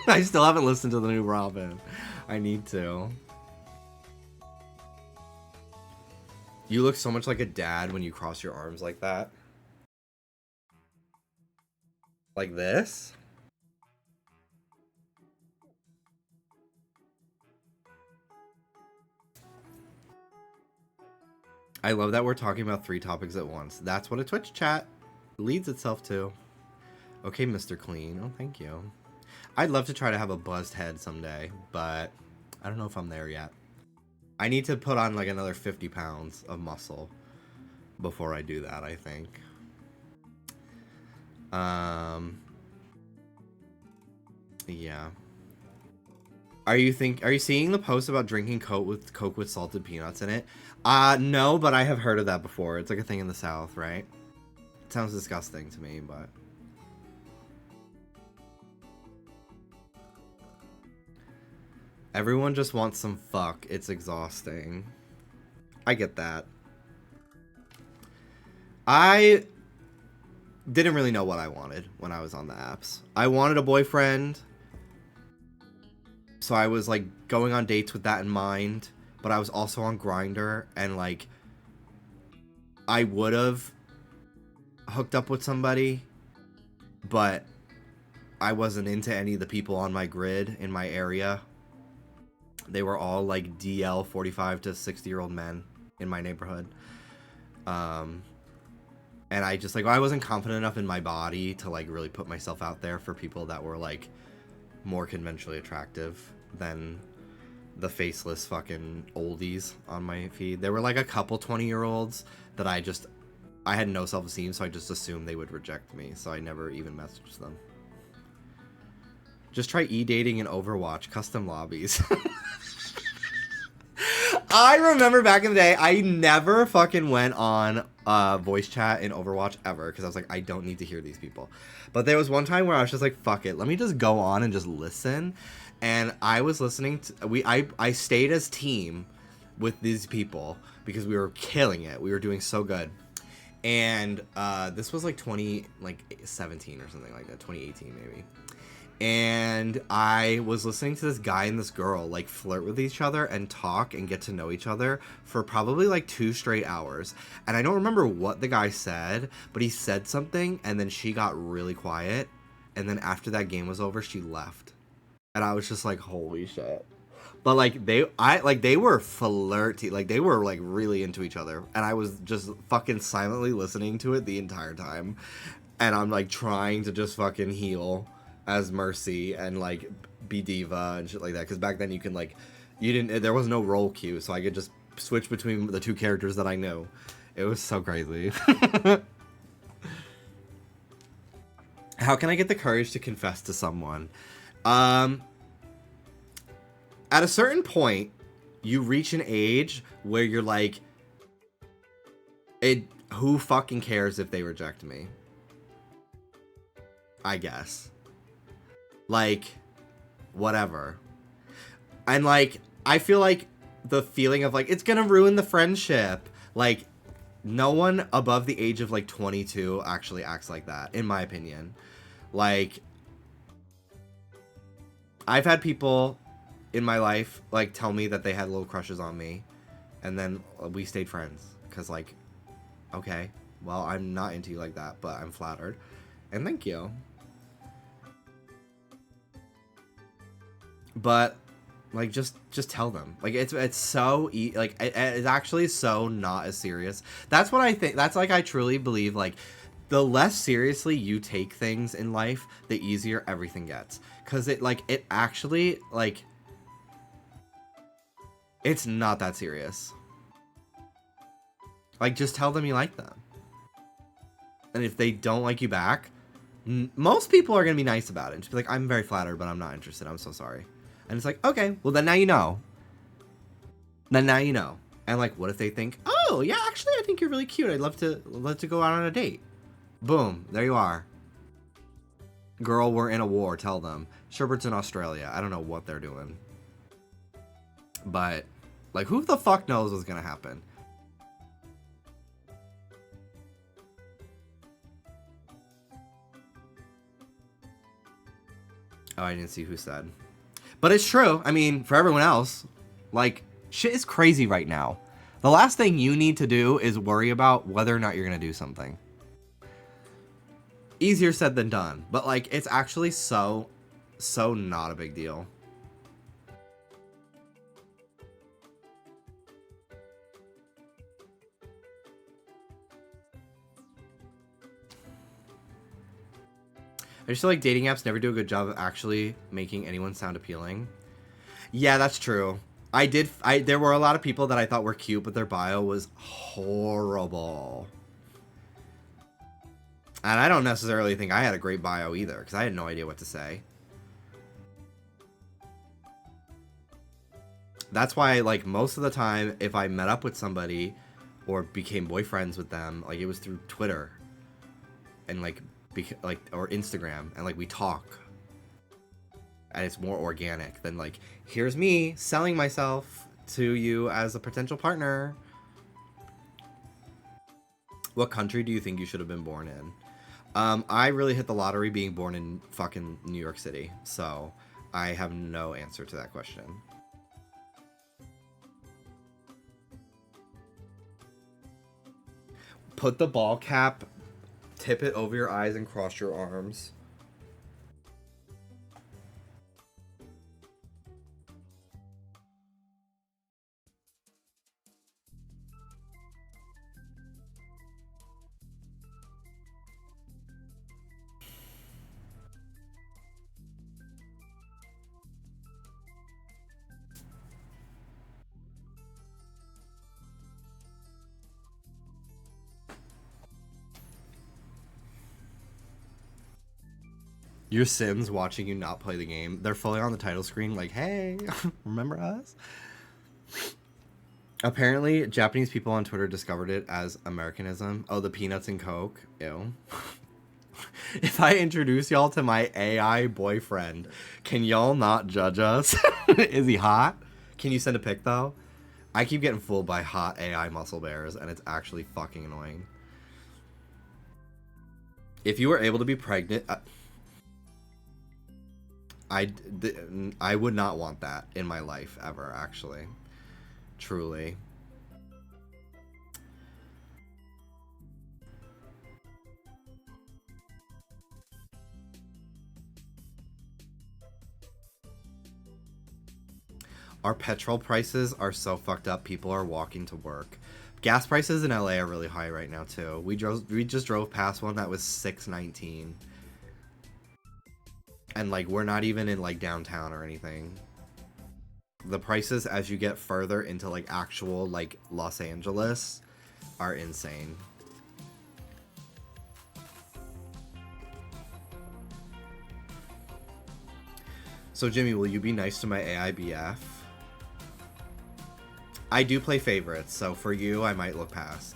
I still haven't listened to the new Robin. I need to. You look so much like a dad when you cross your arms like that. Like this? I love that we're talking about 3 topics at once. That's what a Twitch chat leads itself to. Okay, Mr. Clean. Oh, thank you. I'd love to try to have a buzzed head someday, but I don't know if I'm there yet. I need to put on like another 50 pounds of muscle before I do that, I think. Yeah. Are you seeing the post about drinking Coke with salted peanuts in it? No, but I have heard of that before. It's like a thing in the South, right? It sounds disgusting to me, but everyone just wants some fuck. It's exhausting. I get that. I didn't really know what I wanted when I was on the apps. I wanted a boyfriend, so I was like going on dates with that in mind, but I was also on Grindr, and like I would have hooked up with somebody, but I wasn't into any of the people on my grid in my area. They were all like DL 45 to 60-year-old men in my neighborhood. And I just like, I wasn't confident enough in my body to like really put myself out there for people that were like more conventionally attractive than the faceless fucking oldies on my feed. There were like a couple 20-year-olds that I had no self-esteem, so I just assumed they would reject me, so I never even messaged them. Just try e-dating in Overwatch, custom lobbies. I remember back in the day, I never fucking went on voice chat in Overwatch ever, because I was like, I don't need to hear these people. But there was one time where I was just like, fuck it, let me just go on and just listen. And I was listening to, I stayed as team with these people because we were killing it. We were doing so good. And this was like 2017 or something like that, 2018 maybe. And I was listening to this guy and this girl like flirt with each other and talk and get to know each other for probably like 2 straight hours. And I don't remember what the guy said, but he said something and then she got really quiet. And then after that game was over, she left. And I was just like, holy shit. But like they were flirty, like they were like really into each other. And I was just fucking silently listening to it the entire time. And I'm like trying to just fucking heal as Mercy and like be diva and shit like that, because back then you can like there was no role queue, so I could just switch between the 2 characters that I knew. It was so crazy. How can I get the courage to confess to someone? At a certain point you reach an age where you're like, who fucking cares if they reject me, I guess. Like, whatever. And like, I feel like the feeling of like, it's gonna ruin the friendship. Like, no one above the age of like 22 actually acts like that, in my opinion. Like, I've had people in my life like tell me that they had little crushes on me, and then we stayed friends. Cause like, okay, well, I'm not into you like that, but I'm flattered. And thank you. But Like, just tell them. Like, it's so it's actually so not as serious. That's what I think. That's like, I truly believe, like, the less seriously you take things in life, the easier everything gets. Because it actually, like, it's not that serious. Like, just tell them you like them. And if they don't like you back, most people are going to be nice about it. And just be like, I'm very flattered, but I'm not interested. I'm so sorry. And it's like, okay, well, then now you know. Then now you know. And, like, what if they think, oh, yeah, actually, I think you're really cute. I'd love to go out on a date. Boom. There you are. Girl, we're in a war. Tell them. Sherbert's in Australia. I don't know what they're doing. But, like, who the fuck knows what's going to happen? Oh, I didn't see who said. But it's true. I mean, for everyone else, like, shit is crazy right now. The last thing you need to do is worry about whether or not you're going to do something. Easier said than done. But, like, it's actually so not a big deal. I just feel like dating apps never do a good job of actually making anyone sound appealing. Yeah, that's true. There were a lot of people that I thought were cute, but their bio was horrible. And I don't necessarily think I had a great bio either, because I had no idea what to say. That's why, like, most of the time, if I met up with somebody or became boyfriends with them, like, it was through Twitter and, like, or Instagram, and, like, we talk. And it's more organic than, like, here's me selling myself to you as a potential partner. What country do you think you should have been born in? I really hit the lottery being born in fucking New York City, so I have no answer to that question. Put the ball cap, tip it over your eyes, and cross your arms. Your Sims watching you not play the game. They're fully on the title screen like, hey, remember us? Apparently, Japanese people on Twitter discovered it as Americanism. Oh, the peanuts and Coke. Ew. If I introduce y'all to my AI boyfriend, can y'all not judge us? Is he hot? Can you send a pic, though? I keep getting fooled by hot AI muscle bears, and it's actually fucking annoying. If you were able to be pregnant... I would not want that in my life ever, actually. Truly. Our petrol prices are so fucked up. People are walking to work. Gas prices in LA are really high right now too. We just drove past one that was $6.19. And, like, we're not even in, like, downtown or anything. The prices as you get further into, like, actual, like, Los Angeles are insane. So, Jimmy, will you be nice to my AIBF? I do play favorites, so for you, I might look past.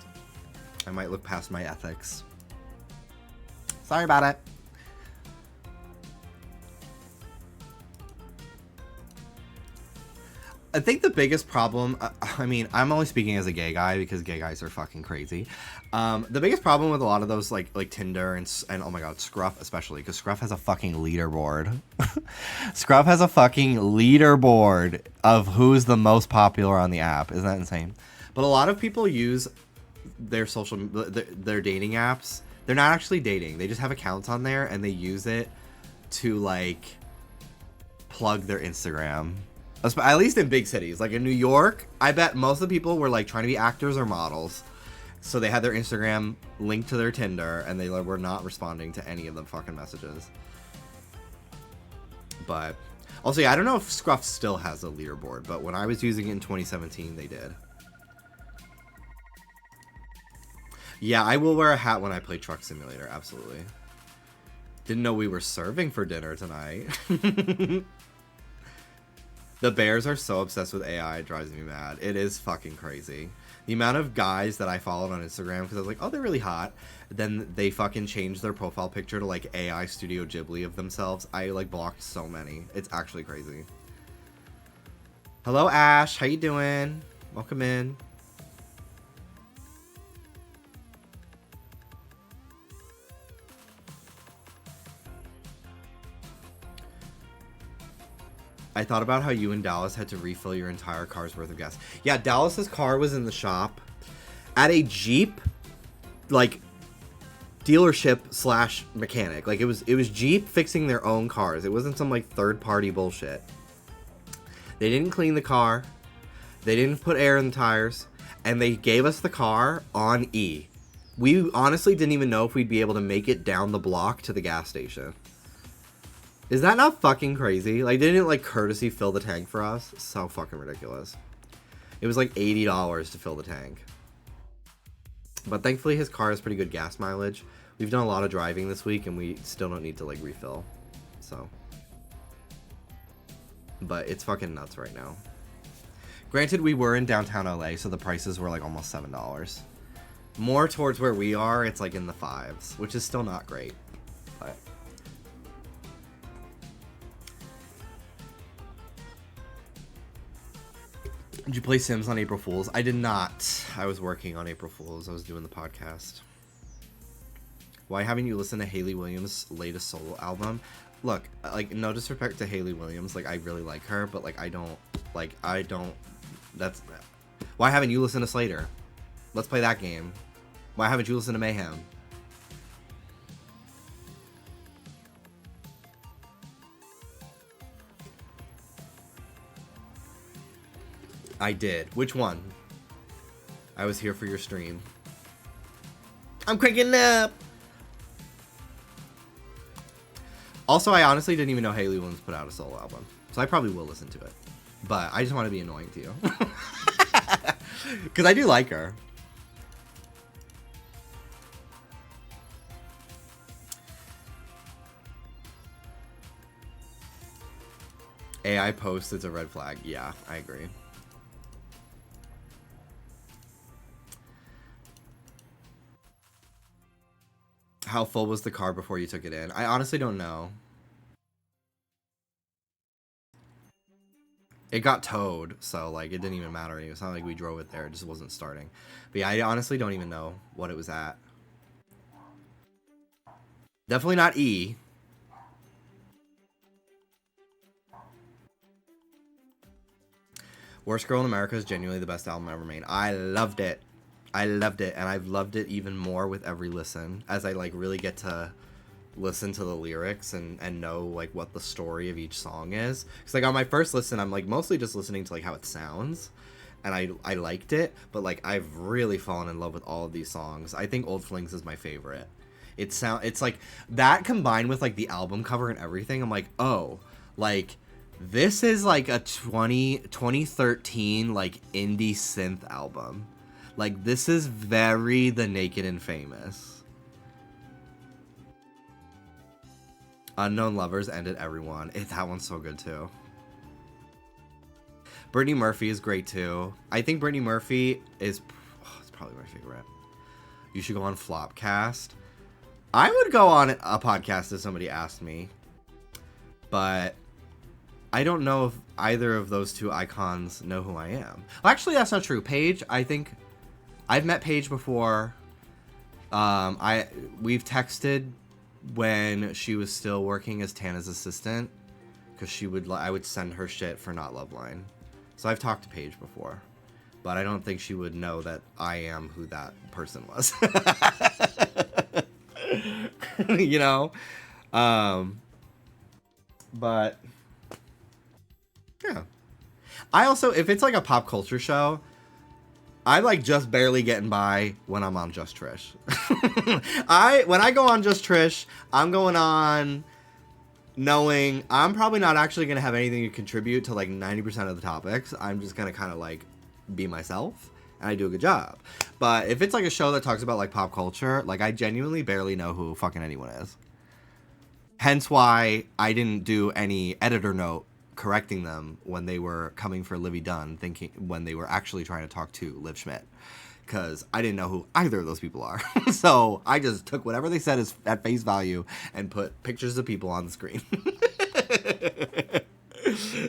I might look past my ethics. Sorry about it. I think the biggest problem, I mean, I'm only speaking as a gay guy because gay guys are fucking crazy. The biggest problem with a lot of those, like Tinder and oh my god, Scruff especially, because Scruff has a fucking leaderboard. Scruff has a fucking leaderboard of who's the most popular on the app. Isn't that insane? But a lot of people use their their dating apps. They're not actually dating. They just have accounts on there and they use it to, like, plug their Instagram. At least in big cities. Like in New York, I bet most of the people were like trying to be actors or models. So they had their Instagram linked to their Tinder, and they were not responding to any of the fucking messages. But also, yeah, I don't know if Scruff still has a leaderboard, but when I was using it in 2017, they did. Yeah, I will wear a hat when I play Truck Simulator, absolutely. Didn't know we were serving for dinner tonight. The Bears are so obsessed with AI, it drives me mad. It is fucking crazy. The amount of guys that I followed on Instagram, because I was like, oh, they're really hot. Then they fucking changed their profile picture to like AI Studio Ghibli of themselves. I like blocked so many. It's actually crazy. Hello, Ash. How you doing? Welcome in. I thought about how you and Dallas had to refill your entire car's worth of gas. Yeah, Dallas's car was in the shop at a Jeep, like, dealership slash mechanic. Like, it was Jeep fixing their own cars. It wasn't some, like, third-party bullshit. They didn't clean the car. They didn't put air in the tires. And they gave us the car on E. We honestly didn't even know if we'd be able to make it down the block to the gas station. Is that not fucking crazy? Like, they didn't, like, courtesy fill the tank for us? So fucking ridiculous. It was, like, $80 to fill the tank. But thankfully, his car has pretty good gas mileage. We've done a lot of driving this week, and we still don't need to, like, refill. So. But it's fucking nuts right now. Granted, we were in downtown LA, so the prices were, like, almost $7. More towards where we are, it's, like, in the 5s, which is still not great. But... Did you play Sims on April Fool's? I did not. I was working on April Fool's. I was doing the podcast. Why haven't you listened to Hayley Williams' latest solo album? Look, like, no disrespect to Hayley Williams. Like, I really like her, but, like, I don't... That's... Why haven't you listened to Slater? Let's play that game. Why haven't you listened to Mayhem? I did. Which one? I was here for your stream. I'm cranking up! Also, I honestly didn't even know Hayley Williams put out a solo album. So I probably will listen to it. But I just want to be annoying to you. Because I do like her. AI post is a red flag. Yeah, I agree. How full was the car before you took it in? I honestly don't know. It got towed, so, like, it didn't even matter. It's not like we drove it there. It just wasn't starting. But yeah, I honestly don't even know what it was at. Definitely not E. Worst Girl in America is genuinely the best album ever made. I loved it. I loved it, and I've loved it even more with every listen, as I, like, really get to listen to the lyrics and know, like, what the story of each song is. Because, like, on my first listen, I'm, like, mostly just listening to, like, how it sounds, and I liked it, but, like, I've really fallen in love with all of these songs. I think Old Flings is my favorite. It's like, that combined with, like, the album cover and everything, I'm like, oh, like, this is, like, a 2013, like, indie synth album. Like, this is very The Naked and Famous. Unknown Lovers ended everyone. That one's so good, too. Brittany Murphy is great, too. I think Brittany Murphy is... Oh, it's probably my favorite. You should go on Flopcast. I would go on a podcast if somebody asked me. But I don't know if either of those two icons know who I am. Well, actually, that's not true. Paige, I think... I've met Paige before. We've texted when she was still working as Tana's assistant, because I would send her shit for Not Loveline. So I've talked to Paige before, but I don't think she would know that I am who that person was. You know, but yeah. I also, if it's like a pop culture show, I like just barely getting by when I'm on Just Trish. When I go on Just Trish, I'm going on knowing I'm probably not actually going to have anything to contribute to like 90% of the topics. I'm just going to kind of like be myself, and I do a good job. But if it's like a show that talks about like pop culture, like I genuinely barely know who fucking anyone is. Hence why I didn't do any editor note correcting them when they were coming for Livy Dunn, thinking when they were actually trying to talk to Liv Schmidt, because I didn't know who either of those people are. So I just took whatever they said as at face value and put pictures of people on the screen.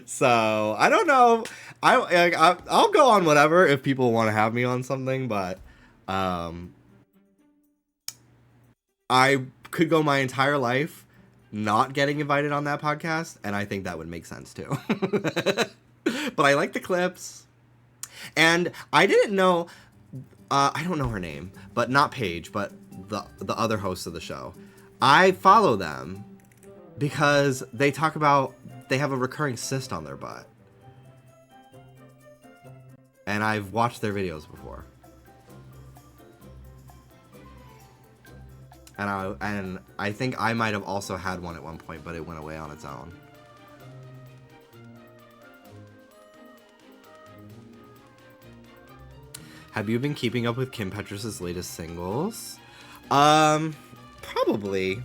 So I don't know. I'll go on whatever if people want to have me on something, but I could go my entire life not getting invited on that podcast, and I think that would make sense too. But I like the clips, and I didn't know. I don't know her name, but not Paige, but the other hosts of the show. I follow them because they talk about they have a recurring cyst on their butt, and I've watched their videos before. And I think I might have also had one at one point, but it went away on its own. Have you been keeping up with Kim Petras' latest singles? Probably.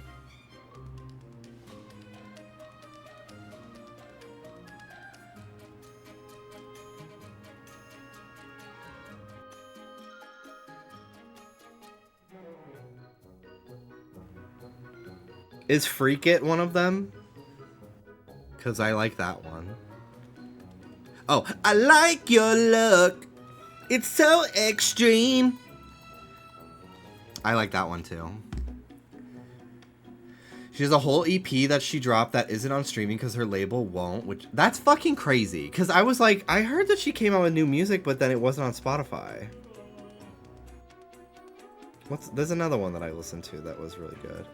Is Freak It one of them? Because I like that one. Oh, I like your look. It's so extreme. I like that one too. She has a whole EP that she dropped that isn't on streaming because her label won't, which that's fucking crazy. Because I was like, I heard that she came out with new music, but then it wasn't on Spotify. There's another one that I listened to that was really good.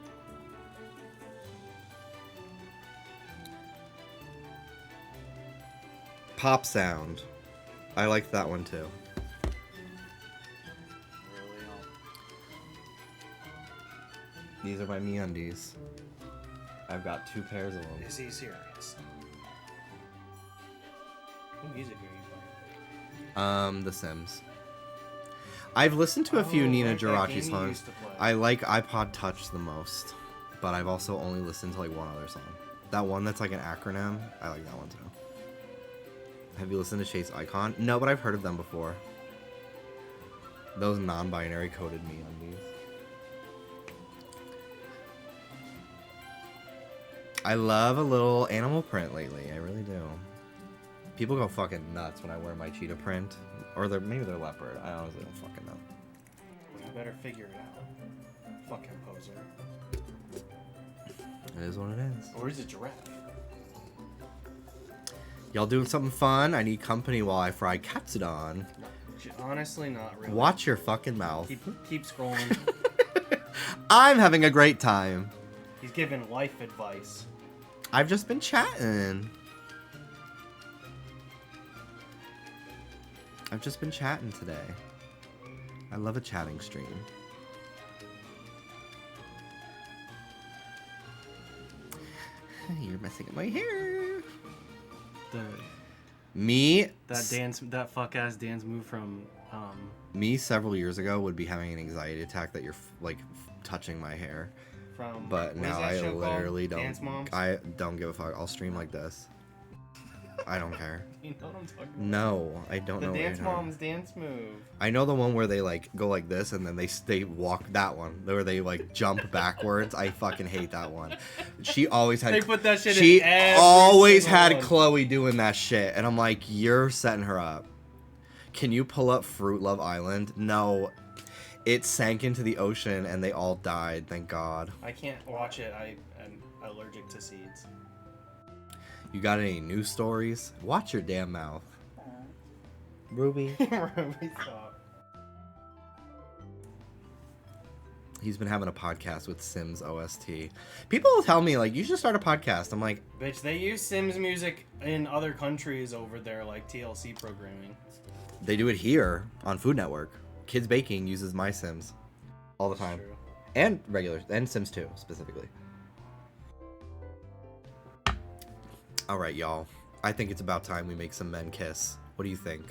Pop Sound. I liked that one too. These are my MeUndies. I've got 2 pairs of them. Is he serious? What music are you playing? The Sims. I've listened to a few Nina like that Geraci game you songs. used to play. I like iPod Touch the most, but I've also only listened to like one other song. That one that's like an acronym. I like that one too. Have you listened to Chase Icon? No, but I've heard of them before. Those non-binary coded MeUndies. I love a little animal print lately. I really do. People go fucking nuts when I wear my cheetah print. Or maybe they're leopard. I honestly don't fucking know. Well, you better figure it out. Fucking poser. It is what it is. Or is it giraffe? Y'all doing something fun? I need company while I fry katsudon. Honestly, not really. Watch your fucking mouth. Keep scrolling. I'm having a great time. He's giving life advice. I've just been chatting. I've just been chatting today. I love a chatting stream. You're messing up my hair. That fuck ass dance move from Me several years ago would be having an anxiety attack that you're like touching my hair. But now I literally don't. Dance Moms? I don't give a fuck. I'll stream like this. I don't care. You know what I'm talking about? No, I don't know. The what Dance you're talking Moms dance move. I know the one where they like go like this and then they walk. That one where they like jump backwards. I fucking hate that one. She always had. They put that shit She in every always single had one. Chloe doing that shit, and I'm like, you're setting her up. Can you pull up Fruit Love Island? No, it sank into the ocean and they all died. Thank God. I can't watch it. I am allergic to seeds. You got any news stories? Watch your damn mouth. Ruby. Ruby, stop. He's been having a podcast with Sims OST. People will tell me, like, you should start a podcast. I'm like, Bitch, they use Sims music in other countries over there, like TLC programming. they do it here on Food Network. Kids Baking uses my Sims all the time. True. And regular, and Sims 2, specifically. Alright, y'all. I think it's about time we make some men kiss. What do you think?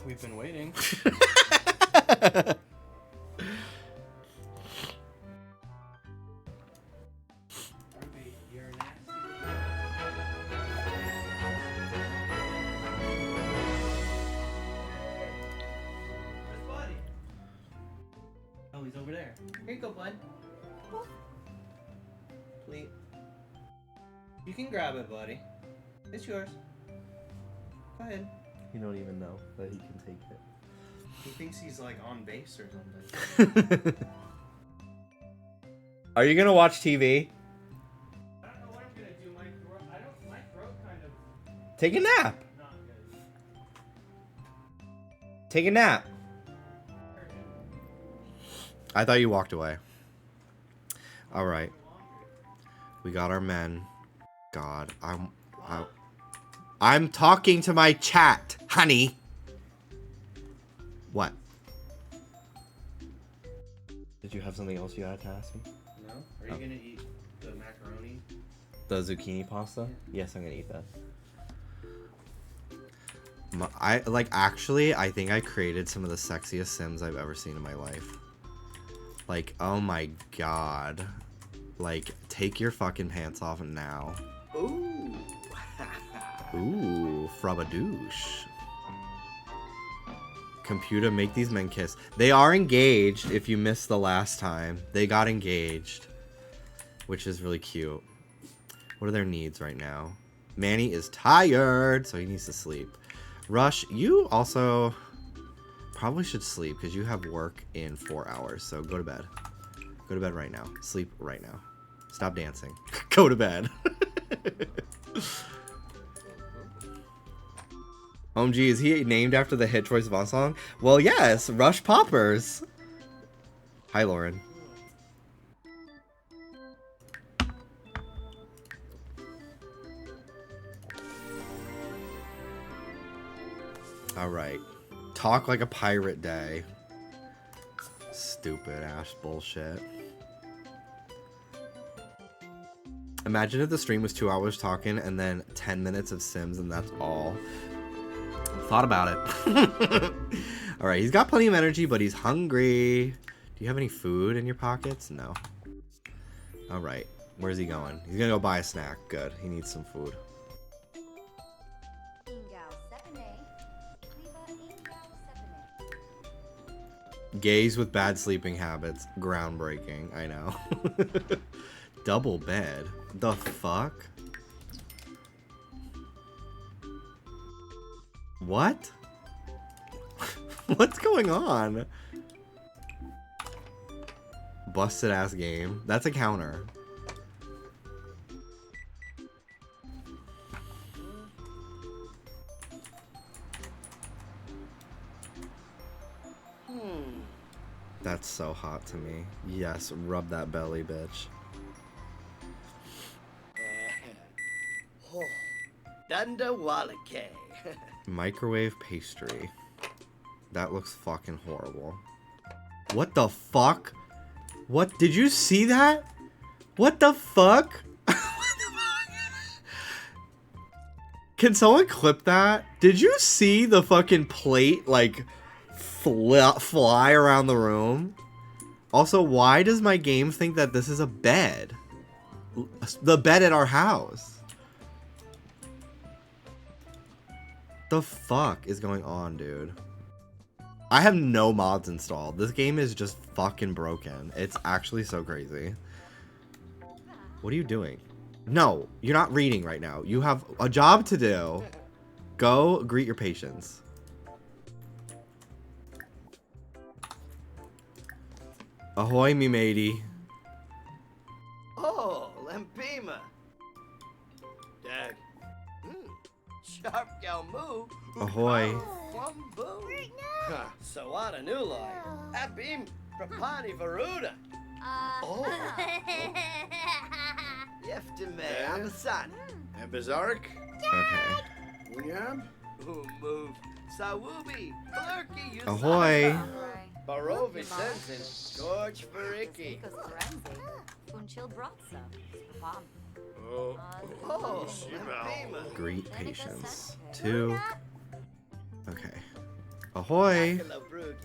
We've been waiting. Oh, he's over there. Here you go, bud. Please. You can grab it, buddy. It's yours. Go ahead. You don't even know that he can take it. He thinks he's like on base or something. Are you gonna watch TV? I don't know what I'm gonna do. My throat kind of Take a nap. not good. Take a nap. I thought you walked away. Alright. We got our men. God, I'm talking to my chat, honey. What? Did you have something else you had to ask me? No? Are you gonna eat the macaroni? The zucchini pasta? Yes, I'm gonna eat that. I think I created some of the sexiest Sims I've ever seen in my life. Like, oh my god. Like, take your fucking pants off now. Ooh. Ooh, frabadouche. Computah, make these men kiss. They are engaged, if you missed the last time. They got engaged. Which is really cute. What are their needs right now? Manny is tired, so he needs to sleep. Rush, you also probably should sleep, because you have work in 4 hours, so go to bed. Go to bed right now. Sleep right now. Stop dancing. Go to bed. OMG, is he named after the hit Troye Sivan song? Well, yes, Rush Poppers. Hi, Lauren. All right. Talk like a pirate day. Stupid ass bullshit. Imagine if the stream was 2 hours talking and then 10 minutes of Sims and that's all. Thought about it. Alright, he's got plenty of energy, but he's hungry. Do you have any food in your pockets? No. Alright, where's he going? He's gonna go buy a snack. Good, he needs some food. Gays with bad sleeping habits. Groundbreaking, I know. Double bed. The fuck? What? What's going on? Busted ass game. That's a counter. That's so hot to me. Yes, rub that belly, bitch. Dunda Wallake. Microwave pastry. That looks fucking horrible. What the fuck? What? Did you see that? What the fuck? Can someone clip that? Did you see the fucking plate, like, fly around the room? Also, why does my game think that this is a bed? The bed at our house. The fuck is going on, dude? I have no mods installed. This game is just fucking broken. It's actually so crazy. What are you doing? No, you're not reading right now. You have a job to do. Go greet your patients. Ahoy, me matey. Oh, Lampima. Dag. Sharp gal move. Ahoy. Wamboo. Huh, so what a new lie. Abim Prapani Varuda. Oh. Yeftime Amasan. And Bizark? Okay. Unyam? Move. Sawubi. Flurky. You Ahoy. Barovi Sensen. George Faricki. Unchil Bratza. Pam. Oh. Oh, Shibao. Empima. Greet patience. 2. Okay. Ahoy. Akala Brugi.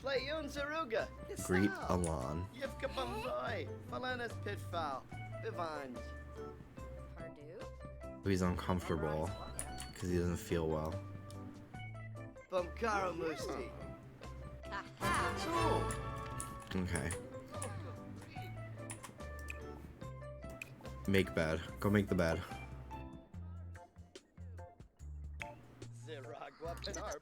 Play Unzaruga. Greet Alon. Yivka Bumzoy. Falanas Pitfall. Vivanj. Purdue. He's uncomfortable because he doesn't feel well. Bumkara Musti. Aha. Okay. Make bed. Go make the bed. Ziragwa Penarp.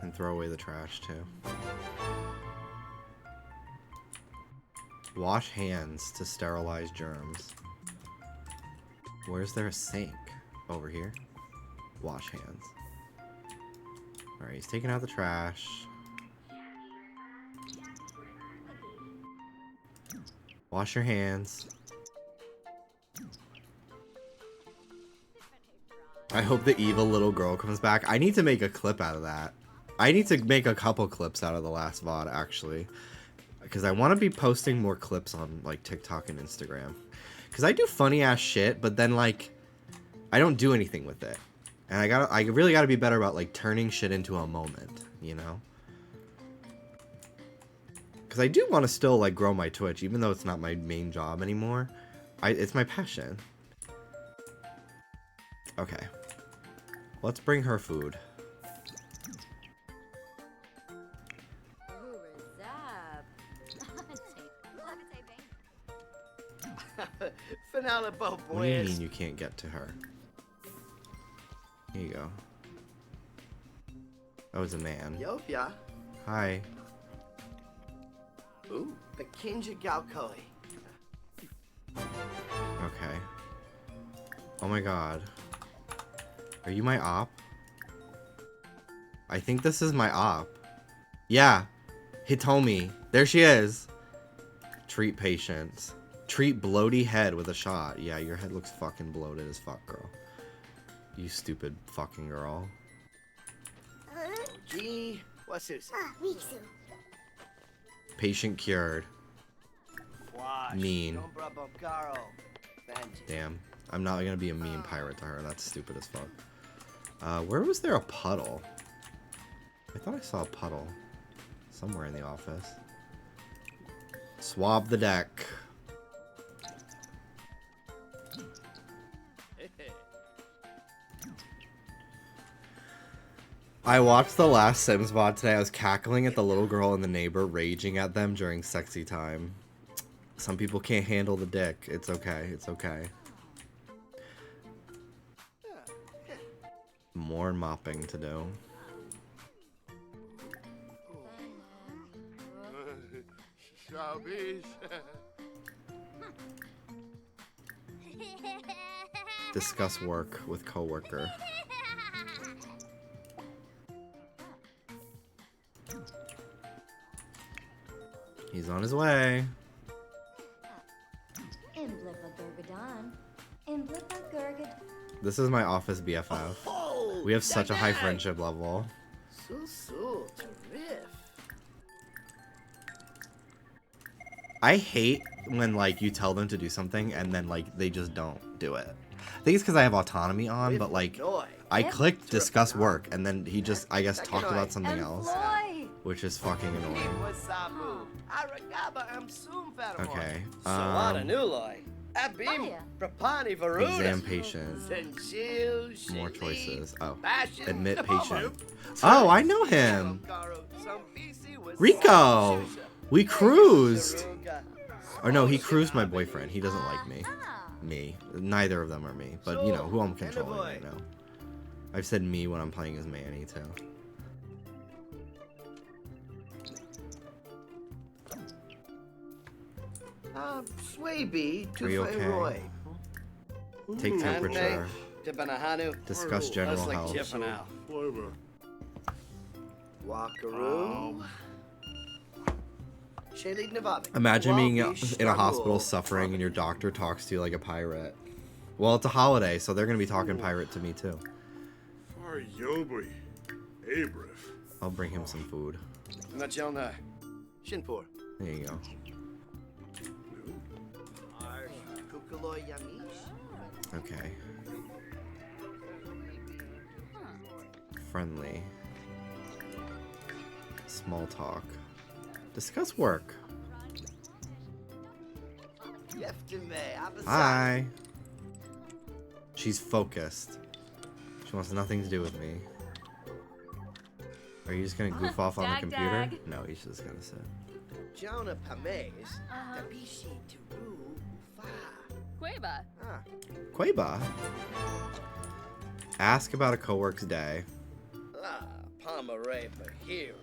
And throw away the trash too. Wash hands to sterilize germs. Where's there a sink? Over here? Wash hands. Alright, he's taking out the trash. Wash your hands. I hope the evil little girl comes back. I need to make a clip out of that. I need to make a couple clips out of the last VOD, actually. Because I want to be posting more clips on, like, TikTok and Instagram. Because I do funny-ass shit, but then, like, I don't do anything with it. And I really gotta be better about, like, turning shit into a moment, you know? Because I do want to still, like, grow my Twitch, even though it's not my main job anymore. It's my passion. Okay. Let's bring her food. Finale Bob What do you mean Boys. you can't get to her? Here you go. Oh, it's a man. Yopia. Hi. Ooh, Bekinja Galkoi. Okay. Oh my god. Are you my op? I think this is my op. Yeah. Hitomi. There she is. Treat patients. Treat bloaty head with a shot. Yeah, your head looks fucking bloated as fuck, girl. You stupid fucking girl. Gee, what's this? Patient cured. Wash. Mean. Nombra Bumkaro. Vengeance. Damn. I'm not gonna be a mean pirate to her. That's stupid as fuck. Where was there a puddle? I thought I saw a puddle. Somewhere in the office. Swab the deck. I watched the last Sims VOD today. I was cackling at the little girl and the neighbor raging at them during sexy time. Some people can't handle the dick. It's okay. It's okay. More mopping to do. Discuss work with coworker. He's on his way. This is my office BFF. Oh, We have such a high dang. friendship level. So, terrific. I hate when, like, you tell them to do something and then, like, they just don't do it. I think it's because I have autonomy on, but, like, I clicked discuss work and then he just, I guess, talked about something else, which is fucking annoying. Okay. Abim, Prapani Varuda. Exam patient. Sensil, More Shili, choices. Oh. Bastion, Admit Napomo. patient. Oh, I know him. Rico. Rico. We cruised. Or no, he cruised my boyfriend. He doesn't like me. Me. Neither of them are me. But, you know, who I'm controlling right now. I've said me when I'm playing as Manny, too. Swaby, Are you okay? Roy. take temperature, Tipanahanu. discuss general That's like health. Jiffanal. Flavor. Walkaroo. Shaylead Navabi. Imagine being Wabi in a hospital Shtarul. suffering and your doctor talks to you like a pirate. Well, it's a holiday, so they're gonna be talking pirate to me too. Far Yobi. Abrif. I'll bring him some food. Nachelna. Shinpur. There you go. Kukuloy Yamish. Okay. Friendly. Small talk. Discuss work. Yeftime. Abazai. Hi. She's focused. She wants nothing to do with me. Are you just gonna goof off on the Dag, computer? dag. No, he's just gonna sit. Jonah Pames. Tabishi Turu Ufa. Queba. Ah. Queba. Ask about a coworker's day. Ah. Pomeray Bahira.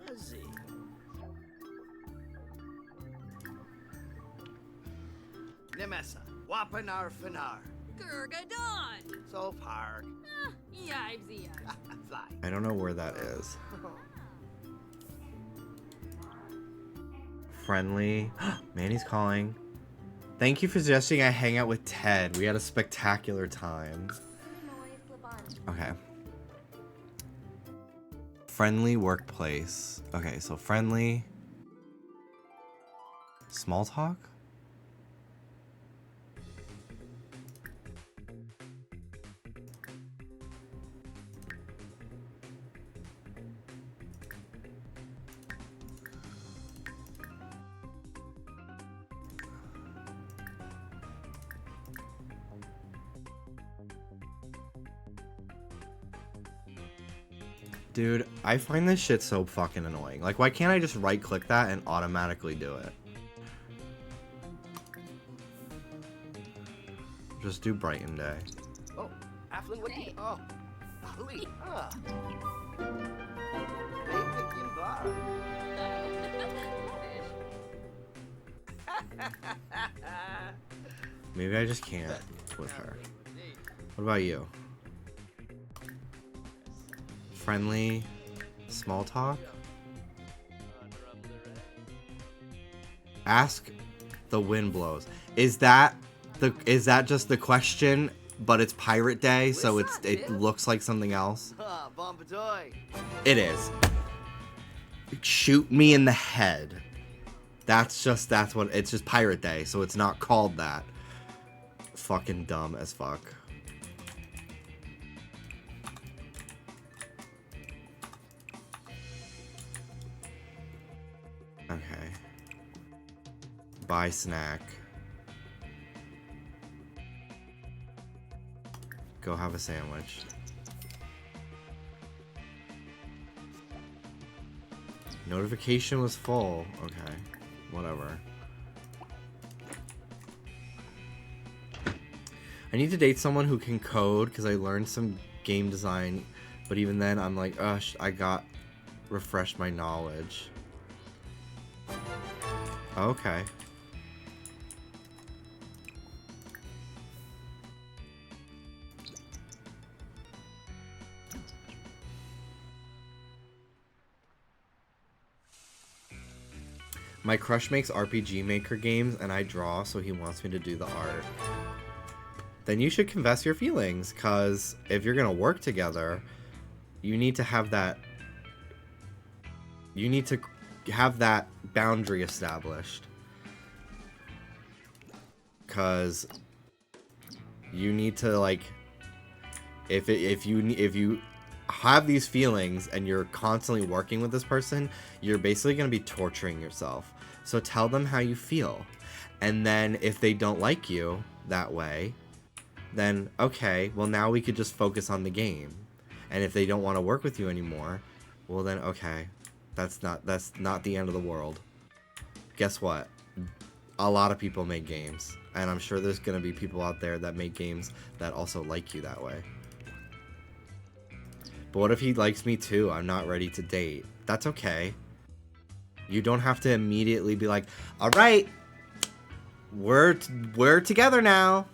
Mazi. Nemessa. Wapanar Fanar. Gurgadon. So Park. Yibesy. Fly. I don't know where that is. Friendly. Manny's calling. Thank you for suggesting I hang out with Ted. We had a spectacular time. Okay. Friendly workplace. Okay, so friendly. Small talk? Dude, I find this shit so fucking annoying. Like, why can't I just right click that and automatically do it? Just do Brighton Day. Oh, Afflin Wiki. Oh, Ali. Ah. Baby Bar. Maybe I just can't with her. What about you? Friendly, small talk? Ask the wind blows. Is that just the question, but it's Pirate Day, so it looks like something else? Ah, Bombadoy. It is. Shoot me in the head. That's what it's just Pirate Day, so it's not called that. Fucking dumb as fuck. Okay. Buy snack. Go have a sandwich. Notification was full. Okay. Whatever. I need to date someone who can code because I learned some game design, but even then I'm like, I got refreshed my knowledge. Okay. My crush makes RPG Maker games and I draw, so he wants me to do the art. Then you should confess your feelings, because if you're gonna work together, you need to have that boundary established. Because you need to, like, if you have these feelings and you're constantly working with this person, you're basically going to be torturing yourself. So tell them how you feel. And then if they don't like you that way, then okay, well now we could just focus on the game. And if they don't want to work with you anymore, well then okay, that's not the end of the world. Guess what? A lot of people make games, and I'm sure there's going to be people out there that make games that also like you that way. But what if he likes me too? I'm not ready to date. That's okay. You don't have to immediately be like, all right, we're together now.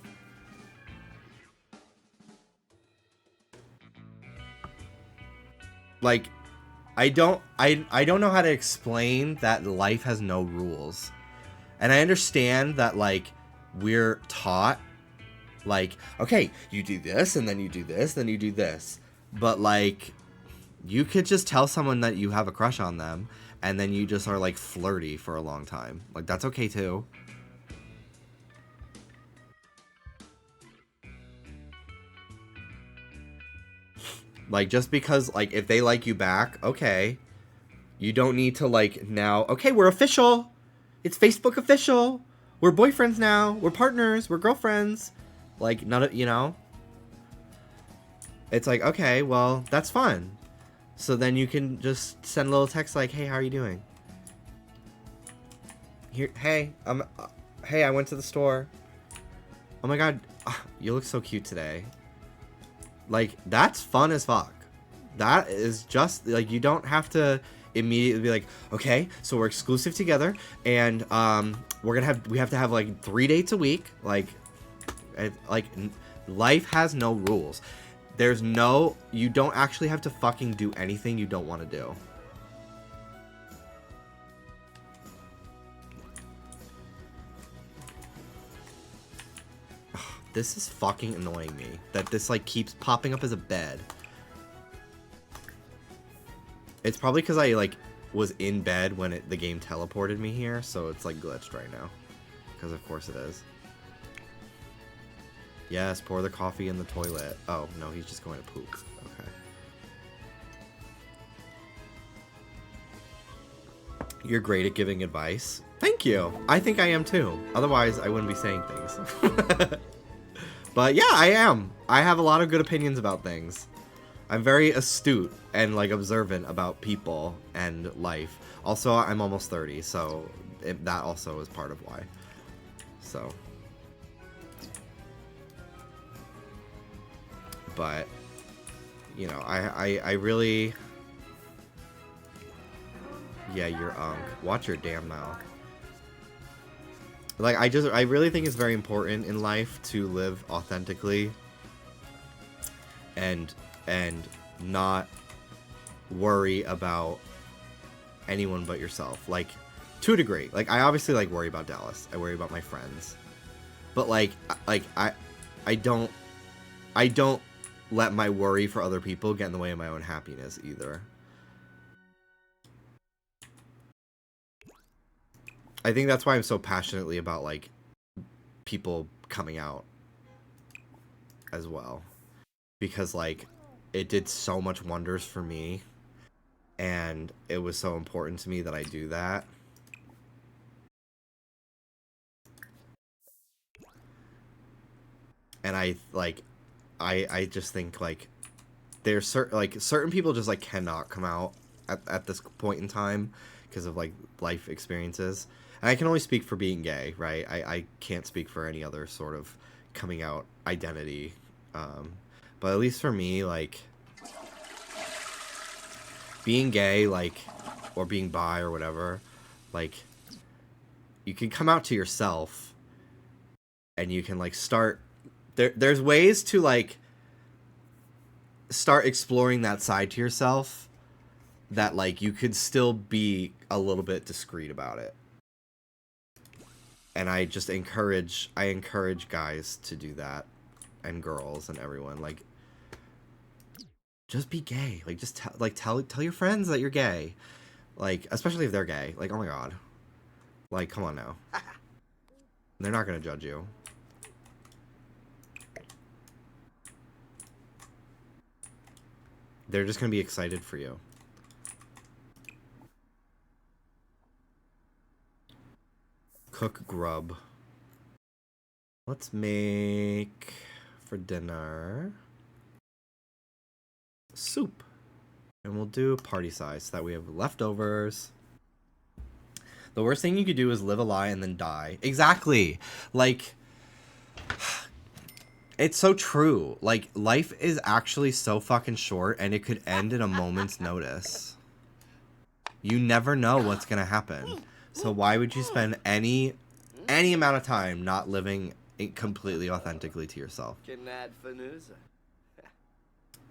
like, I don't know how to explain that life has no rules. And I understand that, like, we're taught, like, okay, you do this, and then you do this, then you do this. But, like, you could just tell someone that you have a crush on them, and then you just are, like, flirty for a long time. Like, that's okay, too. Like, just because, like, if they like you back, okay. You don't need to, like, now, okay, we're official. It's Facebook official. We're boyfriends now. We're partners. We're girlfriends. Like, none of, you know? It's like, okay, well, that's fun. So then you can just send a little text like, hey, how are you doing? Here, hey, hey, I went to the store. Oh my god, you look so cute today. Like, that's fun as fuck. That is just, like, you don't have to immediately be like, okay, so we're exclusive together, and we have to have like 3 dates a week. Like life has no rules. You don't actually have to fucking do anything you don't want to do. This is fucking annoying me that this like keeps popping up as a bed. It's probably because I, like, was in bed when the game teleported me here, so it's, like, glitched right now. Because, of course, it is. Yes, pour the coffee in the toilet. Oh, no, he's just going to poop. Okay. You're great at giving advice. Thank you. I think I am, too. Otherwise, I wouldn't be saying things. But, yeah, I am. I have a lot of good opinions about things. I'm very astute and, like, observant about people and life. Also, I'm almost 30, so that also is part of why. So. But, you know, I really... Yeah, you're watch your damn mouth. Like, I really think it's very important in life to live authentically. And not worry about anyone but yourself. Like, to a degree. Like, I obviously, like, worry about Dallas. I worry about my friends. But, like I don't let my worry for other people get in the way of my own happiness either. I think that's why I'm so passionately about, like, people coming out as well. Because, like, it did so much wonders for me, and it was so important to me that I do that. And I just think, like, there's certain people just, like, cannot come out at this point in time because of, like, life experiences. And I can only speak for being gay, right? I can't speak for any other sort of coming out identity. But at least for me, like, being gay, like, or being bi or whatever, like, you can come out to yourself and you can, like, start... There's ways to, like, start exploring that side to yourself that, like, you could still be a little bit discreet about it. And I just encourage guys to do that, and girls and everyone, like, just be gay. Like, just tell your friends that you're gay. Like, especially if they're gay. Like, oh my god. Like, come on now. They're not gonna judge you. They're just gonna be excited for you. Cook grub. Let's make for dinner soup. And we'll do party size so that we have leftovers. The worst thing you could do is live a lie and then die. Exactly. Like, it's so true. Like, life is actually so fucking short, and it could end in a moment's notice. You never know what's gonna happen. So why would you spend any amount of time not living completely authentically to yourself?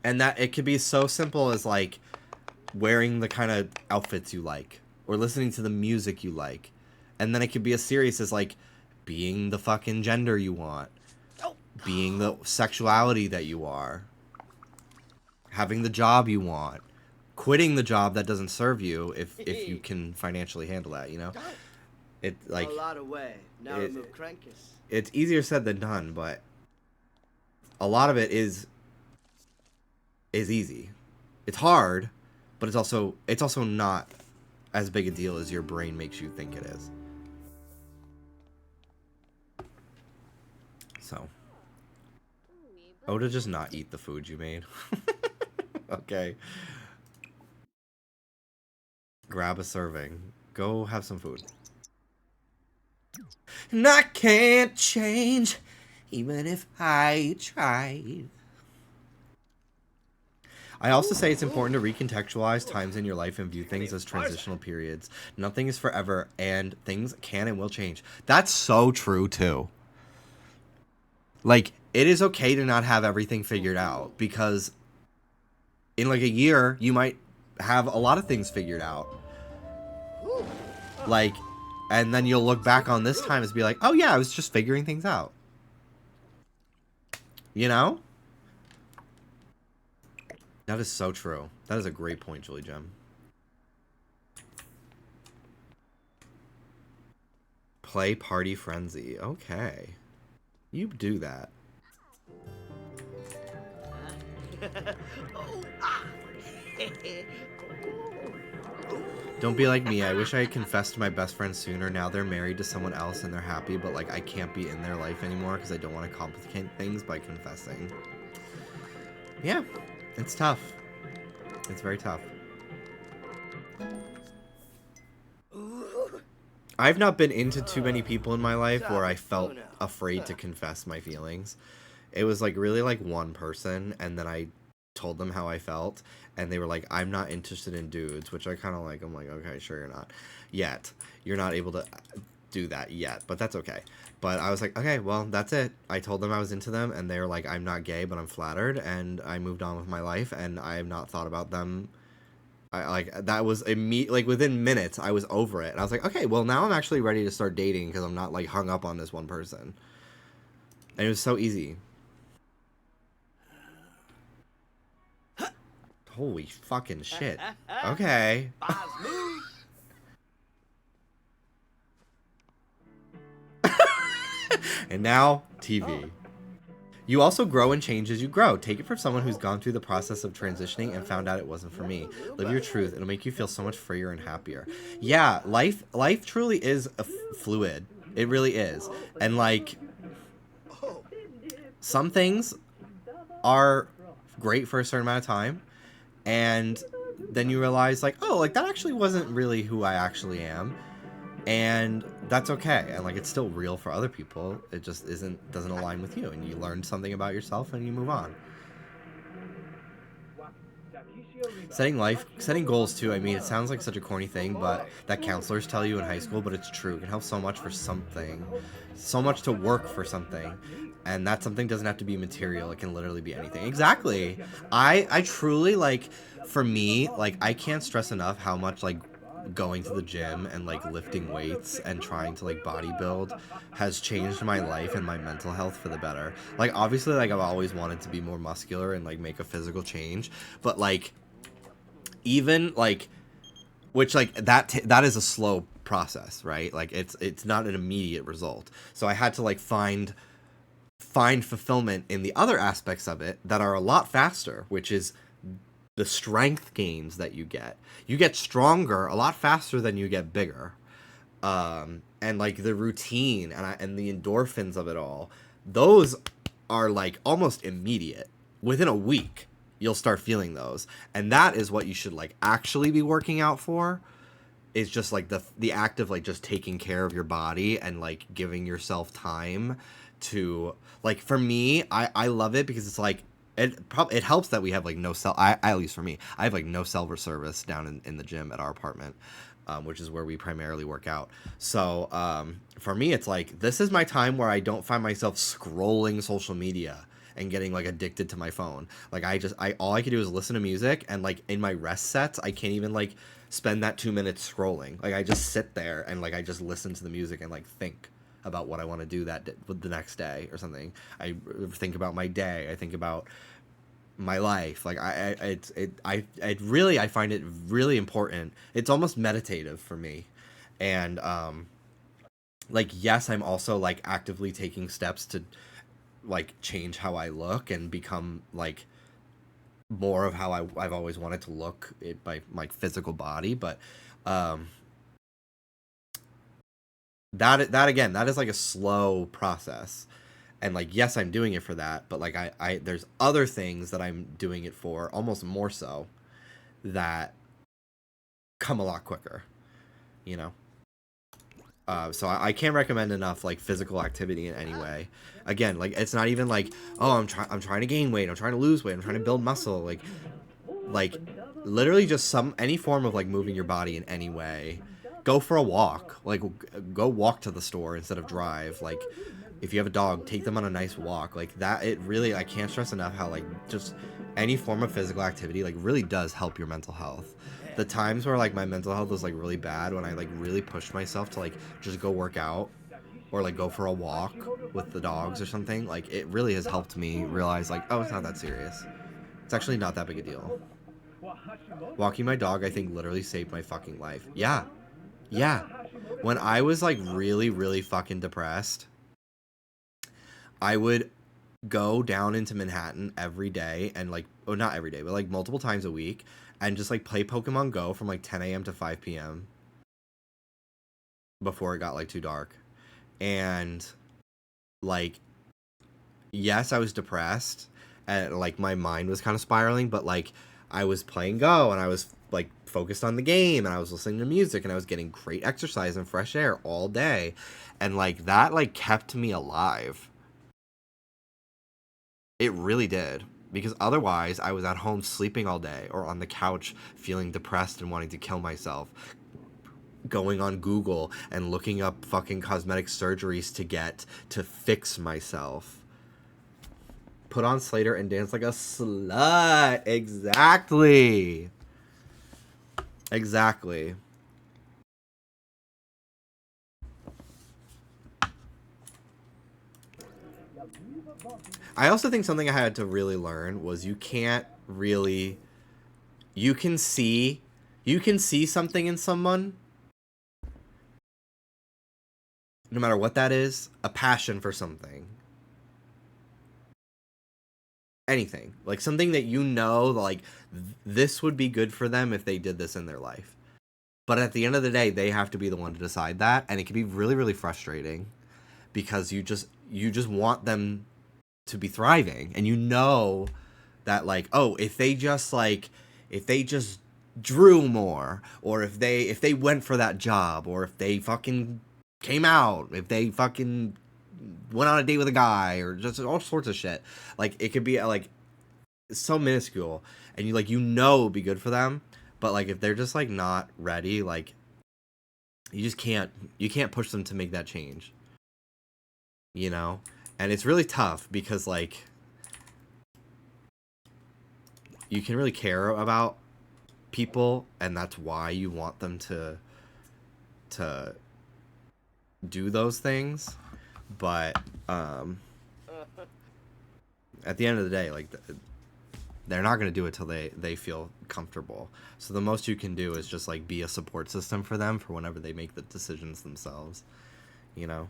And that it could be so simple as, like, wearing the kind of outfits you like, or listening to the music you like. And then it could be as serious as like being the fucking gender you want, being the sexuality that you are, having the job you want, quitting the job that doesn't serve you if you can financially handle that, you know? It like a lot of way. Now remove crankers. It's easier said than done, but a lot of it is easy. It's hard, but it's also not as big a deal as your brain makes you think it is. So, Oda, just not eat the food you made. Okay. Grab a serving. Go have some food. And I can't change, even if I tried. I also say it's important to recontextualize times in your life and view things as transitional periods. Nothing is forever, and things can and will change. That's so true, too. Like, it is okay to not have everything figured out, because in, like, a year, you might have a lot of things figured out. Like, and then you'll look back on this time and be like, oh, yeah, I was just figuring things out. You know? That is so true. That is a great point, Julie Gem. Play Party Frenzy. Okay. You do that. Don't be like me. I wish I had confessed to my best friend sooner. Now they're married to someone else and they're happy, but like I can't be in their life anymore because I don't want to complicate things by confessing. Yeah, it's tough. It's very tough. I've not been into too many people in my life where I felt afraid to confess my feelings. It was like really like one person, and then I told them how I felt, and they were like, I'm not interested in dudes, which I kind of like. I'm like, okay, sure, you're not yet. You're not able to do that yet, but that's okay. But I was like, okay, well, that's it. I told them I was into them, and they were like, I'm not gay, but I'm flattered, and I moved on with my life, and I have not thought about them. I like that was like within minutes I was over it, and I was like, okay, well, now I'm actually ready to start dating because I'm not like hung up on this one person. And it was so easy. Holy fucking shit. Okay. And now, TV. You also grow and change as you grow. Take it from someone who's gone through the process of transitioning and found out it wasn't for me. Live your truth. It'll make you feel so much freer and happier. Yeah, life truly is fluid. It really is. And like, some things are great for a certain amount of time, and then you realize like, oh, like that actually wasn't really who I actually am. And that's okay, and like it's still real for other people. It just doesn't align with you, and you learn something about yourself and you move on. Setting goals too. I mean, it sounds like such a corny thing, but that counselors tell you in high school, but it's true. It can help so much for something, so much to work for something, and that something doesn't have to be material. It can literally be anything. Exactly. I truly like, for me, like I can't stress enough how much like going to the gym and like lifting weights and trying to like bodybuild has changed my life and my mental health for the better. Like obviously like I've always wanted to be more muscular and like make a physical change, but like even like, which like that is a slow process, right? Like it's not an immediate result. So I had to like find fulfillment in the other aspects of it that are a lot faster, which is the strength gains that you get. You get stronger a lot faster than you get bigger. And like the routine and the endorphins of it all, those are like almost immediate. Within a week, you'll start feeling those. And that is what you should like actually be working out for, is just like the act of like just taking care of your body and like giving yourself time to, like, for me, I love it because it's like, it helps that we have like no cell. At least for me, I have like no cell service down in the gym at our apartment, which is where we primarily work out. So for me, it's like this is my time where I don't find myself scrolling social media and getting like addicted to my phone. Like all I could do is listen to music, and like in my rest sets I can't even like spend that 2 minutes scrolling. Like I just sit there and like I just listen to the music and like think about what I want to do the next day or something. I think about my day. I think about my life. Like I find it really important. It's almost meditative for me. And like, yes, I'm also like actively taking steps to like change how I look and become like more of how I've always wanted to look by my physical body. But that again, that is like a slow process. And like, yes, I'm doing it for that, but like I there's other things that I'm doing it for, almost more so, that come a lot quicker, you know. So I can't recommend enough like physical activity in any way. Again, like it's not even like, oh, I'm trying to gain weight, I'm trying to lose weight, I'm trying to build muscle. Like literally just any form of like moving your body in any way. Go for a walk. Like go walk to the store instead of drive. Like if you have a dog, take them on a nice walk. Like that, it really, I can't stress enough how like just any form of physical activity like really does help your mental health. The times where like my mental health was like really bad, when I like really pushed myself to like just go work out or like go for a walk with the dogs or something, like it really has helped me realize like, oh, it's not that serious. It's actually not that big a deal. Walking my dog, I think, literally saved my fucking life. Yeah. When I was like really, really fucking depressed, I would go down into Manhattan every day and like, oh, not every day, but like multiple times a week, and just like play Pokemon Go from like 10 a.m. to 5 p.m. before it got like too dark. And like, yes, I was depressed and like my mind was kind of spiraling, but like I was playing Go and I was like focused on the game and I was listening to music and I was getting great exercise and fresh air all day. And like that like kept me alive. It really did. Because otherwise, I was at home sleeping all day or on the couch feeling depressed and wanting to kill myself. Going on Google and looking up fucking cosmetic surgeries to fix myself. Put on Slater and dance like a slut. Exactly. I also think something I had to really learn was you can see something in someone, no matter what that is, a passion for something. Anything. Like something that you know, like, this would be good for them if they did this in their life. But at the end of the day, they have to be the one to decide that, and it can be really, really frustrating because you just want them to be thriving, and you know that like, oh, if they just drew more, or if they went for that job, or if they fucking came out, if they fucking went on a date with a guy, or just all sorts of shit, like it could be like so minuscule, and you it'd be good for them, but like if they're just like not ready, like you can't push them to make that change, you know. And it's really tough because, like, you can really care about people, and that's why you want them to do those things. But at the end of the day, like, they're not going to do it till they feel comfortable. So the most you can do is just, like, be a support system for them for whenever they make the decisions themselves, you know?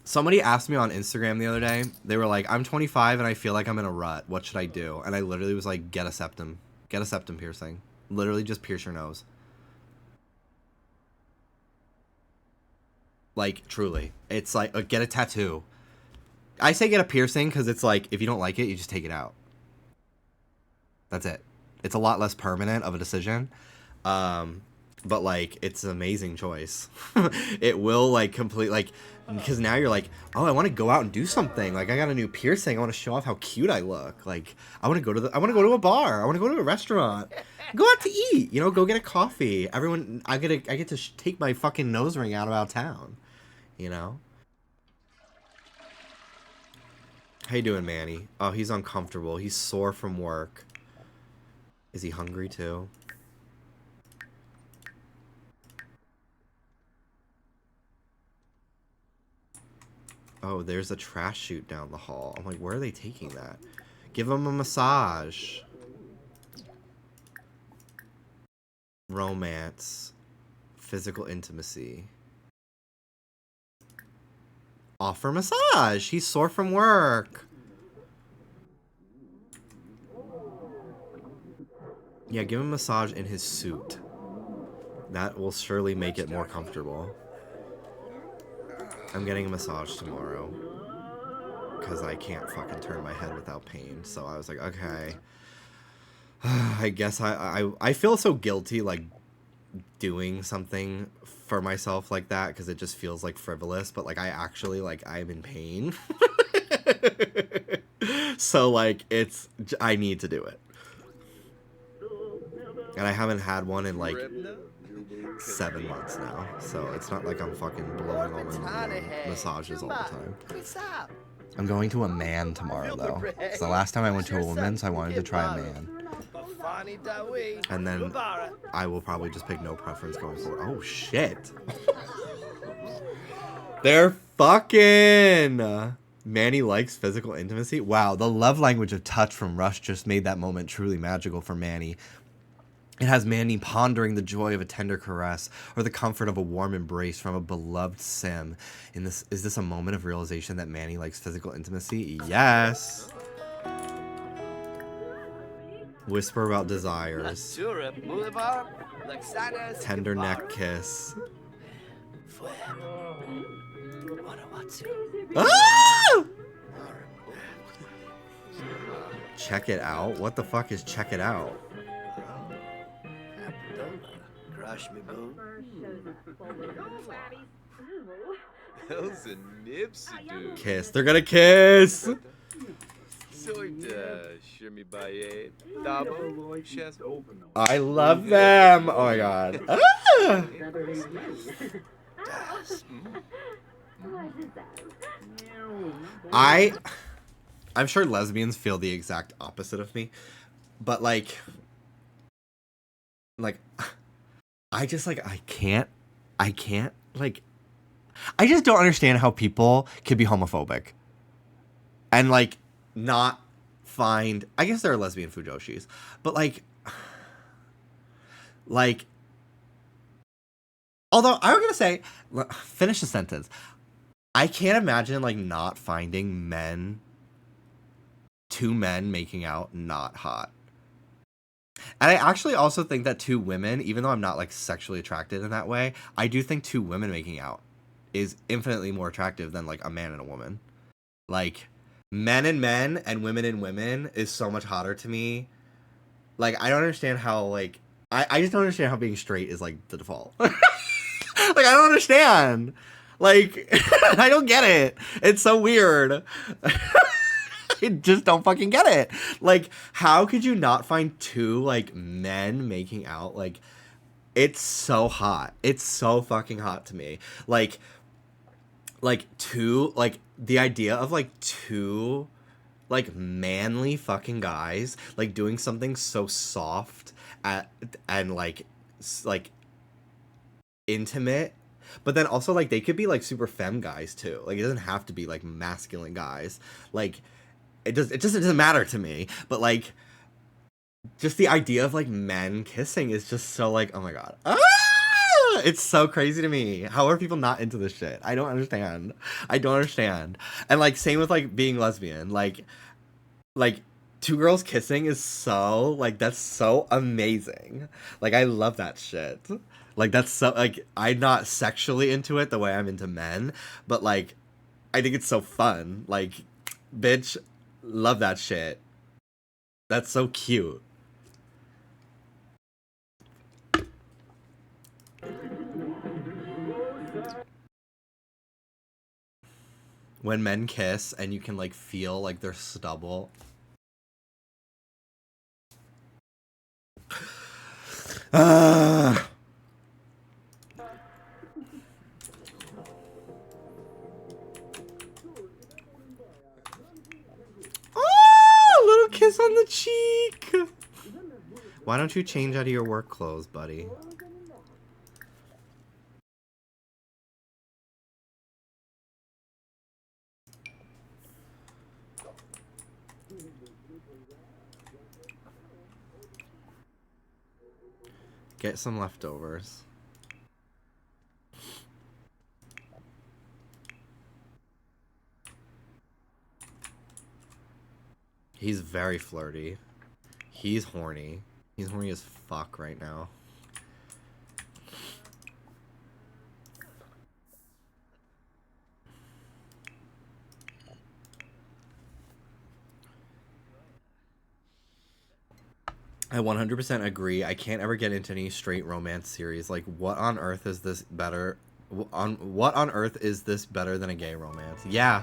Somebody asked me on Instagram the other day, they were like, I'm 25 and I feel like I'm in a rut. What should I do? And I literally was like, get a septum. Get a septum piercing. Literally just pierce your nose. Like, truly. It's like, get a tattoo. I say get a piercing because it's like, if you don't like it, you just take it out. That's it. It's a lot less permanent of a decision. But like, it's an amazing choice. It will like complete, like, because now you're like, oh, I want to go out and do something. Like, I got a new piercing. I want to show off how cute I look. Like, I want to go to a bar. I want to go to a restaurant. Go out to eat. You know, go get a coffee. I get to take my fucking nose ring out of town. You know, How you doing, Manny? Oh, he's uncomfortable. He's sore from work. Is he hungry too? Oh, there's a trash chute down the hall. I'm like, where are they taking that? Give him a massage. Romance. Physical intimacy. Offer massage. He's sore from work. Yeah, give him a massage in his suit. That will surely make it more comfortable. I'm getting a massage tomorrow. Because I can't fucking turn my head without pain. So I was like, okay. I guess I feel so guilty, like, doing something for myself like that. Because it just feels, like, frivolous. But, like, I actually, like, I'm in pain. So, like, I need to do it. And I haven't had one in, like, 7 months now. So it's not like I'm fucking blowing all my massages all the time. I'm going to a man tomorrow, though. Because the last time I went to a woman, so I wanted to try a man. And then I will probably just pick no preference going forward. Oh, shit. They're fucking... Manny likes physical intimacy. Wow, the love language of touch from Rush just made that moment truly magical for Manny. It has Manny pondering the joy of a tender caress or the comfort of a warm embrace from a beloved sim. Is this a moment of realization that Manny likes physical intimacy? Yes. Whisper about desires. Tender neck kiss. Ah! Check it out? What the fuck is check it out? Me boo. Those are nips do. Kiss. They're gonna kiss. I love them. Oh my god. Ah! I'm sure lesbians feel the exact opposite of me, but like I just like I can't like I just don't understand how people could be homophobic and like not find, I guess there are lesbian fujoshis, but like although I was gonna say, finish the sentence. I can't imagine like not finding two men making out not hot. And I actually also think that two women, even though I'm not like sexually attracted in that way, I do think two women making out is infinitely more attractive than like a man and a woman. Like men and women and women is so much hotter to me. Like I don't understand how like I just don't understand how being straight is like the default. Like I don't understand. Like I don't get it. It's so weird. I just don't fucking get it. Like, how could you not find two, like, men making out? Like, it's so hot. It's so fucking hot to me. Like, two, like, the idea of, like, two, like, manly fucking guys, like, doing something so soft and, like, intimate. But then also, like, they could be, like, super femme guys, too. Like, it doesn't have to be, like, masculine guys. Like... It doesn't matter to me, but like just the idea of like men kissing is just so like, oh my god. Ah! It's so crazy to me. How are people not into this shit? I don't understand. And like same with like being lesbian. Like two girls kissing is so like that's so amazing. Like I love that shit. Like that's so like I'm not sexually into it the way I'm into men, but like I think it's so fun. Like bitch, love that shit. That's so cute. When men kiss and you can like feel like their stubble. Why don't you change out of your work clothes, buddy? Get some leftovers. He's very flirty. He's horny. He's horny as fuck right now. I 100% agree. I can't ever get into any straight romance series. Like, what on earth is this better? What on earth is this better than a gay romance? Yeah.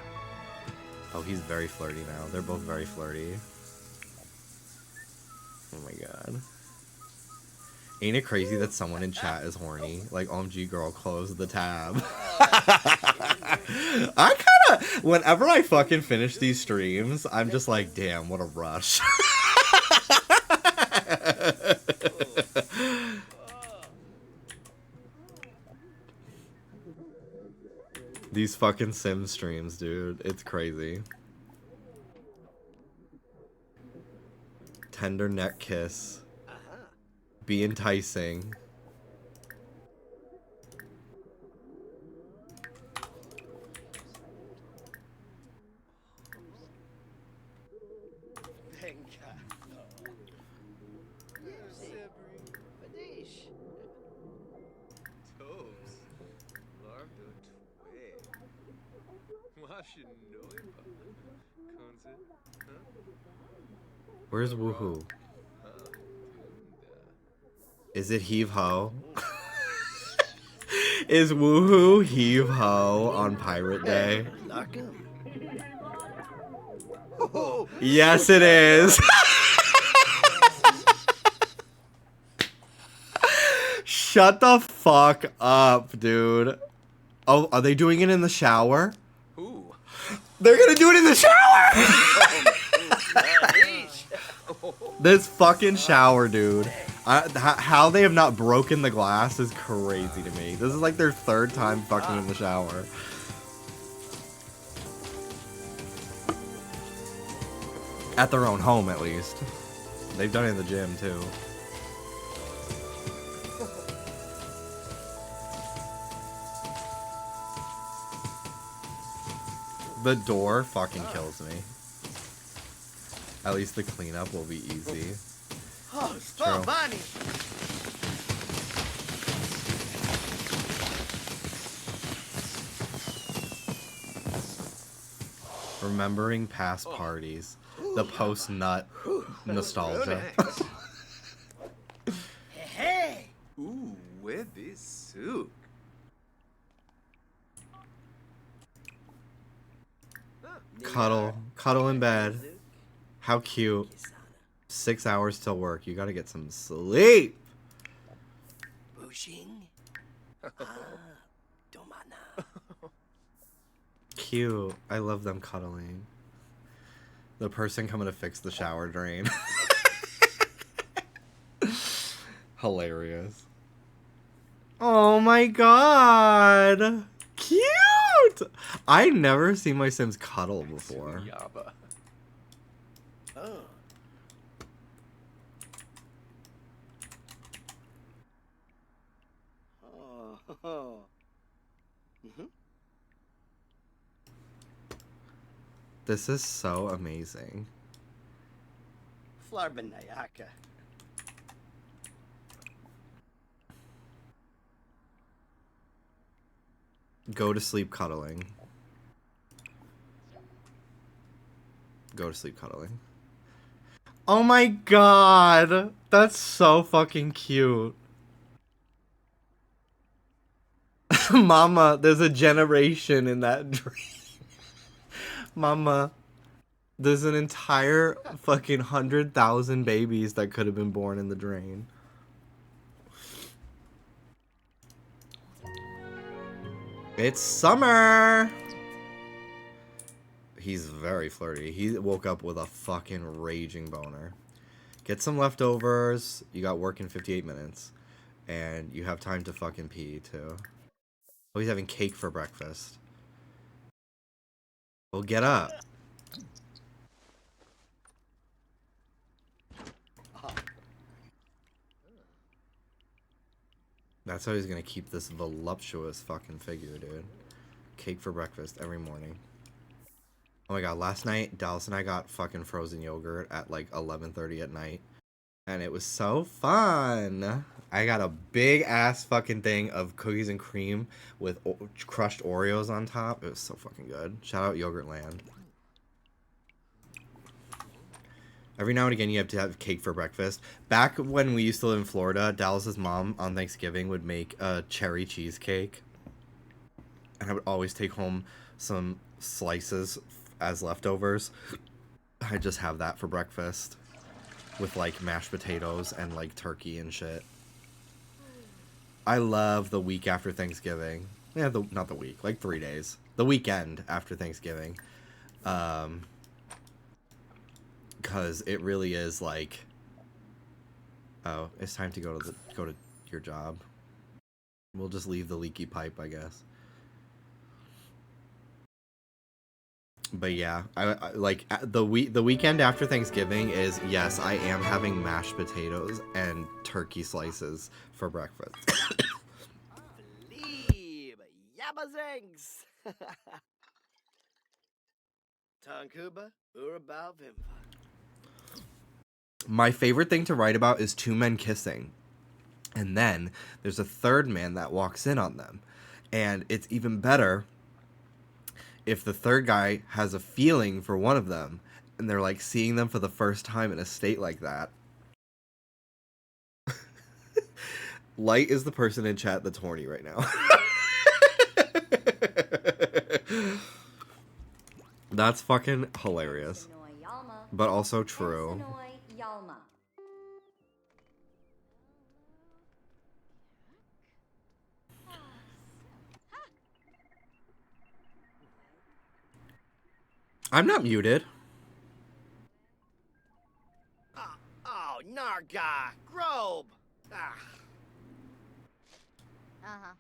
Oh, he's very flirty now. They're both very flirty. Oh my god. Ain't it crazy that someone in chat is horny? Like, OMG girl, close the tab. I kinda, whenever I fucking finish these streams, I'm just like, damn, what a rush. These fucking sim streams, dude. It's crazy. Tender neck kiss. Be enticing. Where's Woohoo? Is it heave ho? Is Woohoo heave ho on Pirate Day? Yes, it is. Shut the fuck up, dude. Oh, are they doing it in the shower? Ooh. They're gonna do it in the shower! This fucking shower, dude. How they have not broken the glass is crazy to me. This is like their third time fucking in the shower. At their own home, at least. They've done it in the gym, too. The door fucking kills me. At least the cleanup will be easy. Oh, True. Bonnie. Remembering past parties. The post-nut nostalgia. Hey. Ooh, with this soup. Cuddle in bed. How cute. 6 hours till work. You gotta get some sleep. Cute. I love them cuddling. The person coming to fix the shower drain. Hilarious. Oh my god. Cute. I never seen my Sims cuddle before. This is so amazing. Flarbenayaka. Go to sleep cuddling. Go to sleep cuddling. Oh my god! That's so fucking cute. Mama, there's a generation in that dream. Mama, there's an entire fucking 100,000 babies that could have been born in the drain. It's summer! He's very flirty. He woke up with a fucking raging boner. Get some leftovers. You got work in 58 minutes. And you have time to fucking pee, too. Oh, he's having cake for breakfast. Well, get up. That's how he's gonna keep this voluptuous fucking figure, dude. Cake for breakfast every morning. Oh my god, last night, Dallas and I got fucking frozen yogurt at like 11:30 at night. And it was so fun. I got a big ass fucking thing of cookies and cream with crushed Oreos on top. It was so fucking good. Shout out Yogurtland. Every now and again, you have to have cake for breakfast. Back when we used to live in Florida, Dallas's mom on Thanksgiving would make a cherry cheesecake. And I would always take home some slices as leftovers. I just have that for breakfast. With, like, mashed potatoes and, like, turkey and shit. I love the week after Thanksgiving. Yeah, not the week. Like, 3 days. The weekend after Thanksgiving. Because it really is like, oh, it's time to go to your job. We'll just leave the leaky pipe, I guess. But yeah, I like the weekend after Thanksgiving is, yes, I am having mashed potatoes and turkey slices for breakfast. Liebe Yabazangs. Tankuba Urabal Vimva. My favorite thing to write about is two men kissing. And then there's a third man that walks in on them. And it's even better if the third guy has a feeling for one of them and they're like seeing them for the first time in a state like that. Light is the person in chat that's horny right now. That's fucking hilarious. But also true. I'm not muted. Oh, Narga, Grobe. Ah. Uh-huh.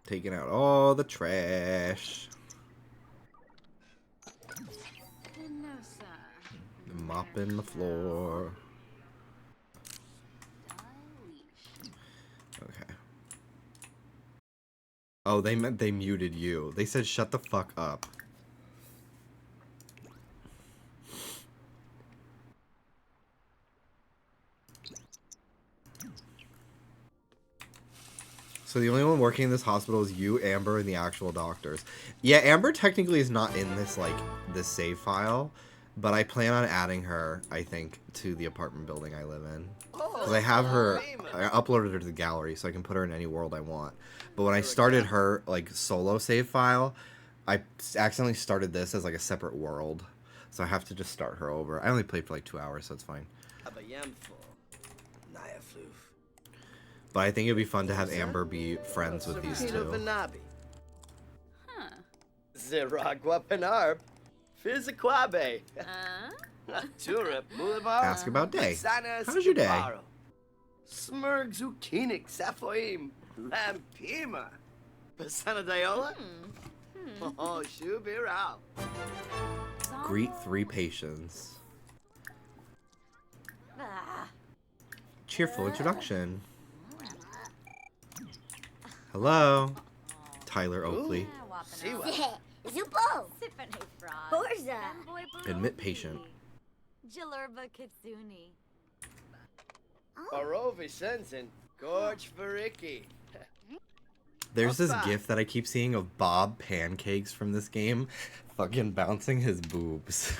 Taking out all the trash. No, sir. Mopping the floor. Okay. Oh, they meant they muted you. They said shut the fuck up. So the only one working in this hospital is you, Amber, and the actual doctors. Yeah, Amber technically is not in this, like, this save file, but I plan on adding her, I think, to the apartment building I live in. Because I have her, I uploaded her to the gallery, so I can put her in any world I want. But when I started her, like, solo save file, I accidentally started this as, like, a separate world. So I have to just start her over. I only played for, like, 2 hours, so it's fine. But I think it'd be fun to have Amber be friends with these two. Huh. Ziragua Penarb. Fizikwabe. Turip Boulevard. Ask about day. How's your day? Smurg Zukinik Safoim. Lampima. Pasana Diola. Oh, Shubirao. Greet 3 patients. Cheerful introduction. Hello, Tyler Oakley. Zupo! Borza! Admit patient. Jalurba Kitsuni. Barovi Sensen. Gorge Variki. There's this gif that I keep seeing of Bob Pancakes from this game fucking bouncing his boobs.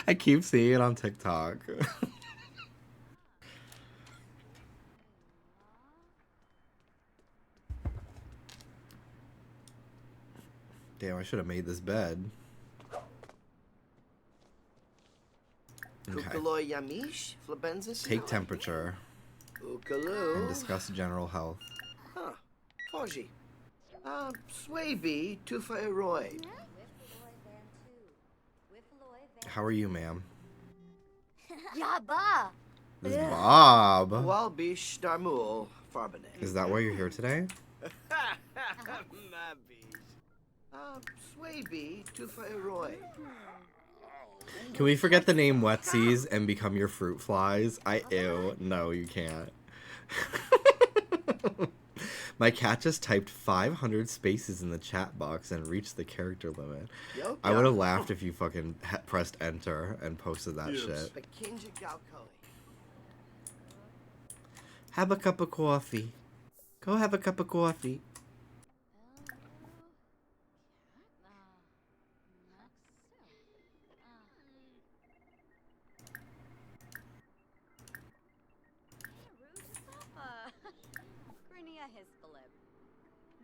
I keep seeing it on TikTok. Damn, I should have made this bed. Okay. Take temperature and discuss general health. Huh. Foji. Swaby, Tufaroy. How are you, ma'am? Yaba. This is Bob. Walbish Darmul Farbane. Is that why you're here today? Swaby, Tufaroy. Can we forget the name Wetsies and become your fruit flies? Ew. No, you can't. My cat just typed 500 spaces in the chat box and reached the character limit. I would have laughed if you fucking pressed enter and posted that shit. Have a cup of coffee. Go have a cup of coffee.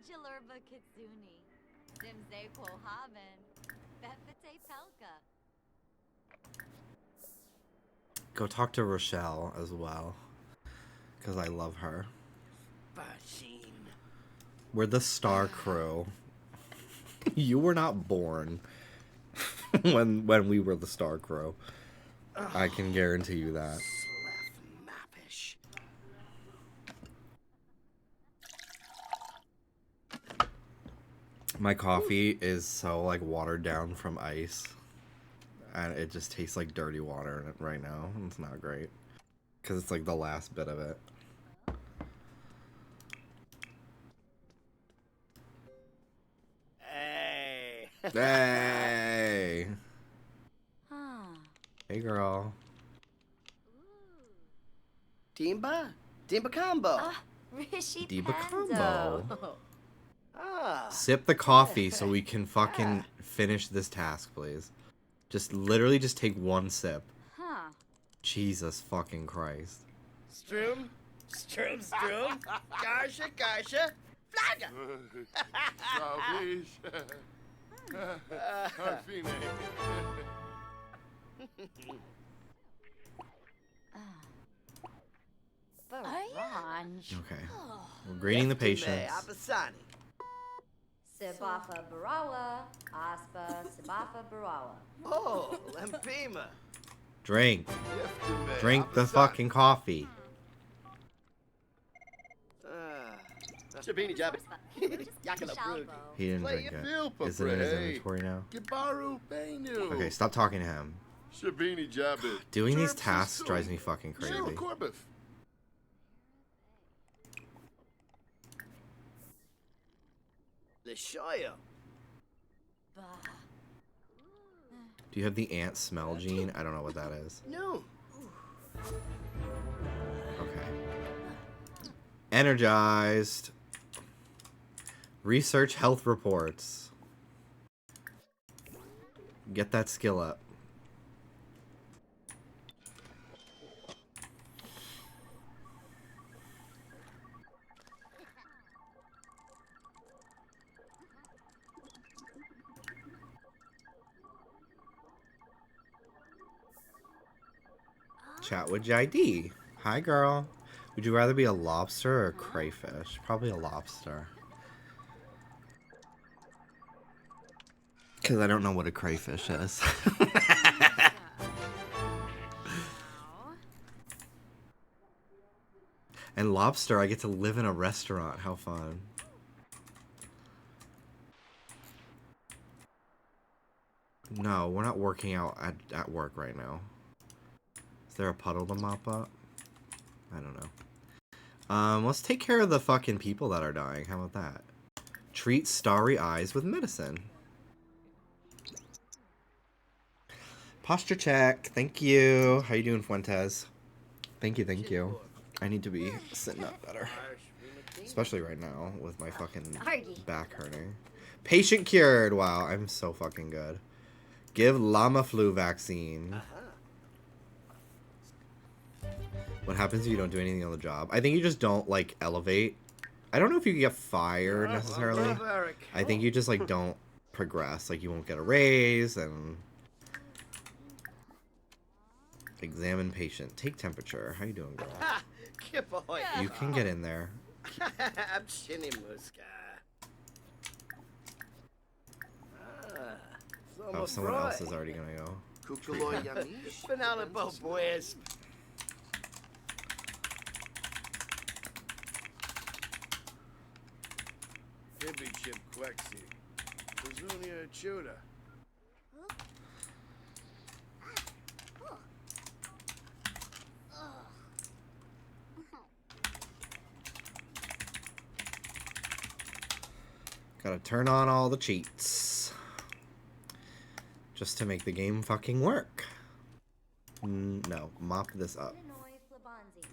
Jilurba Kitsuni, Dimze Quohaven, Befete Pelka. Go talk to Rochelle as well, because I love her. We're the star crew. You were not born when we were the star crew. I can guarantee you that. My coffee is so like watered down from ice, and it just tastes like dirty water in it right now. It's not great because it's like the last bit of it. Hey. Hey. Hey, girl. Dimba combo. Rishi Diba Pando. combo. Sip the coffee so we can fucking finish this task, please. Just literally just take one sip. Jesus fucking Christ. Stroom. Garsha. Flaga. Okay. We're greeting the patients. Sibafa Barawa. Aspa Sibafa Barawa. Oh, Lempima. Drink. Drink the fucking coffee. Shabini Jabba. He didn't drink it. Is it in his inventory now? Okay, stop talking to him. Shabini Jabba. Doing these tasks drives me fucking crazy. Lishoyo. Do you have the ant smell gene? I don't know what that is. No. Okay. Energized. Research health reports. Get that skill up. Chat with JD. Hi, girl. Would you rather be a lobster or a crayfish? Probably a lobster. Because I don't know what a crayfish is. And lobster, I get to live in a restaurant. How fun. No, we're not working out at work right now. Is there a puddle to mop up? I don't know. Let's take care of the fucking people that are dying. How about that? Treat starry eyes with medicine. Posture check. Thank you. How you doing, Fuentes? Thank you, thank you. I need to be sitting up better. Especially right now with my fucking back hurting. Patient cured. Wow, I'm so fucking good. Give llama flu vaccine. What happens if you don't do anything on the job? I think you just don't, like, elevate. I don't know if you get fired necessarily. I think you just, like, don't progress. Like, you won't get a raise and... Examine patient. Take temperature. How you doing, girl? You can get in there. Oh, someone else is already gonna go. Kukuloy Yamish. Banalabo boys. Hibby chip quexi. Kazunia chuda. Gotta turn on all the cheats. Just to make the game fucking work. No, mop this up. Sinanoi flabanzi.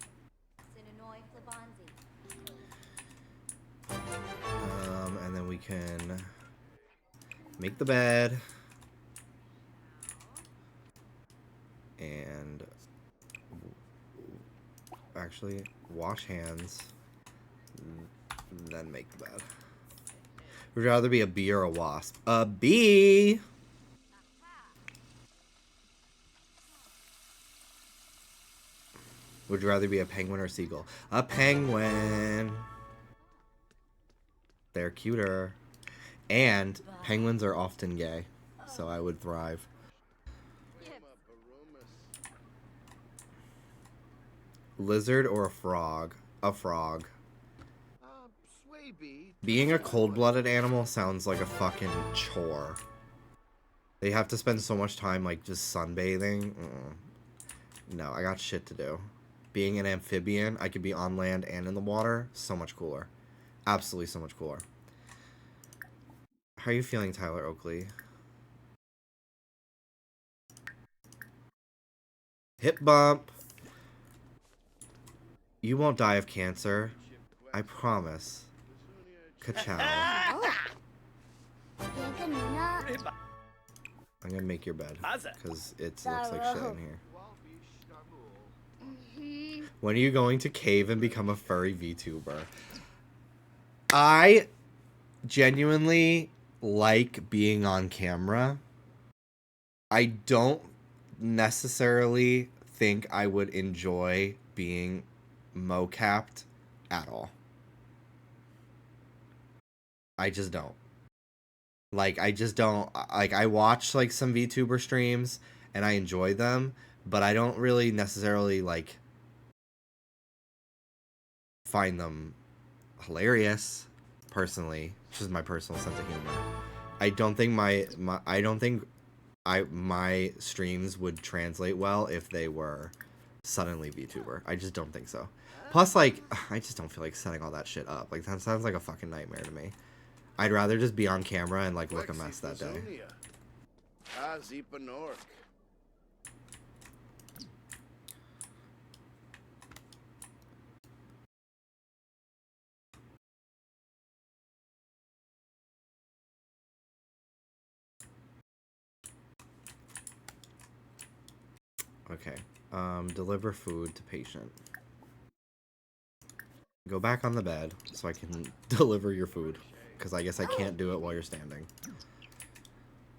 Sinanoi flabanzi. And then we can make the bed. And actually wash hands. Then make the bed. Would you rather be a bee or a wasp? A bee! Would you rather be a penguin or a seagull? A penguin! They're cuter. And penguins are often gay. So I would thrive. Lizard or a frog? A frog. Being a cold-blooded animal sounds like a fucking chore. They have to spend so much time, like, just sunbathing. No, I got shit to do. Being an amphibian, I could be on land and in the water. So much cooler. Absolutely so much cooler. How are you feeling, Tyler Oakley? Hip bump. You won't die of cancer. I promise. Ka-chow. I'm gonna make your bed. Because it looks like shit in here. When are you going to cave and become a furry VTuber? I genuinely like being on camera. I don't necessarily think I would enjoy being mocapped at all. I just don't. Like, I just don't. Like, I watch, like, some VTuber streams, and I enjoy them, but I don't really necessarily, like, find them hilarious, personally. It's just my personal sense of humor. I don't think my streams would translate well if they were suddenly VTuber. I just don't think so. Plus, like, I just don't feel like setting all that shit up. Like, that sounds like a fucking nightmare to me. I'd rather just be on camera and, like, look a mess that day. Okay. Deliver food to patient. Go back on the bed so I can deliver your food. Because I guess I can't do it while you're standing.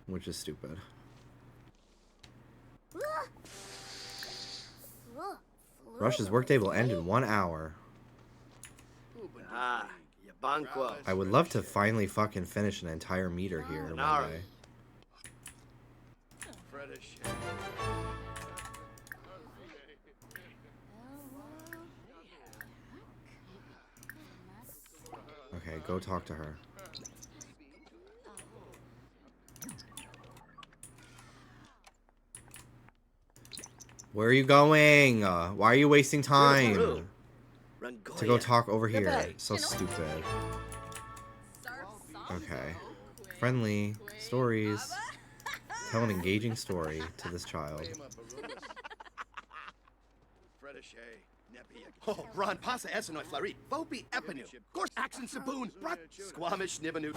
Which is stupid. Rush's workday will end in 1 hour. I would love to finally fucking finish an entire meter here one day. Okay, go talk to her. Where are you going? Why are you wasting time? To go talk over here. So stupid. Okay. Friendly. Stories. Tell an engaging story to this child. Oh, Ron Pasa Essenoi Flari, Vopi Epinu, Gorse Axon Saboon, Brut, Squamish Nibanu.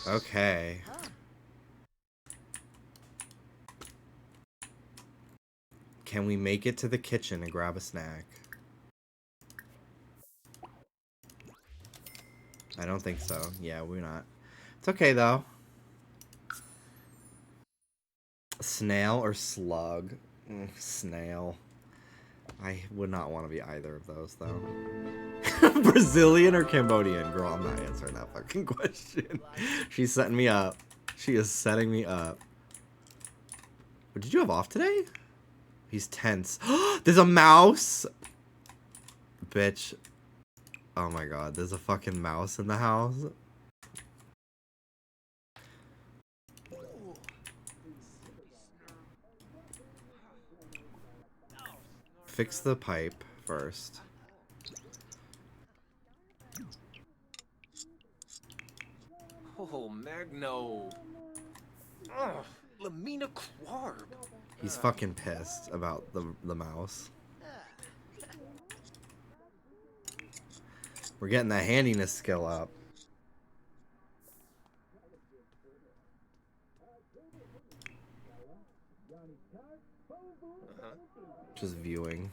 Okay. Can we make it to the kitchen and grab a snack? I don't think so. Yeah, we're not. It's okay, though. Snail or slug? Snail. I would not want to be either of those, though. Brazilian or Cambodian? Girl, I'm not answering that fucking question. She's setting me up. She is setting me up. What, did you have off today? He's tense. There's a mouse! Bitch. Oh my god, there's a fucking mouse in the house. Fix the pipe first. Oh, Magno. Ugh, Lamina Quarb. He's fucking pissed about the mouse. We're getting the handiness skill up. Just viewing.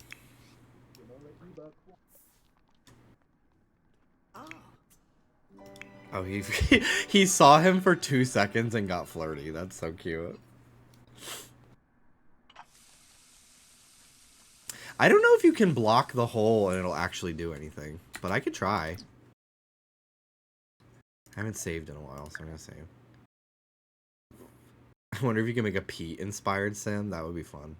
Oh, he saw him for 2 seconds and got flirty. That's so cute. I don't know if you can block the hole and it'll actually do anything, but I could try. I haven't saved in a while, so I'm gonna save. I wonder if you can make a Pete inspired sim. That would be fun.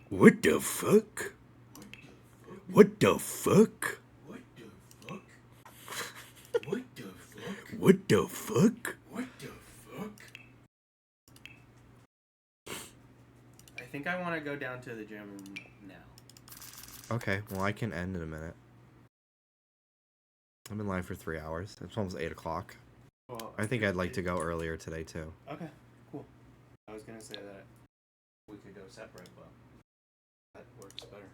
What the fuck? What the fuck? What the fuck? What the fuck? What the fuck? What the fuck? I think I want to go down to the gym now. Okay, well I can end in a minute. I've been live for 3 hours. It's almost 8 o'clock. Well, I think I'd like to go earlier today too. Okay, cool. I was gonna say that we could go separate, but that works better.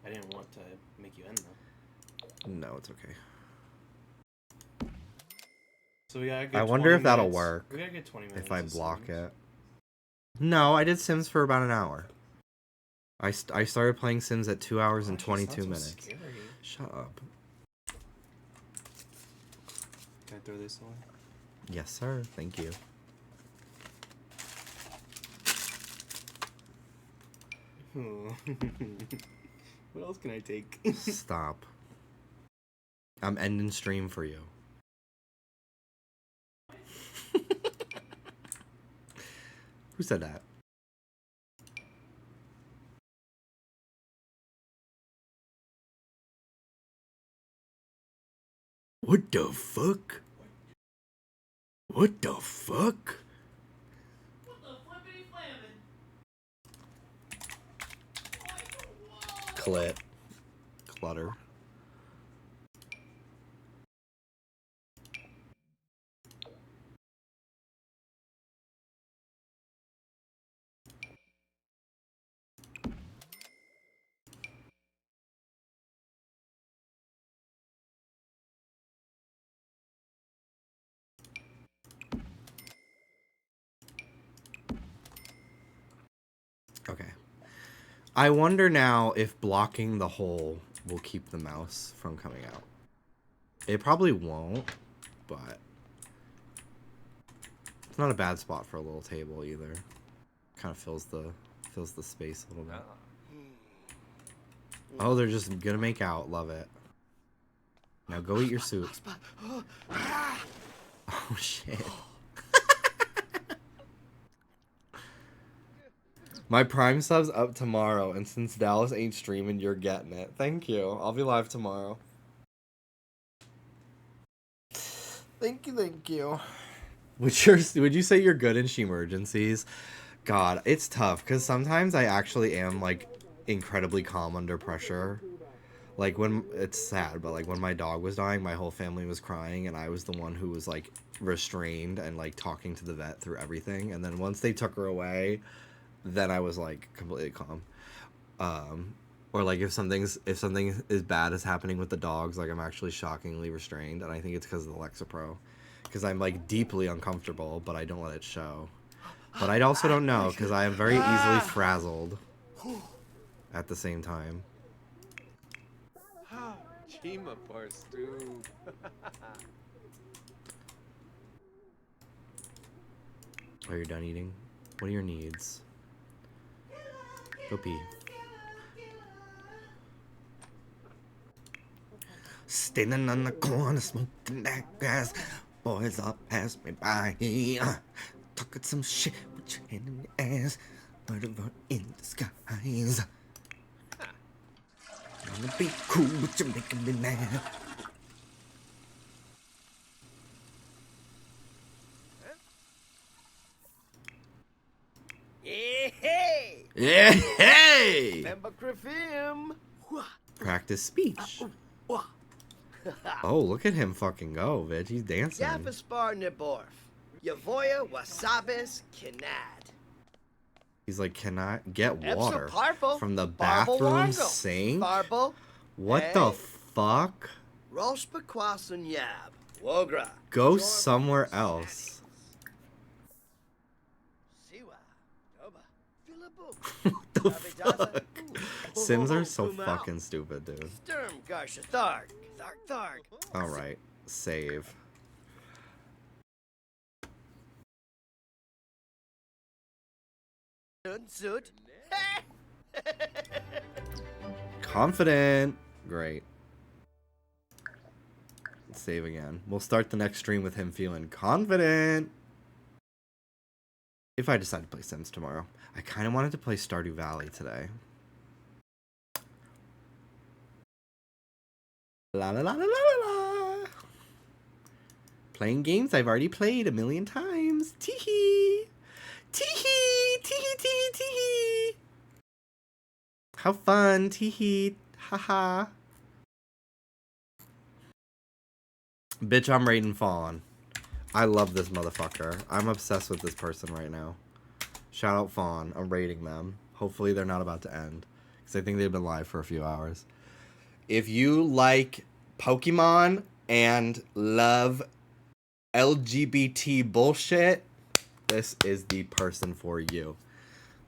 I didn't want to make you end though. No, it's okay. So we gotta get I wonder if that'll minutes. work. We gotta get 20 minutes. If I of block Sims. it. No, I did Sims for about an hour. I started playing Sims at 2 hours and Gosh, 22 it's not so minutes. scary. Shut up. Can I throw this away? Yes, sir. Thank you. What else can I take? Stop. I'm ending stream for you. Who said that? What the fuck? What the fuck? Clit. Clutter. Okay. I wonder now if blocking the hole will keep the mouse from coming out. It probably won't, but it's not a bad spot for a little table either. Kind of fills the space a little bit. Oh, they're just gonna make out. Love it. Now go eat your soup. Oh shit. My Prime sub's up tomorrow, and since Dallas ain't streaming, you're getting it. Thank you. I'll be live tomorrow. Thank you, thank you. Would you say you're good in she-emergencies? God, it's tough, because sometimes I actually am, like, incredibly calm under pressure. Like, when, it's sad, but, like, when my dog was dying, my whole family was crying, and I was the one who was, like, restrained and, like, talking to the vet through everything. And then once they took her away, then I was like completely calm. Or like if something as bad as happening with the dogs, like I'm actually shockingly restrained, and I think it's because of the Lexapro, because I'm like deeply uncomfortable, but I don't let it show. But I also don't know, because I am very easily frazzled at the same time. Chima Parstu. Are you done eating? What are your needs? Go pee. Standing on the corner, smoking that grass. Boys all pass me by. Talking some shit with your hand in your ass. Whatever in disguise. Wanna be cool, but you're making me mad. Hey! Yeah, hey! Remember Griffin? Practice speech. Oh, look at him fucking go, bitch. He's dancing. Jafaspar Niborf. Yavoya Wasabis Kinad. He's like, can I get water Parful. from the Barble bathroom Wango. sink? Barble. What the fuck? Rospakwasun Yab. Wogra. Go somewhere else. Siwa. Toba. What the fuck? Sims are so fucking stupid, dude. Sturm Garsha Tharg. Tharg. Alright, save. Unzut. Confident. Great. Save again. We'll start the next stream with him feeling confident. If I decide to play Sims tomorrow. I kind of wanted to play Stardew Valley today. La la la la la la. Playing games I've already played a million times. Teehee. Teehee. Teehee teehee teehee. How fun. Teehee. Haha. Bitch, I'm raiding Fawn. I love this motherfucker. I'm obsessed with this person right now. Shout out Fawn. I'm raiding them. Hopefully they're not about to end. Because I think they've been live for a few hours. If you like Pokemon and love LGBT bullshit, this is the person for you.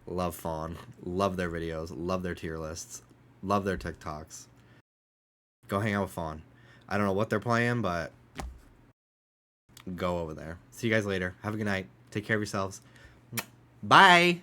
Love Fawn. Love their videos. Love their tier lists. Love their TikToks. Go hang out with Fawn. I don't know what they're playing, but go over there. See you guys later. Have a good night. Take care of yourselves. Bye.